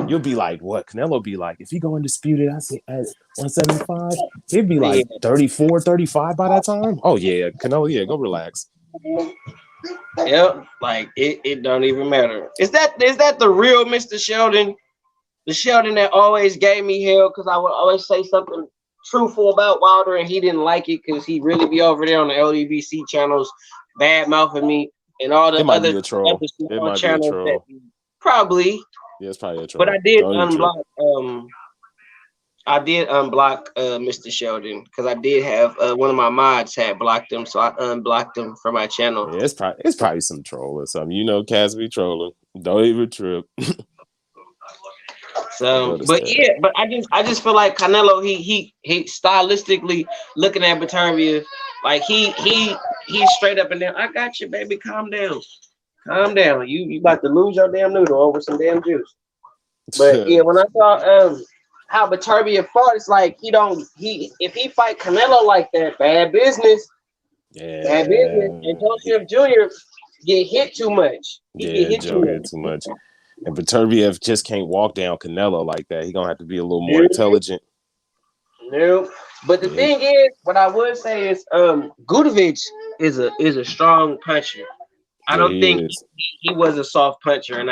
You'll be like, what? Canelo be like, if he go undisputed, I say at 175, he'd be like 34, 35 by that time. Oh, yeah. Canelo, go relax. Yep. Like, it don't even matter. Is that the real Mr. Sheldon? The Sheldon that always gave me hell because I would always say something truthful about Wilder and he didn't like it because he really be over there on the LDVC channels bad mouthing me and all the other channels. Probably. Yeah, it's probably a troll. But I did unblock. Mr. Sheldon because I did have one of my mods had blocked him, so I unblocked him from my channel. Yeah, it's probably some troll or something. You know, Cass be trolling. Don't even trip. So, but I just feel like Canelo, he stylistically looking at Beterbiev, like he's straight up and down. I got you, baby. Calm down. You about to lose your damn noodle over some damn juice. But yeah, when I saw how Beterbiev fought, it's like if he fight Canelo like that, bad business. Yeah. Bad business. And Joseph Jr. get hit too much. He get hit too much. And Beterbiev just can't walk down Canelo like that. He's gonna have to be a little more intelligent. No. But the thing is, what I would say is Gudovic is a strong puncher. I don't think he was a soft puncher, and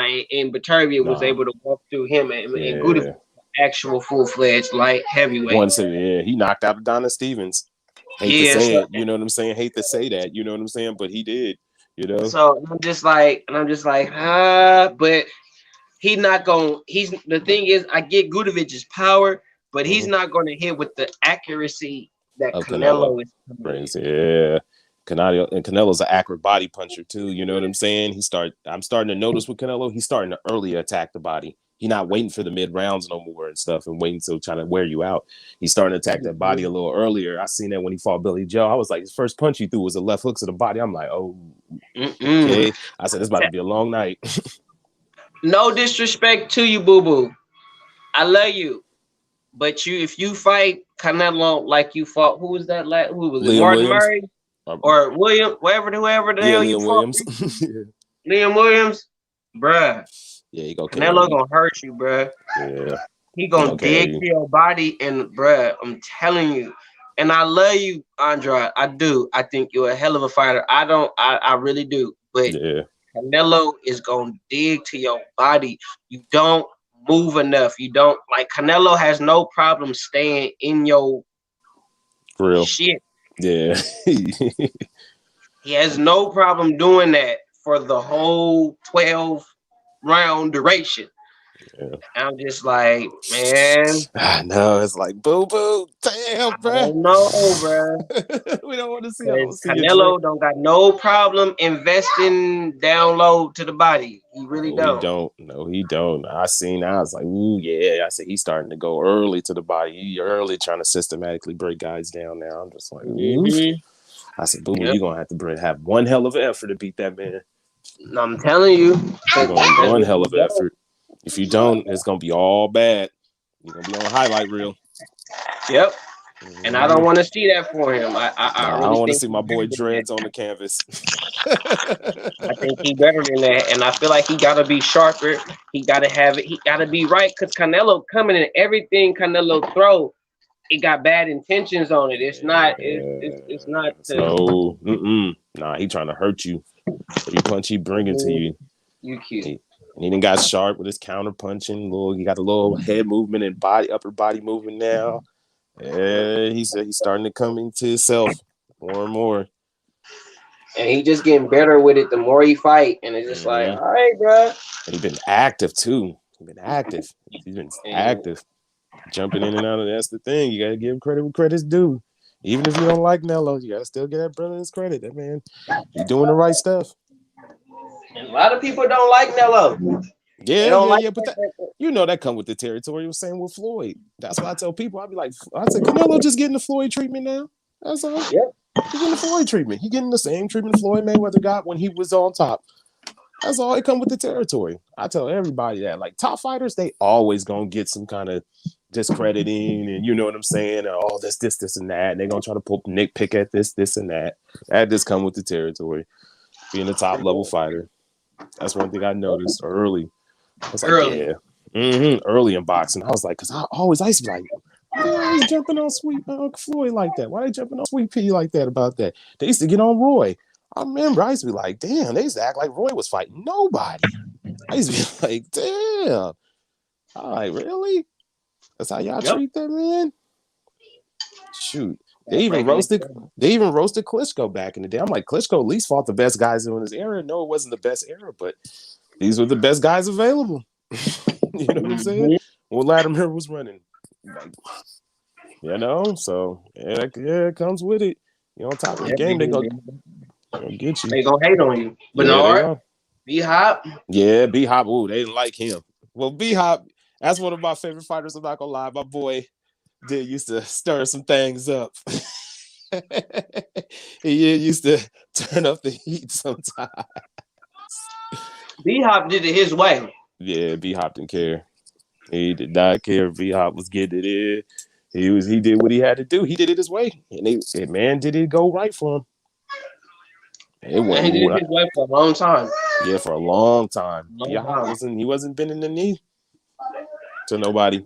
Beterbiev was able to walk through him and Gudovic actual full-fledged light heavyweight. He knocked out Adonis Stevens. Hate to say it, you know what I'm saying? Hate to say that, you know what I'm saying? But he did, you know. So I'm just like, but he's not going. The thing is, I get Gudovic's power, but he's not going to hit with the accuracy that Canelo is. Crazy, yeah. Canelo's an accurate body puncher too. You know what I'm saying? I'm starting to notice with Canelo, he's starting to early attack the body. He's not waiting for the mid rounds no more and stuff and waiting till trying to wear you out. He's starting to attack that body a little earlier. I seen that when he fought Billy Joe. I was like, his first punch he threw was a left hook to the body. I'm like, oh, okay. I said, this about to be a long night. No disrespect to you, boo boo. I love you, but if you fight Canelo like you fought, who was that? Who was it? Martin Murray or William? Whoever the hell you fought. Liam Williams, bruh. Yeah, he Canelo gonna hurt you, bruh. Yeah, he gonna dig to your body, and bruh, I'm telling you. And I love you, Andrade. I do. I think you're a hell of a fighter. I really do. But Canelo is gonna dig to your body. You don't move enough. You don't Canelo has no problem staying in your shit. Yeah. He has no problem doing that for the whole 12-round duration. Yeah. I'm just like, man. I know. It's like, boo-boo. Damn, bro. I don't know, bro. We don't want to see Canelo don't got no problem investing down low to the body. He really don't. No, he don't. I was like, ooh, yeah. I said, he's starting to go early to the body. He early trying to systematically break guys down now. I'm just like, I said, boo-boo, you're going to have to have one hell of an effort to beat that man. I'm telling you. One hell of an effort. If you don't, it's gonna be all bad. You're gonna be on a highlight reel. Yep. And I don't want to see that for him. I I really don't want to think see my boy Dreads on the canvas. I think he's better than that, and I feel like he got to be sharper. He got to have it. He got to be right because Canelo coming in everything Canelo throw, it got bad intentions on it. It's not. It's not. So, nah, he trying to hurt you. Every punch he bring it to you. You cute. And he done got sharp with his counter punching. He got a little head movement and upper body movement now. Yeah, he said he's starting to come into himself more and more. And he just getting better with it the more he fight. And it's just like, all right, bro. And he's been active too. He's been active. Jumping in and out of that's the thing. You gotta give him credit where credit's due. Even if you don't like Nello, you gotta still give that brother his credit. That man, he's doing the right stuff. And a lot of people don't like Nello. Yeah, but you know that come with the territory. It was same with Floyd. That's why I tell people, I said, Canelo just getting the Floyd treatment now. That's all. Yep. He getting the Floyd treatment. He getting the same treatment Floyd Mayweather got when he was on top. That's all. It come with the territory. I tell everybody that. Like top fighters, they always gonna get some kind of discrediting, and you know what I'm saying. And, this, and that. And they gonna try to nitpick at this, and that. That just come with the territory. Being a top level fighter. That's one thing I noticed early. I was like, early in boxing. I was like, because I used to be like, why are they jumping on Sweet Floyd like that? Why are they jumping on Sweet P like that about that? They used to get on Roy. I remember I used to be like, damn, they used to act like Roy was fighting nobody. I used to be like, damn. I'm like, really? That's how y'all treat that man? Shoot. They even roasted Klitschko back in the day. I'm like, Klitschko at least fought the best guys in his era. No, it wasn't the best era, but these were the best guys available. You know what I'm saying? When Latimer was running. Like, you know, so it comes with it. You know, on top of the game, they gonna get you. They gonna hate on you. Bernard, B-Hop. Yeah, B-Hop. Ooh, they didn't like him. Well, B-Hop, that's one of my favorite fighters. I'm not gonna lie. My boy used to stir some things up. He used to turn up the heat sometimes. B-Hop did it his way. Yeah, B-Hop didn't care. He did not care. B-Hop was getting it in. He did what he had to do. He did it his way, and man, did it go right for him? He did it his way for a long time. Yeah, for a long time. He wasn't bending the knee to nobody.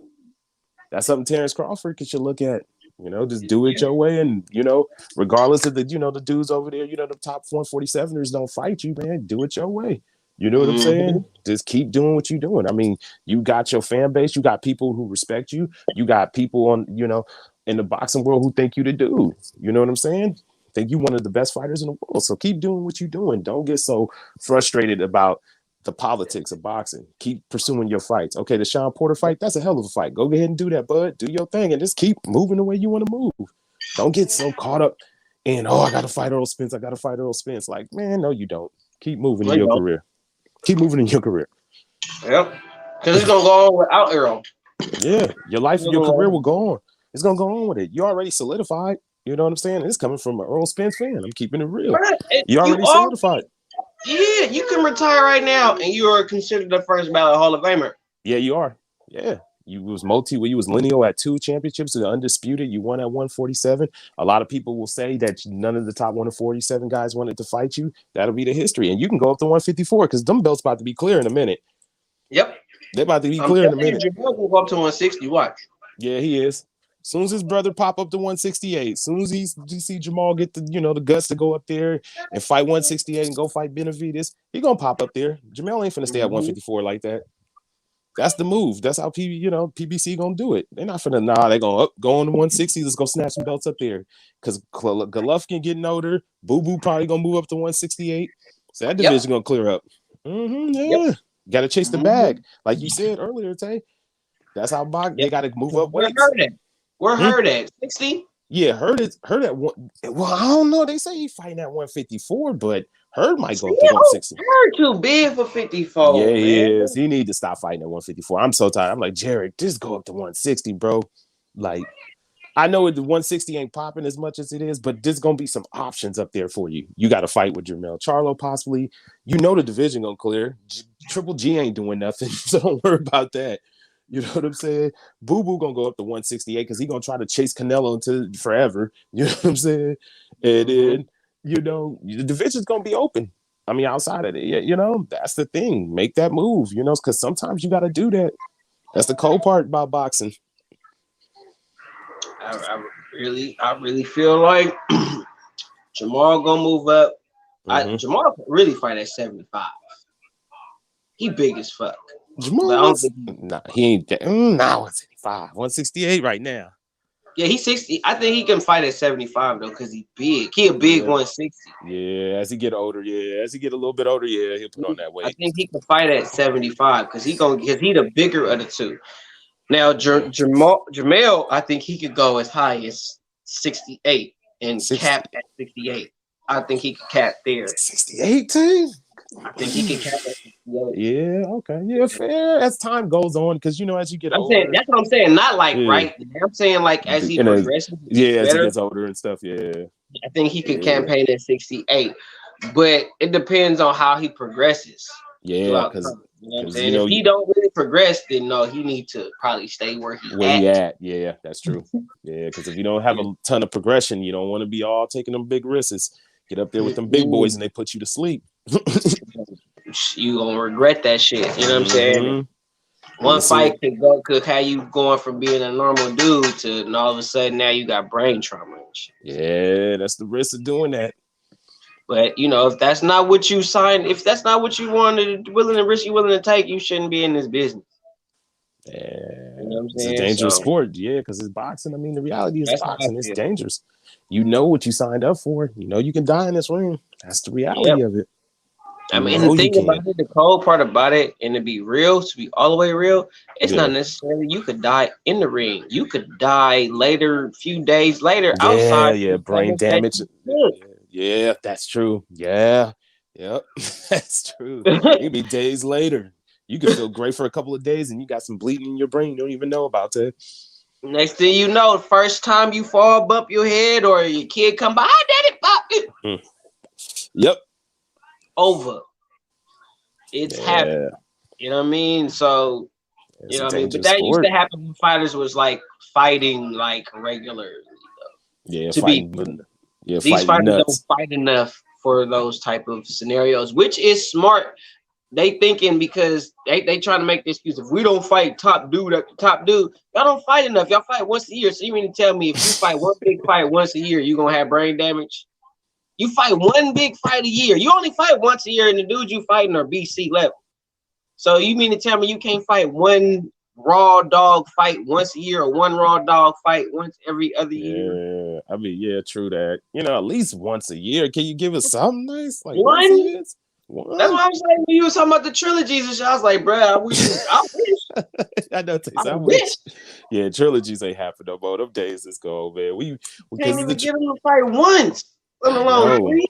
That's something Terrence Crawford should look at. You know, just do it your way, and you know, regardless of the dudes over there, the top 147ers don't fight you, man. Do it your way. You know what I'm saying? Just keep doing what you're doing. I mean, you got your fan base. You got people who respect you. You got people in the boxing world who think you the dude. You know what I'm saying? Think you one of the best fighters in the world. So keep doing what you're doing. Don't get so frustrated about the politics of boxing. Keep pursuing your fights. Okay, the Sean Porter fight, that's a hell of a fight. Go ahead and do that, bud. Do your thing and just keep moving the way you want to move. Don't get so caught up in, I got to fight Earl Spence. Like, man, no, you don't. Keep moving in your career. Keep moving in your career. Yep. Because it's going to go on without Earl. Yeah. Your life and your career will go on. It's going to go on with it. You already solidified. You know what I'm saying? It's coming from an Earl Spence fan. I'm keeping it real. You already solidified. Yeah, you can retire right now, and you are considered the first ballot Hall of Famer. Yeah, you are. Yeah. You was lineal at 2 championships, the undisputed. You won at 147. A lot of people will say that none of the top 147 guys wanted to fight you. That'll be the history. And you can go up to 154 because them belts about to be clear in a minute. Yep. They're about to be clear in a minute. Jamal will go up to 160. Watch. Yeah, he is. As soon as his brother pop up to 168, as soon as he see Jamal get the guts to go up there and fight 168 and go fight Benavidez, he gonna pop up there. Jamal ain't finna stay at 154 like that. That's the move. That's how PBC gonna do it. They're not finna they're gonna go on to 160. Let's go snatch some belts up there. Because Golovkin getting older. Boo Boo probably gonna move up to 168. So that division gonna clear up. Gotta chase the bag. Like you said earlier, Tay. That's how they gotta move up weights. Where Hurd at? 60? Yeah, Hurd at one. Well, I don't know. They say he's fighting at 154, but Hurd might go up to 160. Hurd too big for 54. Yeah, he is. He need to stop fighting at 154. I'm so tired. I'm like, Jared, just go up to 160, bro. Like, I know the 160 ain't popping as much as it is, but there's gonna be some options up there for you. You got to fight with Jermell Charlo, possibly. The division gonna clear. Triple G ain't doing nothing, so don't worry about that. You know what I'm saying? Boo Boo gonna go up to 168 because he gonna try to chase Canelo into forever. You know what I'm saying? And then, you know, the division's gonna be open. I mean, outside of it, you know, that's the thing. Make that move, you know, because sometimes you gotta do that. That's the cold part about boxing. I really feel like Jamal gonna move up. Jamal can really fight at 75. He big as fuck. Jamal, he ain't. Nah, 175, 168 right now. Yeah, he's 60. I think he can fight at 75 though, because he's big. He a big 160. Yeah, as he get older, as he get a little bit older, he'll put on that weight. I think he can fight at 75 because he the bigger of the two. Now Jamel, I think he could go as high as 68 and cap at 68. I think he could cap there. 68 team? I think he can cap at 68. Yeah, okay. Yeah, fair. As time goes on, because you know, as you get older. Saying, that's what I'm saying. Not like right. I'm saying like as he progresses. As he gets older and stuff, I think he could campaign at 68. But it depends on how he progresses. Yeah, because you know what I'm saying? If he don't really progress, then no, he need to probably stay where he at. Yeah, that's true. Yeah, because if you don't have a ton of progression, you don't want to be all taking them big risks. Get up there with them big boys and they put you to sleep. You gonna regret that shit. You know what I'm saying? One fight could have you going from being a normal dude to and all of a sudden now you got brain trauma and shit. Yeah, that's the risk of doing that. But you know, if that's not what you signed, if that's not what you wanted, willing to take, you shouldn't be in this business. Yeah, you know what I'm it's saying? A dangerous sport. Yeah, because it's boxing. I mean, the reality is boxing. It's dangerous. You know what you signed up for. You know you can die in this ring. That's the reality of it. I mean, the thing about it, the cold part about it, and to be real, to be all the way real, it's not necessarily you could die in the ring. You could die later, few days later, outside. Yeah, brain damage. Yeah, that's true. Yeah, yep, that's true. It'd be days later. You could feel great for a couple of days, and you got some bleeding in your brain you don't even know about that. Next thing you know, first time you fall, bump your head, or your kid come by, daddy, pop it. Yep. Over. It's happening. You know what I mean? So, you know what I mean? But that used to happen when fighters was like fighting like regularly. Yeah, these fighters don't fight enough for those type of scenarios, which is smart. They thinking because they trying to make the excuse if we don't fight top dude after top dude, y'all don't fight enough. Y'all fight once a year. So you mean to tell me if you fight one big fight once a year, you're gonna have brain damage? You fight one big fight a year. You only fight once a year, and the dudes you fighting are BC level. So you mean to tell me you can't fight one raw dog fight once a year or one raw dog fight once every other year? Yeah, I mean, true that. You know, at least once a year. Can you give us something nice? Like one? That's what I'm saying. When you were talking about the trilogies and shit, I was like, bro, I wish. I know. I wish. Yeah, trilogies ain't happening no more. Them days is gone, man. We can't even get them to fight once. Let alone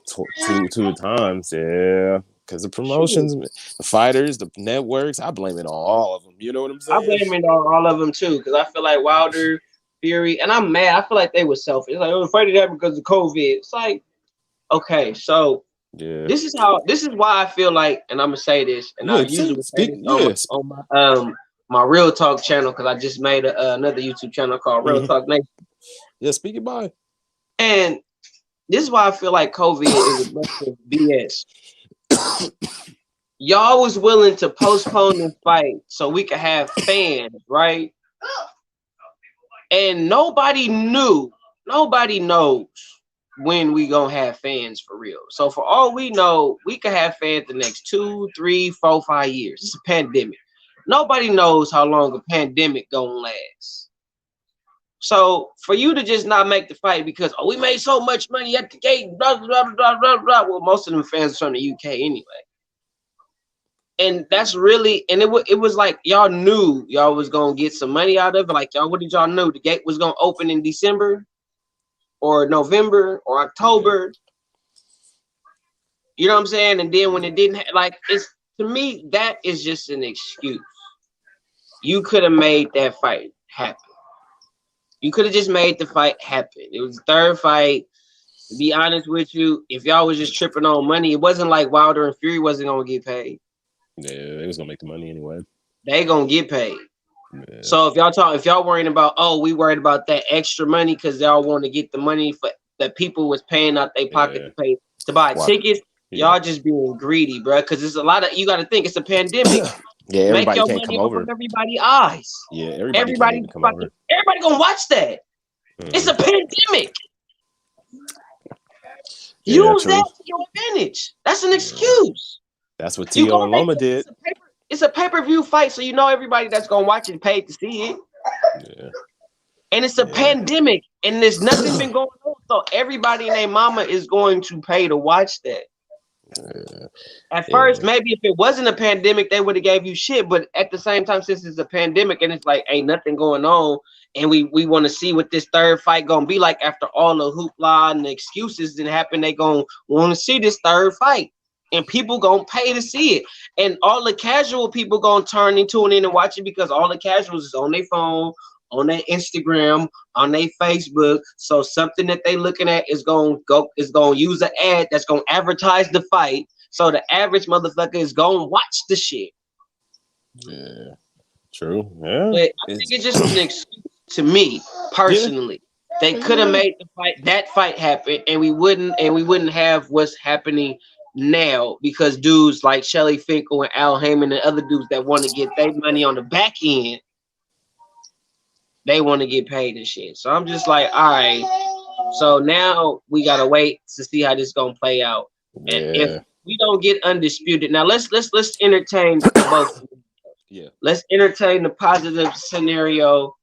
two times, because the promotions, the fighters, the networks, I blame it on all of them. You know what I'm saying? I blame it on all of them too, because I feel like Wilder, Fury, and I'm mad. I feel like they were selfish. It's like, oh, fighting that because of COVID. It's like, okay, so this is why I feel like, and I'm gonna say this, and I usually say this on my Real Talk channel because I just made another YouTube channel called Real Talk Nation. Yeah, speak it by. And this is why I feel like COVID is a bunch of BS. Y'all was willing to postpone this fight so we could have fans, right? And nobody knows when we gonna have fans for real. So for all we know, we could have fans the next 2, 3, 4, 5 years. It's a pandemic. Nobody knows how long a pandemic gonna last. So for you to just not make the fight because we made so much money at the gate, blah blah blah blah blah. Well, most of them fans are from the UK anyway, and that's really it was like y'all knew y'all was gonna get some money out of it. Like what did y'all know? The gate was gonna open in December or November or October. You know what I'm saying? And then when it didn't, it's to me that is just an excuse. You could have made that fight happen. You could have just made the fight happen. It was the third fight. To be honest with you, if y'all was just tripping on money, it wasn't like Wilder and Fury wasn't gonna get paid. Yeah, they was gonna make the money anyway. They gonna get paid. Yeah. So if y'all worrying about, we worried about that extra money because y'all want to get the money for that people was paying out their pocket to buy tickets, y'all just being greedy, bro. Because it's a lot of, you got to think it's a pandemic. Yeah, Make everybody your can't money come off over. of everybody's eyes. Yeah, everybody can't even come over. Everybody gonna watch that. It's a pandemic. Use that to your advantage. That's an excuse. That's what Tio and Loma did. It's a pay-per-view fight, so you know everybody that's gonna watch it paid to see it. Yeah. And it's a pandemic, and there's nothing been going on, so everybody and their mama is going to pay to watch that. At first, maybe if it wasn't a pandemic, they would have gave you shit. But at the same time, since it's a pandemic and it's like ain't nothing going on, and we want to see what this third fight gonna be like after all the hoopla and the excuses that happen, they gonna want to see this third fight, and people gonna pay to see it, and all the casual people gonna turn and tune in and watch it because all the casuals is on their phone, on their Instagram, on their Facebook. So something that they looking at is gonna use an ad that's gonna advertise the fight. So the average motherfucker is gonna watch the shit. Yeah, true. Yeah, but I think it's just an excuse to me personally. They could have made that fight happen, and we wouldn't have what's happening now because dudes like Shelly Finkel and Al Heyman and other dudes that want to get their money on the back end. They want to get paid and shit. So I'm just like, all right. So now we gotta wait to see how this gonna play out. And if we don't get undisputed, now let's entertain both. Yeah. Let's entertain the positive scenario.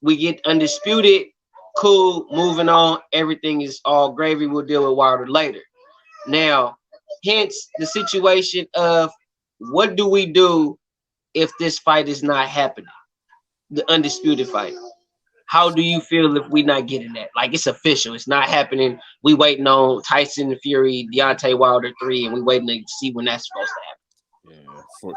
We get undisputed, cool, moving on. Everything is all gravy. We'll deal with Wilder later. Now, hence the situation of what do we do if this fight is not happening? The undisputed fight. How do you feel if we not getting that? Like it's official, it's not happening. We waiting on Tyson Fury, Deontay Wilder 3, and we waiting to see when that's supposed to happen. Yeah,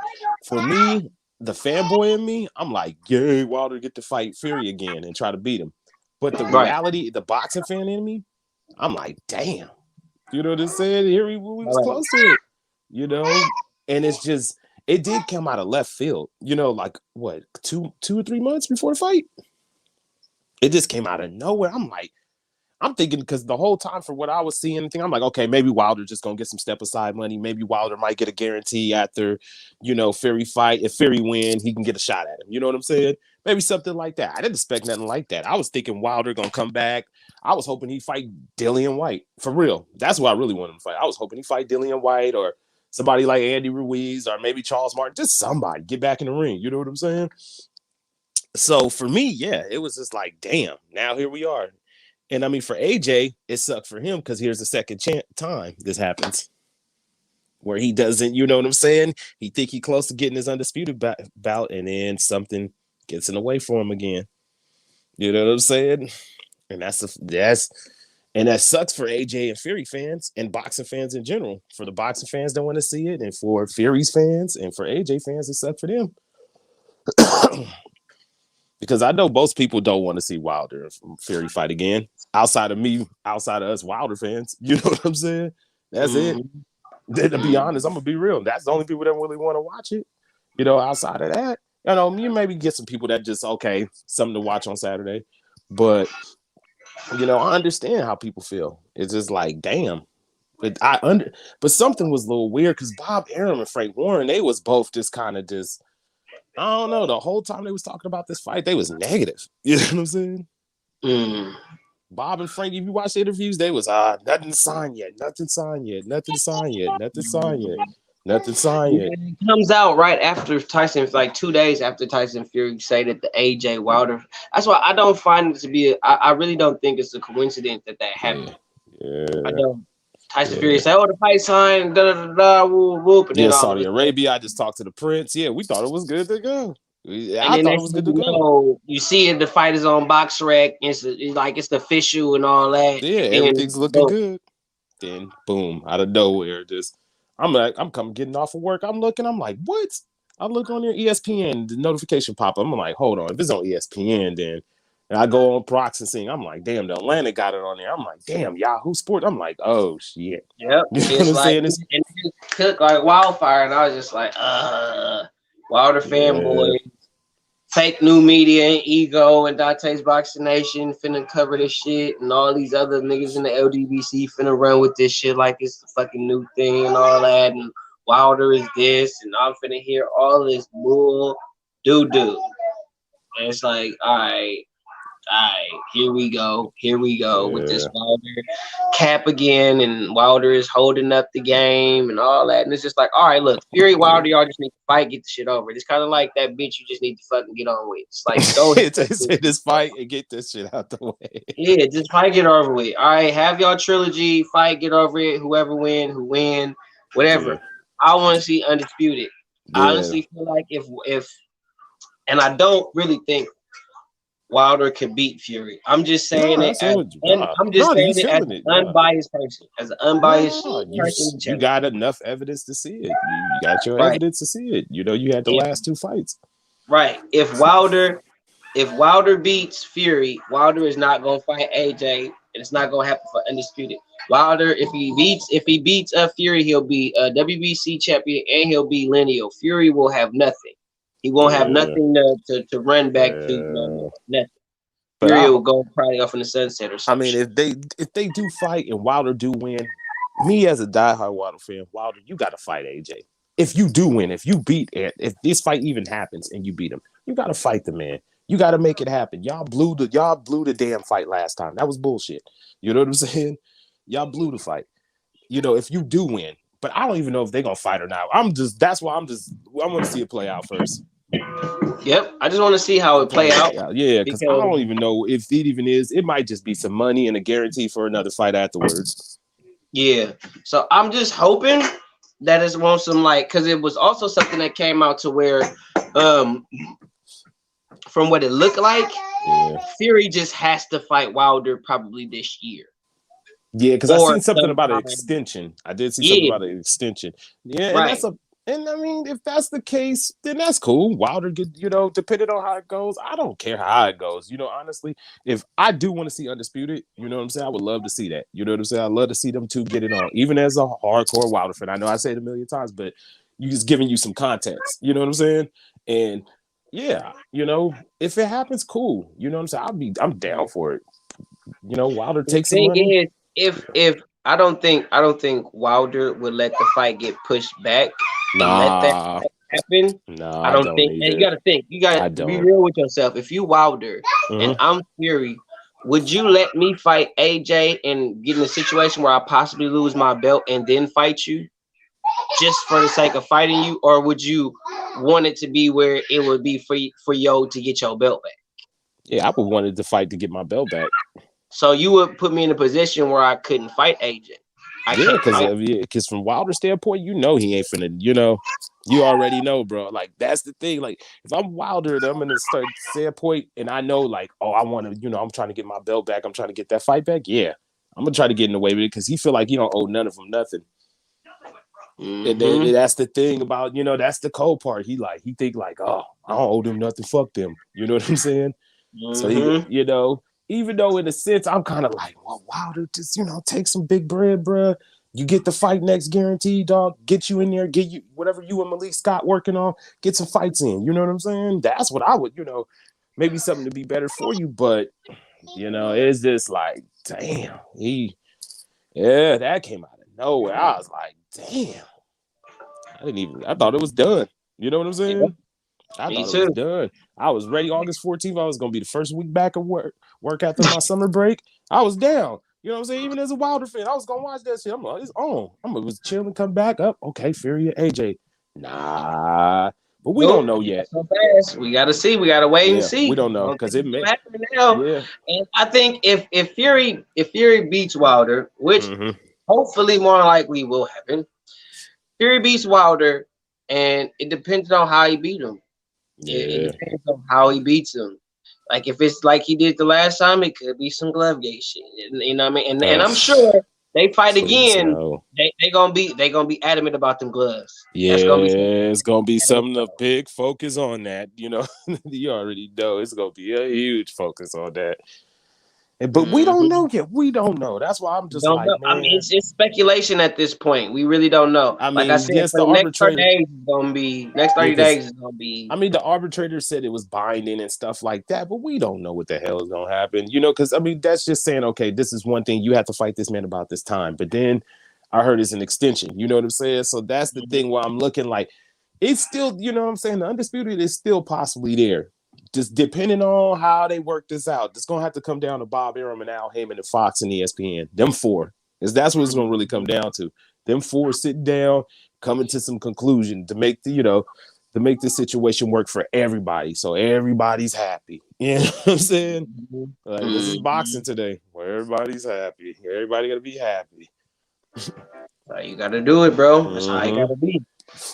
for me, the fanboy in me, I'm like, yay, Wilder get to fight Fury again and try to beat him. But the reality, the boxing fan in me, I'm like, damn. You know what I'm saying? Here we was close to it. You know, and it's just. It did come out of left field, you know, like what, 2 or 3 months before the fight. It just came out of nowhere. I'm thinking because the whole time for what I was seeing, I'm like, okay, maybe Wilder just gonna get some step aside money. Maybe Wilder might get a guarantee after, you know, Fury fight. If Fury wins, he can get a shot at him. You know what I'm saying? Maybe something like that. I didn't expect nothing like that. I was thinking Wilder gonna come back. I was hoping he'd fight Dillian Whyte for real. That's what I really wanted him to fight. I was hoping he'd fight Dillian Whyte or somebody like Andy Ruiz or maybe Charles Martin, just somebody get back in the ring. You know what I'm saying? So for me, yeah, it was just like, damn, now here we are. And I mean, for AJ, it sucked for him because here's the second time this happens where he doesn't, you know what I'm saying? He think he close to getting his undisputed bout and then something gets in the way for him again. You know what I'm saying? And that sucks for AJ and Fury fans and boxing fans in general. For the boxing fans don't want to see it, and for Fury's fans and for AJ fans, it sucks for them. Because I know most people don't want to see Wilder and Fury fight again. Outside of us Wilder fans. You know what I'm saying? That's it. To be honest, I'm gonna be real. That's the only people that really want to watch it. You know, outside of that, you know, you maybe get some people that just something to watch on Saturday. But you know, I understand how people feel. It's just like, damn. But something was a little weird because Bob Arum and Frank Warren, they was both just kind of just, I don't know. The whole time they was talking about this fight, they was negative. You know what I'm saying? Bob and Frank, if you watch the interviews, they was nothing signed yet, nothing signed yet, nothing signed yet, nothing signed yet, nothing signed yet. It comes out right after Tyson, like 2 days after Tyson Fury say that the AJ Wilder. That's why I don't find it to be. I really don't think it's a coincidence that happened. Yeah. I don't. Tyson Fury say, "Oh, the fight signed, da da da da, whoop whoop." And then Saudi Arabia. I just talked to the Prince. Yeah, we thought it was good to go. I thought it was good to go. You see it, the fight is on BoxRec. It's the official and all that. Yeah, everything's looking good. Then boom, out of nowhere, just I'm getting off of work. I'm looking. I'm like, what? I look on your ESPN, the notification pop up. I'm like, hold on, if it's on ESPN, then. And I go on Prox and see. I'm like, damn, the Atlantic got it on there. I'm like, damn, Yahoo Sports. I'm like, oh shit. Yep. You know what I'm saying? And it cooked like wildfire, and I was just like, Wilder fanboy fake new media and Ego and Dante's Boxing Nation finna cover this shit, and all these other niggas in the LDBC finna run with this shit like it's the fucking new thing and all that, and Wilder is this, and I'm finna hear all this bull doo-doo. And it's like, all right, here we go with this Wilder cap again, and Wilder is holding up the game and all that, and it's just like, all right, look, Fury, Wilder, y'all just need to fight, get the shit over. It's kind of like that bitch you just need to fucking get on with. It's like, go ahead, this fight and get this shit out the way. Yeah, just fight, get over with. All right, have y'all trilogy, fight, get over it. Whoever win, whatever. Yeah. I want to see undisputed. I honestly feel like if, and I don't really think Wilder could beat Fury. I'm just saying it as an unbiased person. As an unbiased person. You got enough evidence to see it. You got your evidence to see it. You know, you had the last two fights. Right. If Wilder beats Fury, Wilder is not gonna fight AJ, and it's not gonna happen for undisputed. Wilder, if he beats Fury, he'll be a WBC champion and he'll be lineal. Fury will have nothing. He won't have nothing to run back to. Nothing. Fury will go probably off in the sunset or something. I mean, if they do fight and Wilder do win, me as a diehard Wilder fan, Wilder, you got to fight AJ. If you do win, if you beat it, if this fight even happens and you beat him, you got to fight the man. You got to make it happen. Y'all blew the damn fight last time. That was bullshit. You know what I'm saying? Y'all blew the fight. You know, if you do win, but I don't even know if they're gonna fight or not. I want to see it play out first. Yep, I just want to see how it play out. Yeah, because I don't even know if it even is. It might just be some money and a guarantee for another fight afterwards. Yeah, so I'm just hoping that it's on some because it was also something that came out to where, from what it looked like, Fury just has to fight Wilder probably this year. Yeah, because I seen something about an extension. I did see something about an extension. Yeah, right. And I mean, if that's the case, then that's cool. Wilder, depending on how it goes, I don't care how it goes. You know, honestly, if I do want to see undisputed, you know what I'm saying? I would love to see that. You know what I'm saying? I'd love to see them two get it on, even as a hardcore Wilder fan. I know I say it a million times, but you just giving you some context. You know what I'm saying? And yeah, you know, if it happens, cool. You know what I'm saying? I'm down for it. You know, Wilder takes some money. If I don't think Wilder would let the fight get pushed back. Let that happen. No, I don't think. And you got to think. You got to be real with yourself. If you Wilder and I'm Fury, would you let me fight AJ and get in a situation where I possibly lose my belt and then fight you, just for the sake of fighting you, or would you want it to be where it would be for yo to get your belt back? Yeah, I would want to fight to get my belt back. So you would put me in a position where I couldn't fight AJ. Because from Wilder's standpoint, you know he ain't finna, you know, you already know, bro. Like, that's the thing. Like, if I'm Wilder, then I'm in a standpoint, and I know, like, oh, I want to, you know, I'm trying to get my belt back. I'm trying to get that fight back. Yeah, I'm gonna try to get in the way with it because he feel like he don't owe none of them nothing. And then that's the thing about, you know, that's the cold part. He think like, oh, I don't owe them nothing. Fuck them. You know what I'm saying? So he, you know. Even though in a sense, I'm kind of like, well, Wilder, just, you know, take some big bread, bro. You get the fight next guaranteed, dog. Get you in there, get you whatever you and Malik Scott working on, get some fights in. You know what I'm saying? That's what I would, you know, maybe something to be better for you. But, you know, it's just like, damn, that came out of nowhere. I was like, damn. I thought it was done. You know what I'm saying? I thought it was done. I was ready. August 14th, I was going to be the first week back at work after my summer break. I was down. You know what I'm saying? Even as a Wilder fan, I was going to watch that shit. I'm like, it's on. I'm going to chill and come back up. Okay, Fury and AJ. Nah. But we don't know yet. So fast. We got to see. We got to wait and see. We don't know because it may happen now. Yeah. And I think if Fury beats Wilder, which hopefully more likely will happen, Fury beats Wilder, and it depends on how he beat him. It depends on how he beats him. Like if it's like he did the last time, it could be some glove gate shit. You know what I mean? And I'm sure they fight again. They gonna be adamant about them gloves. Yeah, it's gonna be something of big focus on that. You know, you already know it's gonna be a huge focus on that. But we don't know yet. We don't know. That's why I'm just Don't like, know. I man. mean, it's speculation at this point. We really don't know. I Like I mean, said, yes, for the the next 30 arbitrator. days is gonna be next 30 days is gonna be. I mean, the arbitrator said it was binding and stuff like that, but we don't know what the hell is gonna happen. You know, because I mean, that's just saying, okay, this is one thing you have to fight this man about this time. But then I heard it's an extension. You know what I'm saying? So that's the thing where I'm looking like it's still, you know what I'm saying? The undisputed is still possibly there. Just depending on how they work this out. It's gonna have to come down to Bob Arum and Al Heyman and Fox and ESPN. Them four. Is that's what it's gonna really come down to. Them four sitting down, coming to some conclusion to make the, to make this situation work for everybody. So everybody's happy. You know what I'm saying? Like, this is boxing today where everybody's happy. Everybody gotta be happy. That's how you gotta do it, bro. That's how you gotta be.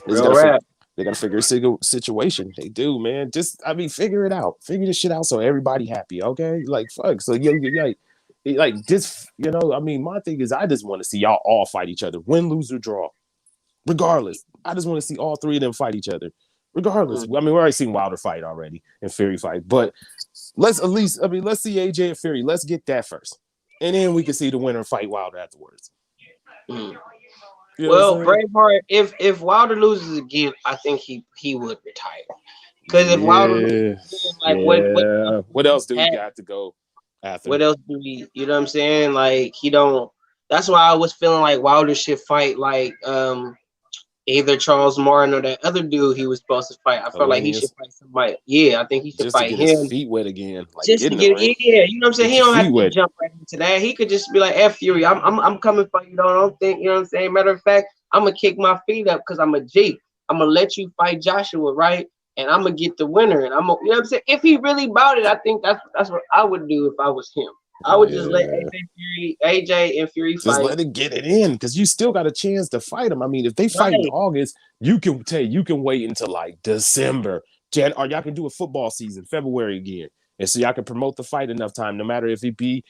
Real rap. They gotta figure a situation. They do, man. Just figure it out. Figure this shit out so everybody happy. Okay, like fuck. So like this. You know, I mean, my thing is, I just want to see y'all all fight each other, win, lose, or draw, regardless. I just want to see all three of them fight each other, regardless. I mean, we already seen Wilder fight already and Fury fight, but let's at least, let's see AJ and Fury. Let's get that first, and then we can see the winner fight Wilder afterwards. You know well, Braveheart, if Wilder loses again, I think he would retire. Because if Wilder loses, what else do we got to go after? What else do we? You know what I'm saying? Like he don't. That's why I was feeling like Wilder should fight like either Charles Martin or that other dude he was supposed to fight. I felt like he should fight somebody. Yeah, I think he should just fight to get him. His feet wet again. Like just to get, yeah, you know what I'm saying? He don't have to jump right into that. He could just be like, F Fury, I'm coming for you. Don't think, you know what I'm saying? Matter of fact, I'm gonna kick my feet up because I'm a G. I'm gonna let you fight Joshua, right? And I'm gonna get the winner. And I'm gonna, you know what I'm saying? If he really bought it, I think that's what I would do if I was him. I would just let AJ and Fury fight. Just let it get it in, because you still got a chance to fight him. I mean, if they fight in August, you can wait until like December, or y'all can do a football season, February again, and so y'all can promote the fight enough time, no matter if it be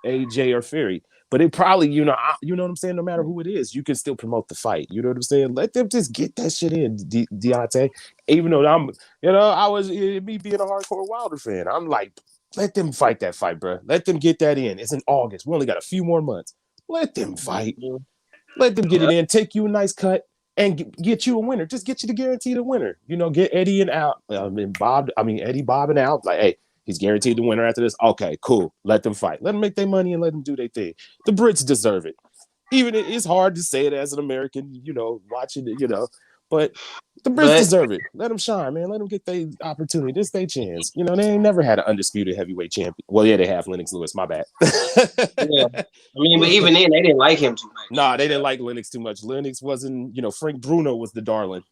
AJ or Fury. But it probably, you know what I'm saying. No matter who it is, you can still promote the fight. You know what I'm saying? Let them just get that shit in, Deontay. Even though I was me being a hardcore Wilder fan, I'm like, let them fight that fight, bro. Let them get that in. It's in August. We only got a few more months. Let them fight. Let them get it in. Take you a nice cut and get you a winner. Just get you to guarantee the winner. You know, get Eddie and Al. Eddie, Bob, and Al. Like, hey, he's guaranteed the winner after this. Okay, cool. Let them fight. Let them make their money and let them do their thing. The Brits deserve it. Even it's hard to say it as an American, watching it, but the Brits deserve it. Let them shine, man. Let them get their opportunity. This their chance. They ain't never had an undisputed heavyweight champion. Well, yeah, they have Lennox Lewis. My bad. Yeah. I mean, but even then, they didn't like him too much. Nah, they didn't like Lennox too much. Lennox wasn't, Frank Bruno was the darling.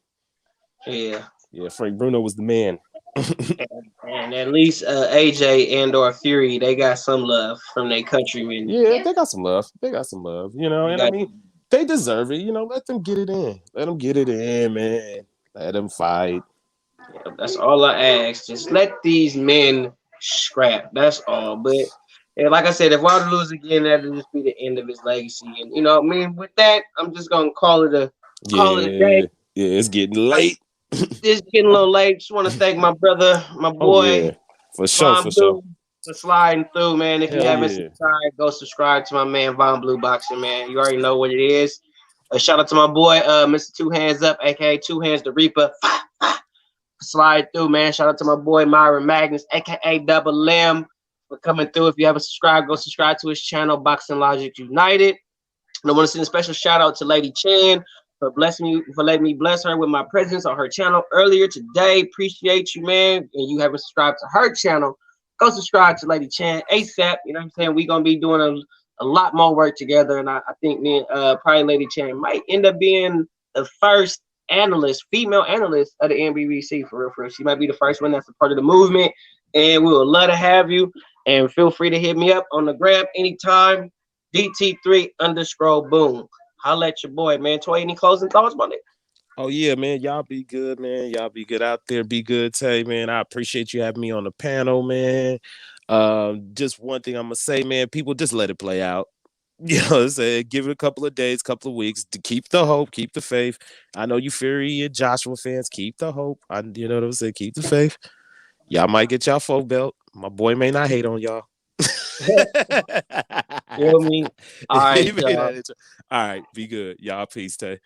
Yeah. Yeah, Frank Bruno was the man. And at least AJ and or Fury, they got some love from their countrymen. Yeah, they got some love. And I mean, they deserve it. Let them get it in. Let them get it in, man. Let them fight. Yeah, that's all I ask. Just let these men scrap. That's all. But like I said, if Wilder loses again, that'll just be the end of his legacy. And with that, I'm just gonna call it a day. Yeah, it's getting late. It's getting a little late. Just want to thank my brother, my boy, for sure. For sliding through, man. If you haven't subscribed, go subscribe to my man Von Blue Boxing, man. You already know what it is. A shout out to my boy, Mr. Two Hands Up, aka Two Hands the Reaper. Slide through, man. Shout out to my boy Myron Magnus, aka Double M, for coming through. If you haven't subscribed, go subscribe to his channel, Boxing Logic United. And I want to send a special shout out to Lady Chan for letting me bless her with my presence on her channel earlier today. Appreciate you, man. And you haven't subscribed to her channel, go subscribe to Lady Chan ASAP. You know what I'm saying? We're gonna be doing a lot more work together, and I think me and probably Lady Chan might end up being the first female analyst of the NBBC for real. She might be the first one that's a part of the movement, and we would love to have you. And feel free to hit me up on the gram anytime. DT3_boom. Holla at your boy, man. Toy, any closing thoughts on it? Oh, yeah, man. Y'all be good, man. Y'all be good out there. Be good, Tay, man. I appreciate you having me on the panel, man. Just one thing I'm going to say, man. People, just let it play out. You know what I'm saying? Give it a couple of days, couple of weeks to keep the hope, keep the faith. I know you Fury and Joshua fans. Keep the hope. You know what I'm saying? Keep the faith. Y'all might get y'all folk belt. My boy may not hate on y'all. Feel me? All right, He made that intro. All right, be good. Y'all peace, Tay.